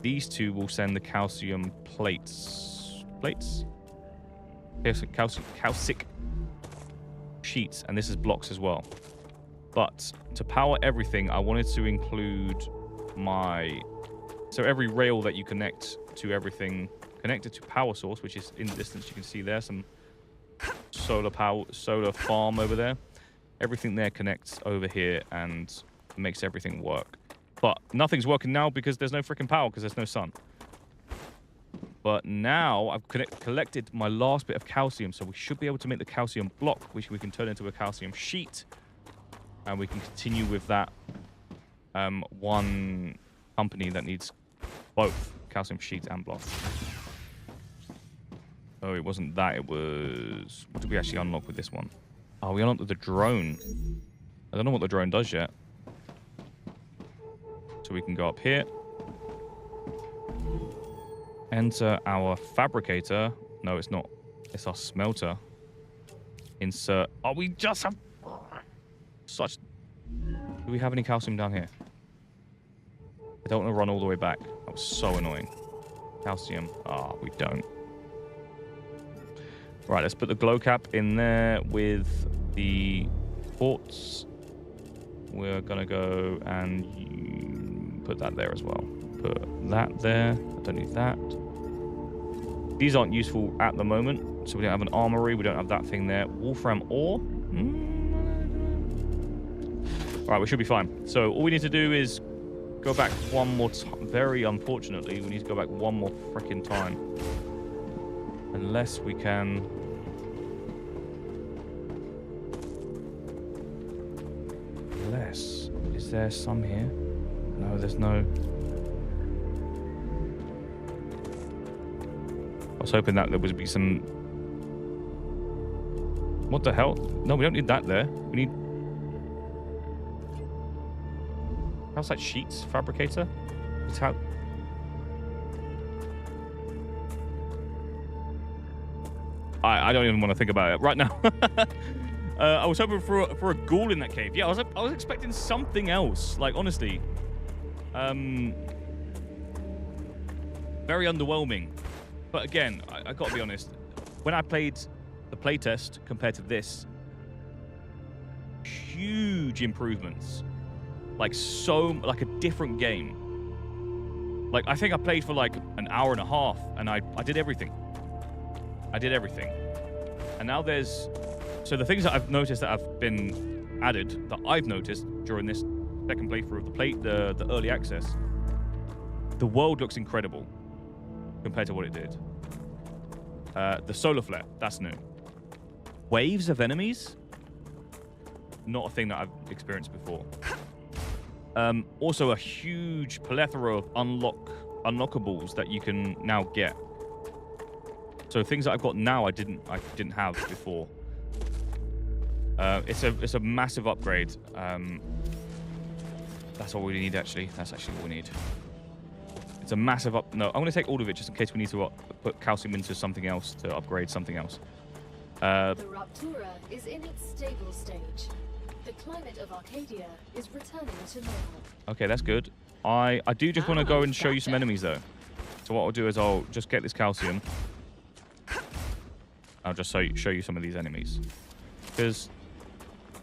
These 2 will send the calcium plates. Plates? Yes, calcic sheets, and this is blocks as well. But to power everything, I wanted to include so every rail that you connect to everything connected to power source, which is in the distance. You can see there some solar farm over there. Everything there connects over here and makes everything work. But nothing's working now because there's no freaking power because there's no sun. But now I've collected my last bit of calcium, so we should be able to make the calcium block, which we can turn into a calcium sheet. And we can continue with that 1 company that needs both calcium sheets and blocks. Oh, it wasn't that. It was... What did we actually unlock with this one? Oh, we unlocked the drone. I don't know what the drone does yet. So we can go up here. Enter our fabricator. No, it's not. It's our smelter. Insert. Oh, we just have such... Do we have any calcium down here? I don't want to run all the way back. That was so annoying. Calcium. Ah, we don't. Right, let's put the glow cap in there with the quartz. We're going to go and put that there as well. Put that there. I don't need that. These aren't useful at the moment, so we don't have an armory. We don't have that thing there. Wolfram ore. All right, we should be fine. So all we need to do is go back 1 more time. Very unfortunately, we need to go back 1 more freaking time. Unless we can... Unless... Is there some here? No, there's no... I was hoping that there would be some... What the hell? No, we don't need that there. We need... How's that sheets fabricator? It's how... I don't even want to think about it right now. I was hoping for a ghoul in that cave. Yeah, I was expecting something else. Like, honestly. Very underwhelming. But again, I got to be honest. When I played the playtest compared to this, huge improvements. Like a different game. Like, I think I played for like an hour and a half, and I did everything. And now there's... So the things that I've noticed that have been added, that I've noticed during this second playthrough of the early access, the world looks incredible compared to what it did. The solar flare, that's new. Waves of enemies, not a thing that I've experienced before. Also a huge plethora of unlockables that you can now get. So things that I've got now I didn't have before. It's a massive upgrade. That's all we need actually. That's actually all we need. It's a massive No, I'm going to take all of it just in case we need to put calcium into something else to upgrade something else. The Rupture is in its stable stage. The climate of Arcadia is returning to normal. Okay, that's good. I do just want to go and show you some enemies though. So what I'll do is I'll just get this calcium. I'll just show you some of these enemies. Because,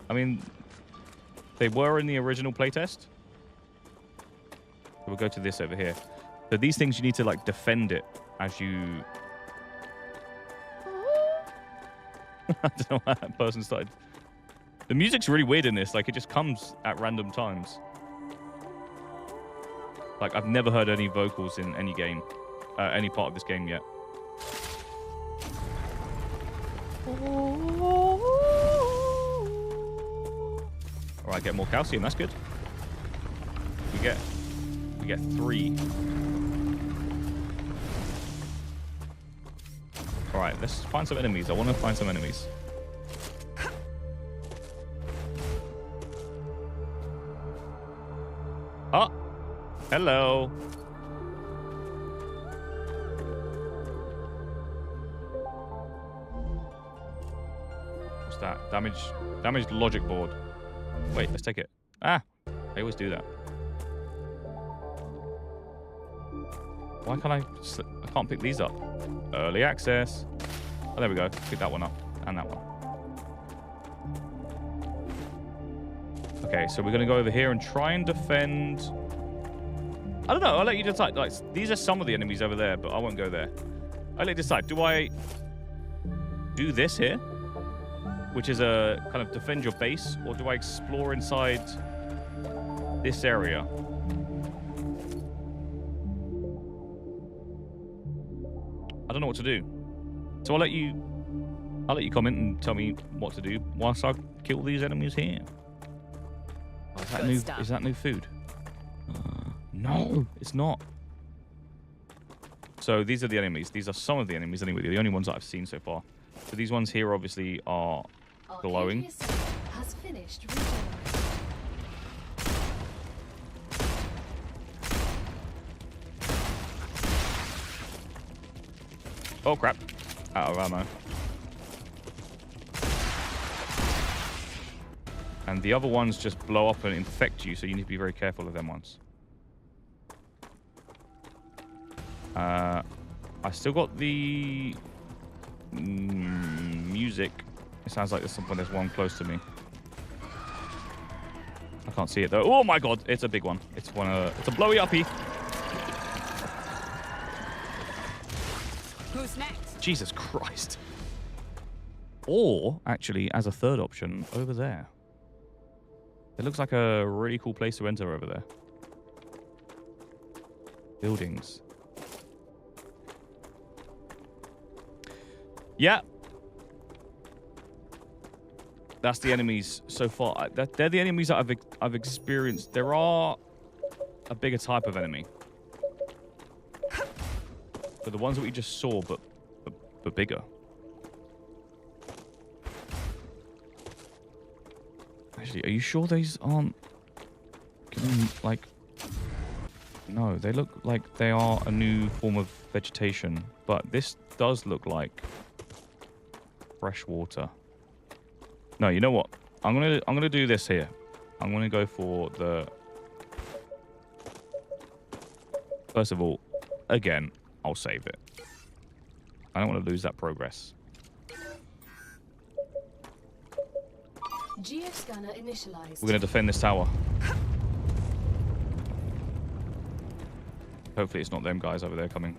I mean, they were in the original playtest. So we'll go to this over here. So these things, you need to, like, defend it as you... I don't know why that person started... The music's really weird in this. Like, it just comes at random times. Like, I've never heard any vocals in any game. Any part of this game yet. Alright, get more calcium. That's good. We get 3. Alright, let's find some enemies. I want to find some enemies. Oh! Hello! What's that? Damaged logic board. Wait, let's take it. Ah! I always do that. Why can't I can't pick these up? Early access. Oh, there we go. Pick that one up. And that one. Okay, so we're going to go over here and try and defend... I don't know. I'll let you decide. Like, these are some of the enemies over there, but I won't go there. I'll let you decide. Do I do this here, which is a kind of defend your base, or do I explore inside this area? I don't know what to do. So I'll let you comment and tell me what to do whilst I kill these enemies here. Oh, is that new food? No, it's not. So these are the enemies. These are some of the enemies anyway. The only ones that I've seen so far. So these ones here obviously are glowing. Has finished regeneration. Oh crap. Out of ammo. And the other ones just blow up and infect you, so you need to be very careful of them ones. I still got the music. It sounds like there's one close to me. I can't see it though. Oh my god, it's a big one. It's a blowy uppy. Who's next? Jesus Christ. Or actually, as a third option, over there. It looks like a really cool place to enter over there. Buildings. Yeah. That's the enemies so far. They're the enemies that I've experienced. There are a bigger type of enemy. But the ones that we just saw, but bigger. Actually, are you sure these aren't... like... No, they look like they are a new form of vegetation. But this does look like fresh water. No, you know what? I'm gonna do this here. I'm gonna go for the... First of all, again, I'll save it. I don't want to lose that progress. Geoscanner initialized. We're going to defend this tower. Hopefully it's not them guys over there coming.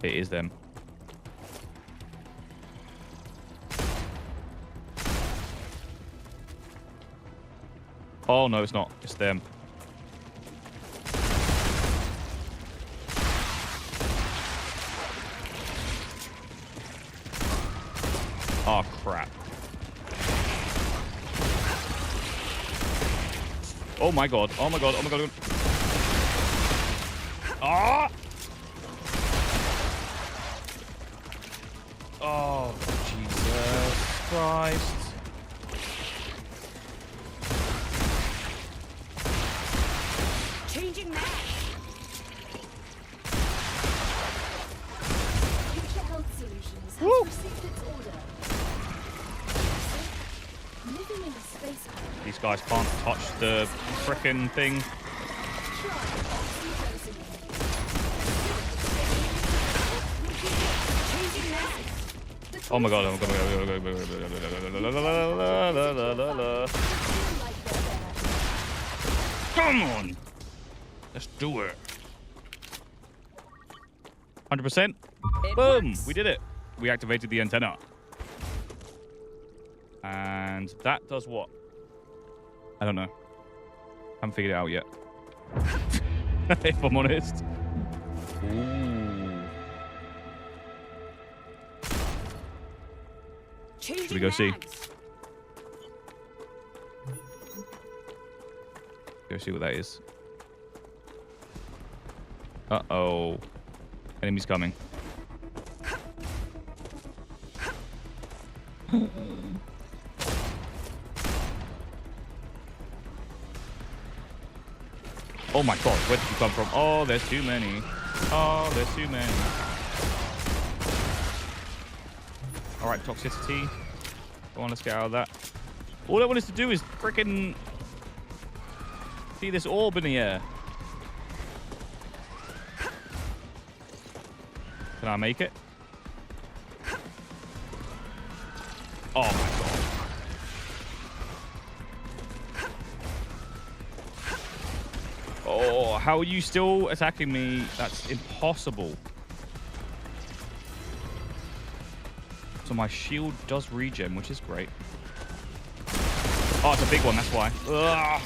It is them. Oh, no, it's not. It's them. Oh, crap. Oh, my God. Oh, my God. Oh, my God. Ah! Oh, Jesus Christ. Changing max. Future Health Solutions has Woo. received its order. Living in a space code. These guys can't touch the frickin' thing. Oh my God. Oh my God. Come on. Let's do it. 100%. Boom. We did it. We activated the antenna. And that does what? I don't know. Haven't figured it out yet. If I'm honest. Ooh. Should we go see? Go see what that is. Uh-oh. Enemy's coming. Oh my God, where did you come from? Oh, there's too many. Oh, there's too many. Alright, toxicity. Come on, let's get out of that. All I want us to do is freaking see this orb in the air. Can I make it? Oh my God. Oh, how are you still attacking me? That's impossible. So my shield does regen, which is great. Oh, it's a big one, that's why. Ugh.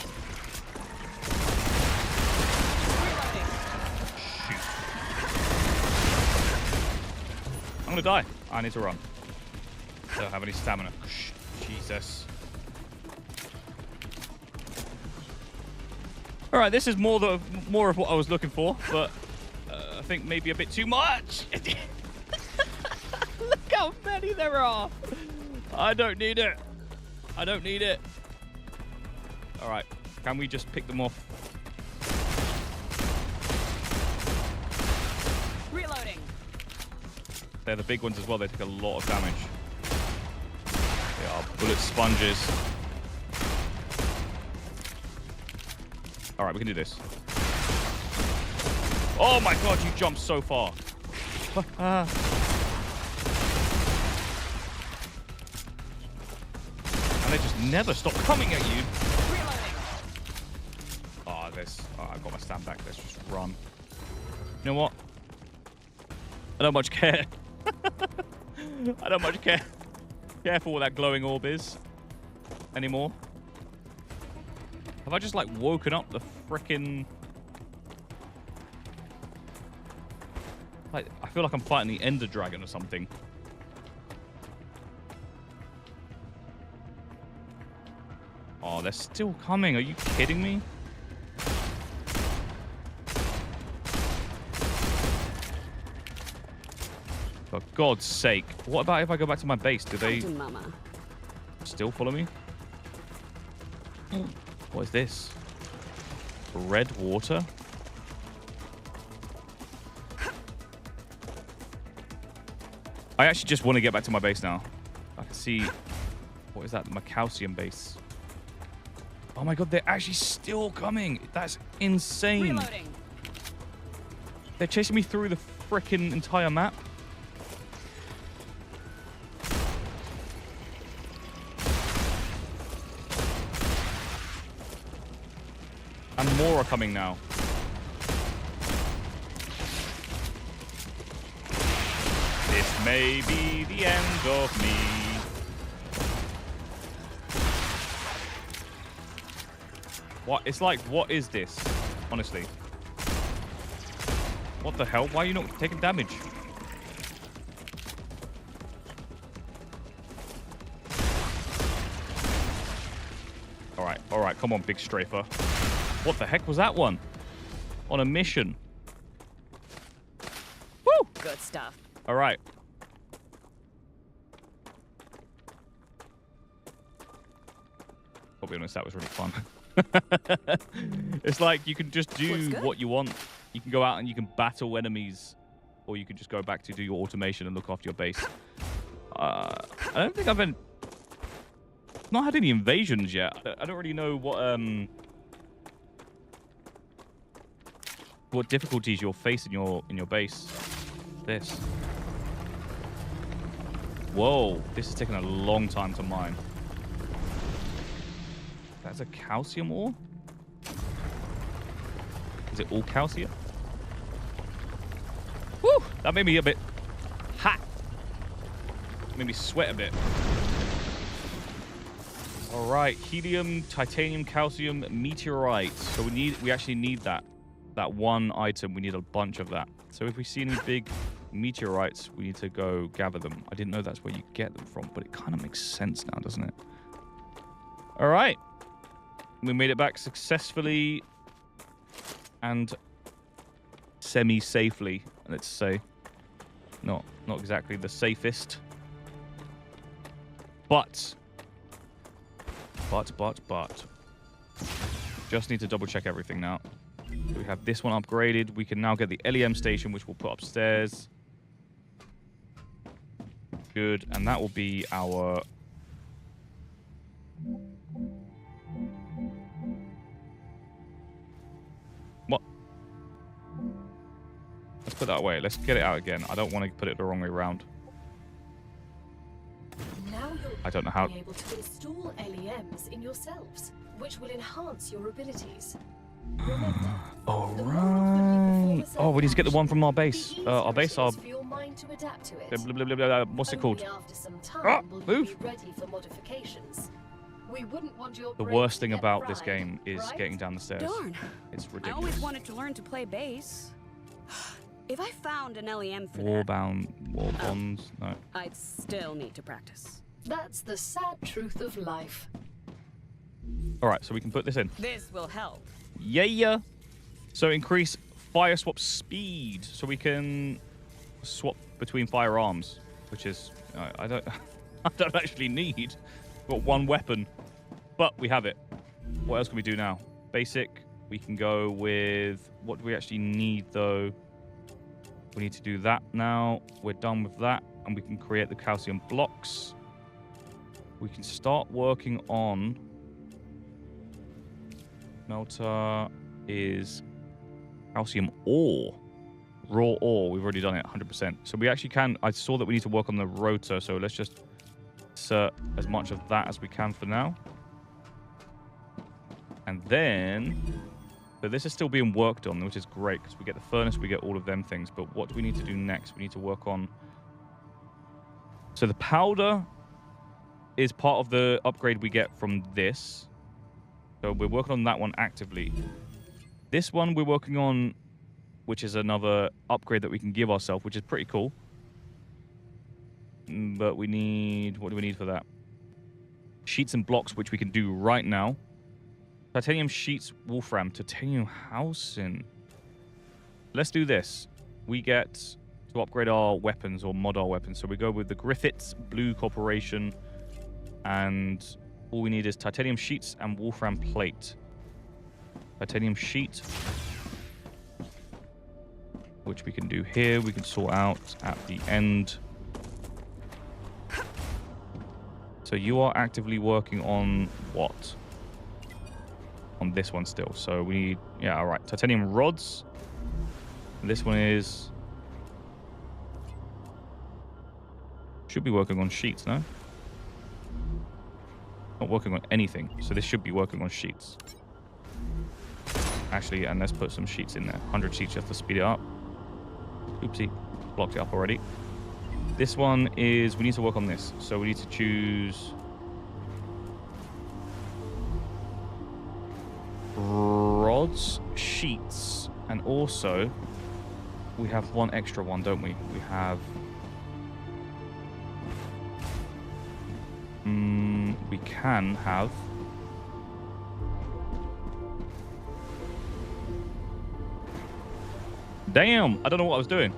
Shoot. I'm gonna die. I need to run. I don't have any stamina. Jesus. All right, this is more of what I was looking for, but I think maybe a bit too much. Look how many there are. I don't need it. I don't need it. All right, can we just pick them off? Reloading. They're the big ones as well. They take a lot of damage. They are bullet sponges. All right, we can do this. Oh my God, you jumped so far. And they just never stop coming at you. Oh, I got my stand back. Let's just run. You know what? I don't much care. I don't much care for what that glowing orb is anymore. Have I just like woken up the frickin'... Like, I feel like I'm fighting the Ender Dragon or something. Oh, they're still coming. Are you kidding me? For God's sake. What about if I go back to my base? Do they still follow me? What is this? Red water? I actually just want to get back to my base now. I can see... What is that? My calcium base. Oh my God, they're actually still coming. That's insane. Reloading. They're chasing me through the frickin' entire map. And more are coming now. This may be the end of me. What? It's like, what is this? Honestly. What the hell? Why are you not taking damage? All right, come on, big strafer. What the heck was that one? On a mission. Woo! Good stuff. All right. I'll be honest, that was really fun. It's like you can just do what you want. You can go out and you can battle enemies, or you can just go back to do your automation and look after your base. I don't think I've not had any invasions yet. I don't really know what difficulties you'll face in your base. This. Whoa, this is taking a long time to mine. That's a calcium ore? Is it all calcium? Woo! That made me a bit hot. Made me sweat a bit. All right, helium, titanium, calcium, meteorite. So we actually need that one item. We need a bunch of that. So if we see any big meteorites, we need to go gather them. I didn't know that's where you get them from, but it kind of makes sense now, doesn't it? All right. We made it back successfully and semi-safely, let's say. Not exactly the safest. But. Just need to double check everything now. So we have this one upgraded. We can now get the LEM station, which we'll put upstairs. Good. And that will be our... What? Let's put that away. Let's get it out again. I don't want to put it the wrong way around. Now I don't know how. You'll be able to install LEMs in yourselves, which will enhance your abilities. Remember, All right. Oh, we need to get the one from our base. Our base. Our. For your mind to adapt to it. Blah, blah, blah, blah, blah. What's it called? Only after some time will you move. be ready for modifications. We wouldn't want your The brain worst to thing get about this fried, game is right? getting down the stairs. Darn. It's I ridiculous. always wanted to learn to play bass. If I found an LEM for War that, bonds. No. I'd still need to practice. That's the sad truth of life. All right, so we can put this in. This will help. Yeah. So increase fire swap speed, so we can swap between firearms, which is I don't actually need. We've got one weapon, but we have it. What else can we do now? Basic. We can go with what do we actually need though? We need to do that now. We're done with that, and we can create the calcium blocks. We can start working on. Melter is calcium ore. Raw ore. We've already done it 100%. So we actually can. I saw that we need to work on the rotor. So let's just insert as much of that as we can for now. And then. So this is still being worked on, which is great because we get the furnace, we get all of them things. But what do we need to do next? We need to work on. So the powder is part of the upgrade we get from this. So we're working on that one actively. This one we're working on, which is another upgrade that we can give ourselves, which is pretty cool. But we need... What do we need for that? Sheets and blocks, which we can do right now. Titanium sheets, wolfram, titanium housing. Let's do this. We get to upgrade our weapons or mod our weapons. So we go with the Griffiths Blue Corporation. And all we need is titanium sheets and wolfram plate. Titanium sheet, which we can do here. We can sort out at the end. So you are actively working on what? On this one still. So we need, yeah, all right. Titanium rods. And this one is... Should be working on sheets, no? Not working on anything. So this should be working on sheets. Actually, and let's put some sheets in there. 100 sheets just to speed it up. Oopsie. Blocked it up already. This one is... We need to work on this. So we need to choose... rods, sheets, and also we have one extra one, don't we? We have... we can have... Damn! I don't know what I was doing.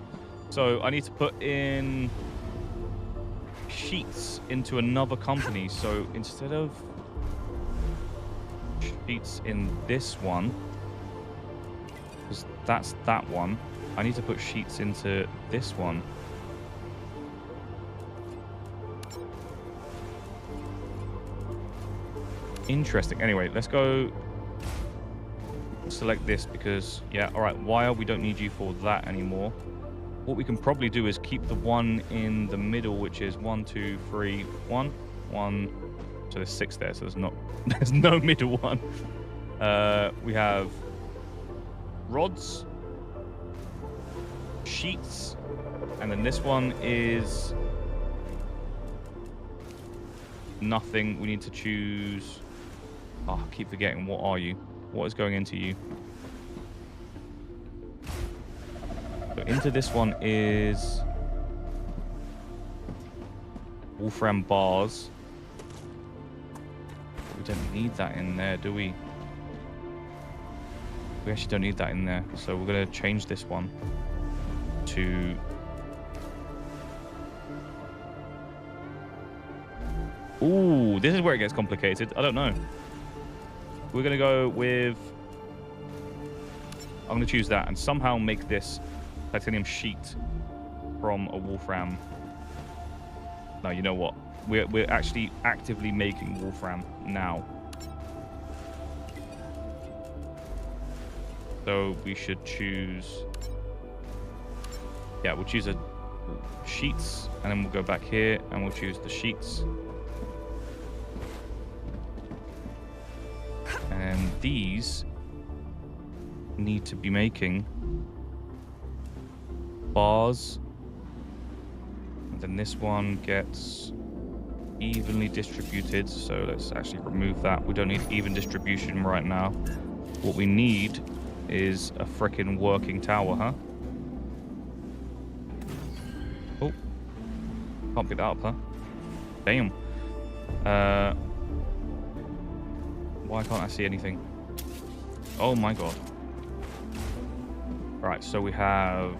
So I need to put in sheets into another company. So instead of sheets in this one, because that's that one, I need to put sheets into this one. Interesting. Anyway, let's go select this because, yeah, all right, wire, we don't need you for that anymore. What we can probably do is keep the one in the middle, which is 1, 2, 3, 1, 1. So there's 6 there, so there's no middle one. We have rods, sheets, and then this one is nothing. We need to choose... Oh, I keep forgetting. What are you? What is going into you? So into this one is Wolfram bars. We don't need that in there, do we? We actually don't need that in there. So we're going to change this one to... Ooh, this is where it gets complicated. I don't know. We're going to go with... I'm going to choose that and somehow make this titanium sheet from a Wolfram. No, you know what? We're actually actively making Wolfram now. So we should choose... Yeah, we'll choose a sheets, and then we'll go back here and we'll choose the sheets. And these need to be making bars. And then this one gets evenly distributed. So let's actually remove that. We don't need even distribution right now. What we need is a frickin' working tower, huh? Oh. Can't pick that up, huh? Damn. Why can't I see anything? Oh my god. Right, so we have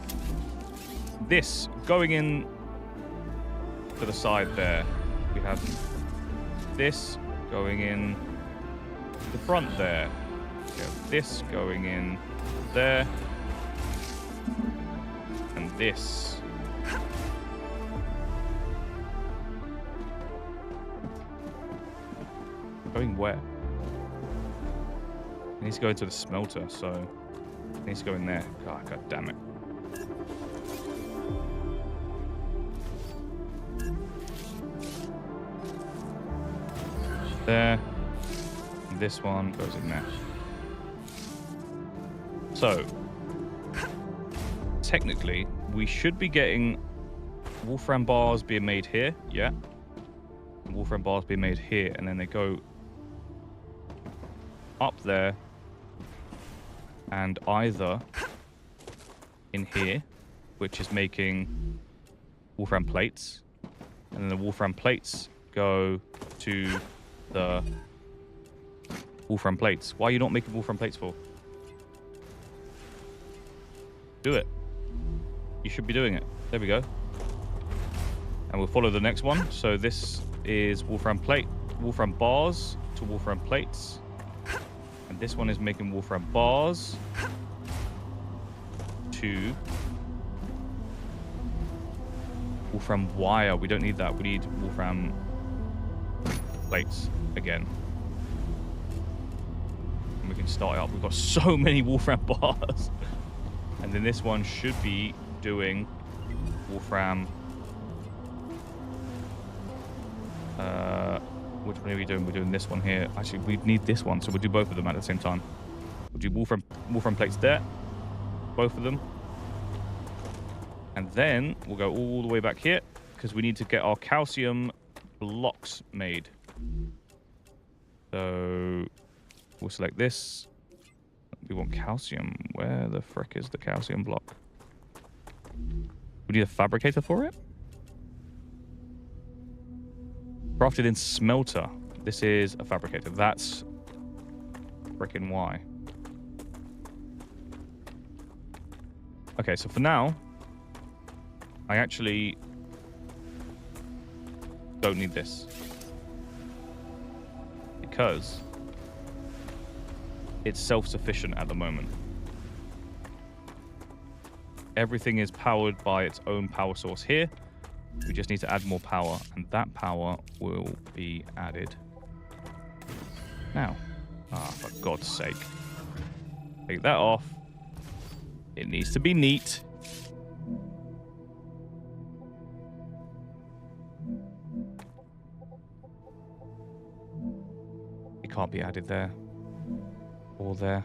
this going in to the side there. We have this going in to the front there. We have this going in there. And this. Going where? It needs to go into the smelter, so it needs to go in there. God damn it. There. And this one goes in there. So, technically, we should be getting Wolfram bars being made here. Yeah. And Wolfram bars being made here, and then they go up there and either in here, which is making Wolfram plates, and then the Wolfram plates go to the Wolfram plates. Why are you not making Wolfram plates for? Do it. You should be doing it. There we go. And we'll follow the next one. So this is Wolfram plate, Wolfram bars to Wolfram plates. And this one is making Wolfram bars to Wolfram wire. We don't need that. We need Wolfram plates again. And we can start it up. We've got so many Wolfram bars. And then this one should be doing Wolfram. Which one are we doing? We're doing this one here. Actually, we need this one, so we'll do both of them at the same time. We'll do Wolfram plates there. Both of them. And then we'll go all the way back here, because we need to get our calcium blocks made. So we'll select this We want calcium. Where the frick is the calcium block? We need a fabricator for it? Crafted in smelter. This is a fabricator. That's frickin' why. Okay, so for now, I actually don't need this. Because it's self-sufficient at the moment. Everything is powered by its own power source here. We just need to add more power, and that power will be added now. Ah, for God's sake. Take that off. It needs to be neat. It can't be added there. Or there.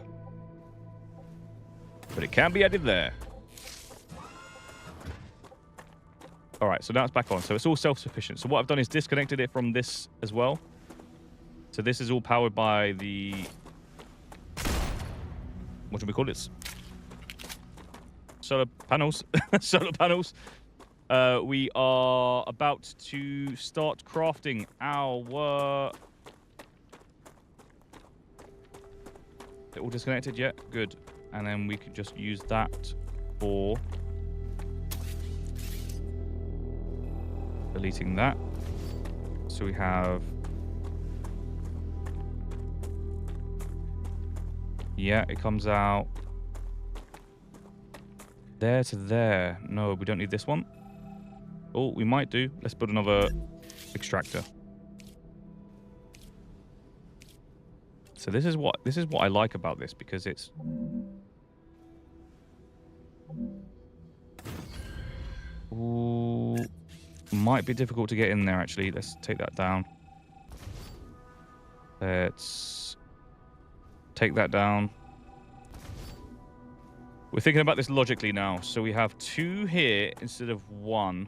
But it can be added there. Alright, so now it's back on. So it's all self-sufficient. So what I've done is disconnected it from this as well. So this is all powered by the... What should we call it? Solar panels. Solar panels. We are about to start crafting our... They're all disconnected yet? Good. And then we could just use that for... deleting that. So we have... Yeah, it comes out there to there. No, we don't need this one. Oh, we might do. Let's build another extractor. So this is what I like about this, because it's ooh, might be difficult to get in there actually. Let's take that down. Let's take that down. We're thinking about this logically now. So we have 2 here instead of 1.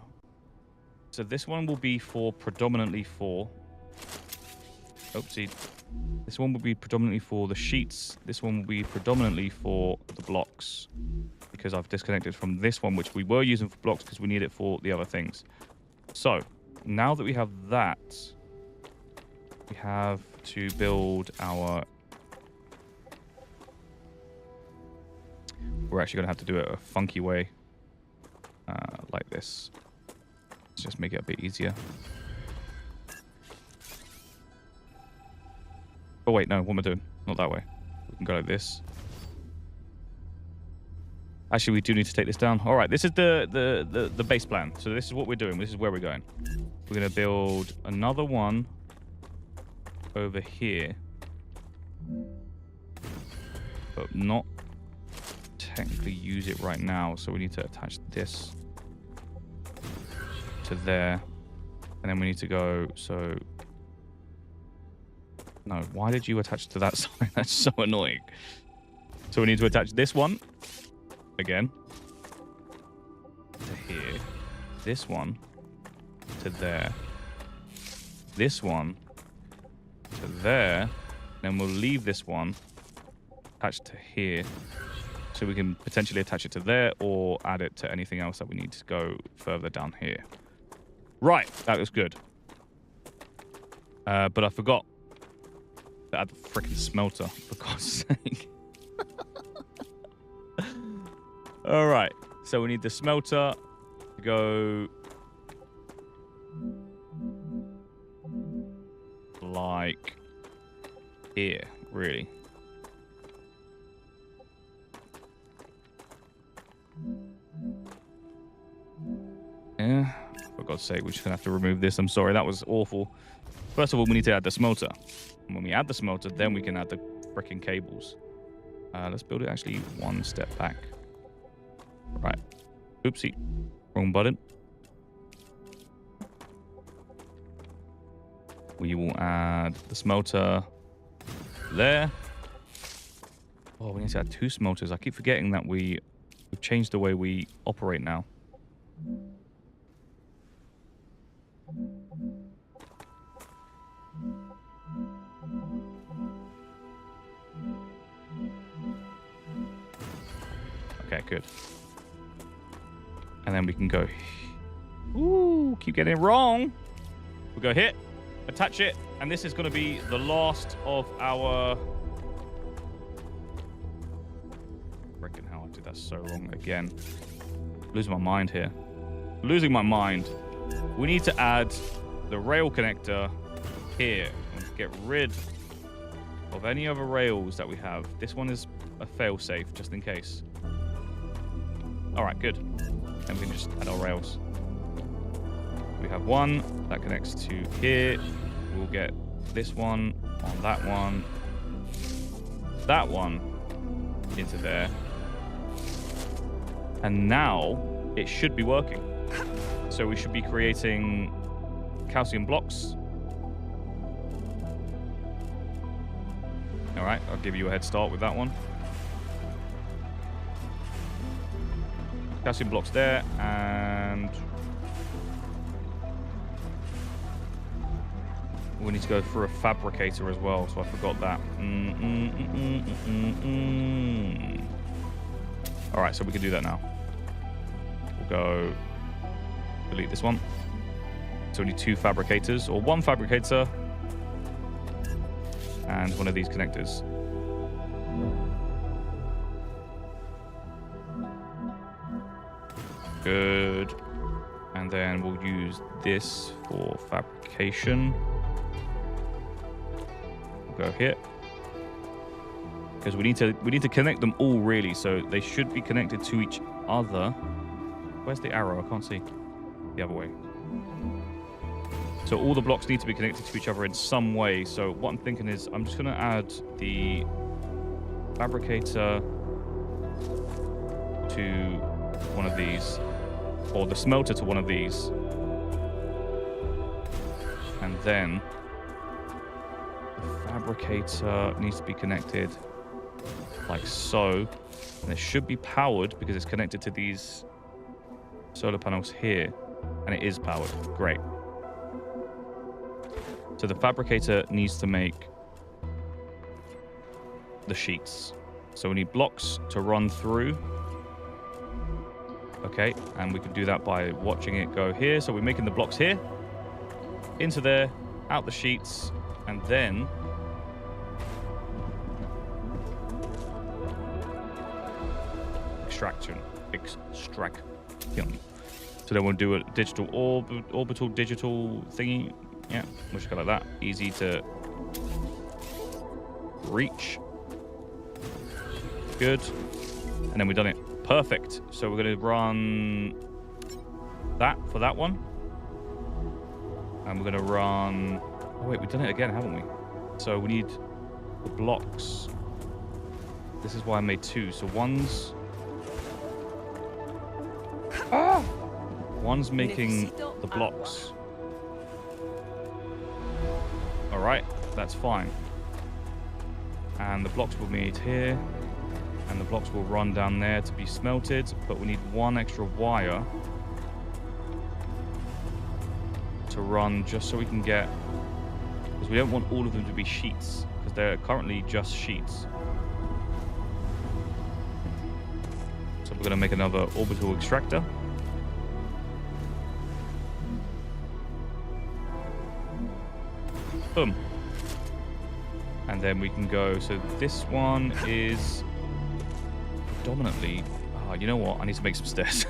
So this one will be for predominantly for... Oopsie. This one will be predominantly for the sheets. This one will be predominantly for the blocks. Because I've disconnected from this one, which we were using for blocks because we need it for the other things. So, now that we have that, we have to build our... We're actually going to have to do it a funky way. Like this. Let's just make it a bit easier. Oh wait, no, what am I doing? Not that way. We can go like this. Actually, we do need to take this down. All right, this is the base plan. So this is what we're doing. This is where we're going. We're going to build another one over here. But not technically use it right now. So we need to attach this to there. And then we need to go, so... No, why did you attach to that side? That's so annoying. So we need to attach this one. Again. To here. This one. To there. This one. To there. Then we'll leave this one attached to here. So we can potentially attach it to there or add it to anything else that we need to go further down here. Right. That was good. But I forgot. Add the freaking smelter, for God's sake. All right, so we need the smelter to go like here, really. Yeah, for God's sake, we're just gonna have to remove this. I'm sorry, that was awful. First of all, we need to add the smelter. And when we add the smelter, then we can add the freaking cables. Let's build it actually one step back. Right. Oopsie. Wrong button. We will add the smelter there. Oh, we need to add 2 smelters. I keep forgetting that we've changed the way we operate now. Okay, good. And then we can go... Ooh, keep getting it wrong. We'll go hit, attach it, and this is going to be the last of our... Freaking hell, I did that so wrong again. Losing my mind here. Losing my mind. We need to add the rail connector here and get rid of any other rails that we have. This one is a fail-safe, just in case. Alright, good. And we can just add our rails. We have one that connects to here. We'll get this one on that one into there. And now it should be working. So we should be creating calcium blocks. All right, I'll give you a head start with that one. Calcium blocks there, and we need to go through a fabricator as well, so I forgot that. All right, so we can do that now. We'll go delete this one. So we need 2 fabricators, or 1 fabricator, and one of these connectors. Good. And then we'll use this for fabrication. We'll go here. Because we need to connect them all really, so they should be connected to each other. Where's the arrow? I can't see. The other way. So all the blocks need to be connected to each other in some way. So what I'm thinking is I'm just going to add the fabricator to one of these, or the smelter to one of these. And then the fabricator needs to be connected like so. And it should be powered because it's connected to these solar panels here. And it is powered. Great. So the fabricator needs to make the sheets. So we need blocks to run through. Okay, and we can do that by watching it go here. So we're making the blocks here, into there, out the sheets, and then extraction. So then we'll do a digital orbital digital thingy. Yeah, we'll just go like that. Easy to reach. Good. And then we've done it. Perfect. So we're going to run that for that one. And we're going to run... Oh, wait, we've done it again, haven't we? So we need the blocks. This is why I made 2. So one's... Ah! One's making the blocks. All right, that's fine. And the blocks will meet here. And the blocks will run down there to be smelted. But we need 1 extra wire to run just so we can get... Because we don't want all of them to be sheets. Because they're currently just sheets. So we're going to make another orbital extractor. Boom. And then we can go, so this one is predominantly, oh, you know what? I need to make some stairs.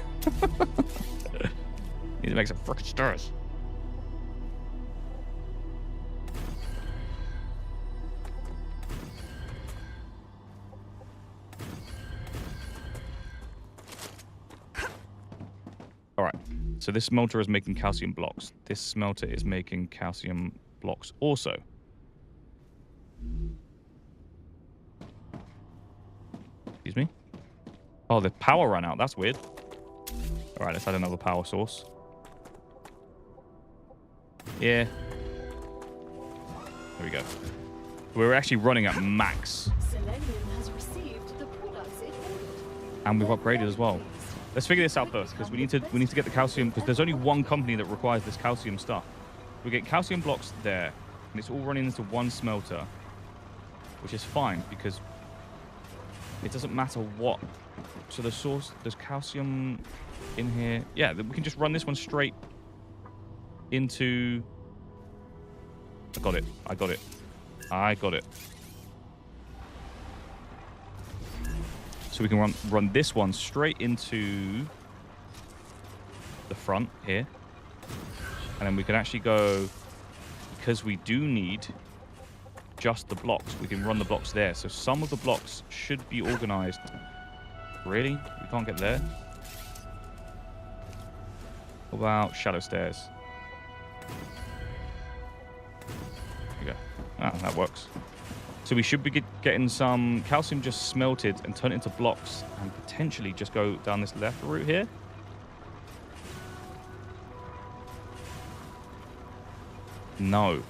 Need to make some frickin' stairs. All right, so this smelter is making calcium blocks. This smelter is making calcium blocks also. Excuse me. Oh, the power ran out. That's weird. All right, let's add another power source. Yeah. There we go. We're actually running at max. Selenium has received the products it ordered. And we've upgraded as well. Let's figure this out first, because we need to get the calcium, because there's only one company that requires this calcium stuff. We get calcium blocks there, and it's all running into one smelter, which is fine, because it doesn't matter what. So the source, there's calcium in here. Yeah, we can just run this one straight into... I got it. I got it. I got it. So we can run this one straight into the front here. And then we can actually go, because we do need just the blocks, we can run the blocks there. So some of the blocks should be organized. Really? We can't get there? What about shadow stairs? There we go. Ah, that works. So we should be getting some calcium just smelted and turn it into blocks and potentially just go down this left route here. No.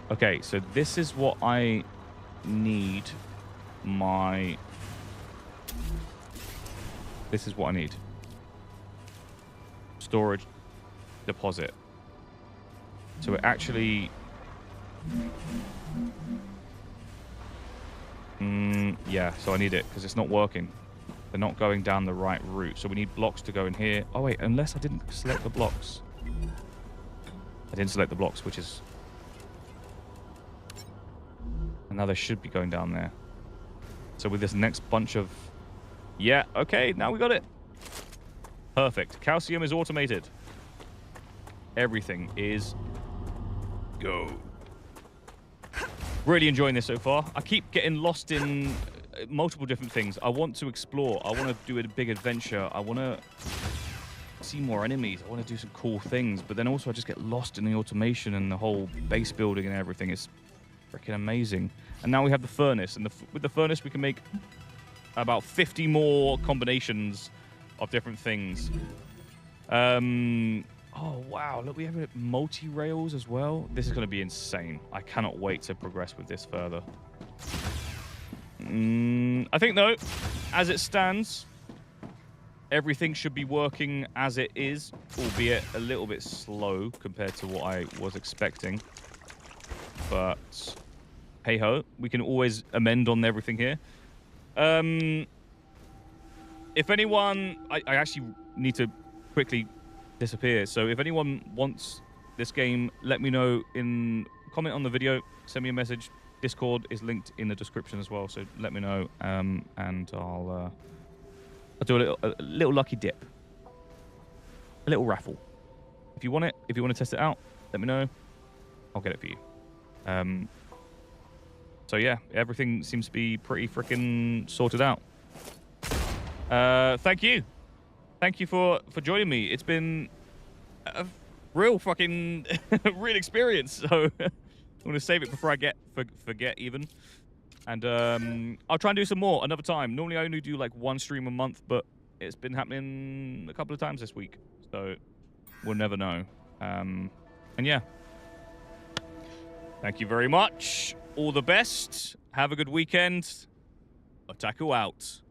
Okay, so this is what I need my... This is what I need. Storage deposit. So it actually... yeah, so I need it because it's not working. They're not going down the right route. So we need blocks to go in here. Oh, wait, unless I didn't select the blocks. I didn't select the blocks, which is... And now they should be going down there. So with this next bunch of... Yeah, okay, now we got it. Perfect. Calcium is automated. Everything is go. Really enjoying this so far. I keep getting lost in multiple different things. I want to explore. I want to do a big adventure. I want to see more enemies. I want to do some cool things. But then also I just get lost in the automation and the whole base building and everything. It's freaking amazing. And now we have the furnace. And with the furnace, we can make about 50 more combinations of different things. Oh, wow. Look, we have multi-rails as well. This is going to be insane. I cannot wait to progress with this further. I think, though, as it stands, everything should be working as it is, albeit a little bit slow compared to what I was expecting. But, hey-ho, we can always amend on everything here. If anyone... I actually need to quickly disappear. So if anyone wants this game, let me know in... Comment on the video, send me a message. Discord is linked in the description as well, so let me know, and I'll do a little lucky dip. A little raffle. If you want it, if you want to test it out, let me know. I'll get it for you. So yeah, everything seems to be pretty freaking sorted out. Thank you. Thank you for joining me. It's been a real fucking real experience. So I'm going to save it before I forget even. And I'll try and do some more another time. Normally I only do like one stream a month, but it's been happening a couple of times this week. So we'll never know. And yeah. Thank you very much. All the best. Have a good weekend. Otaku out.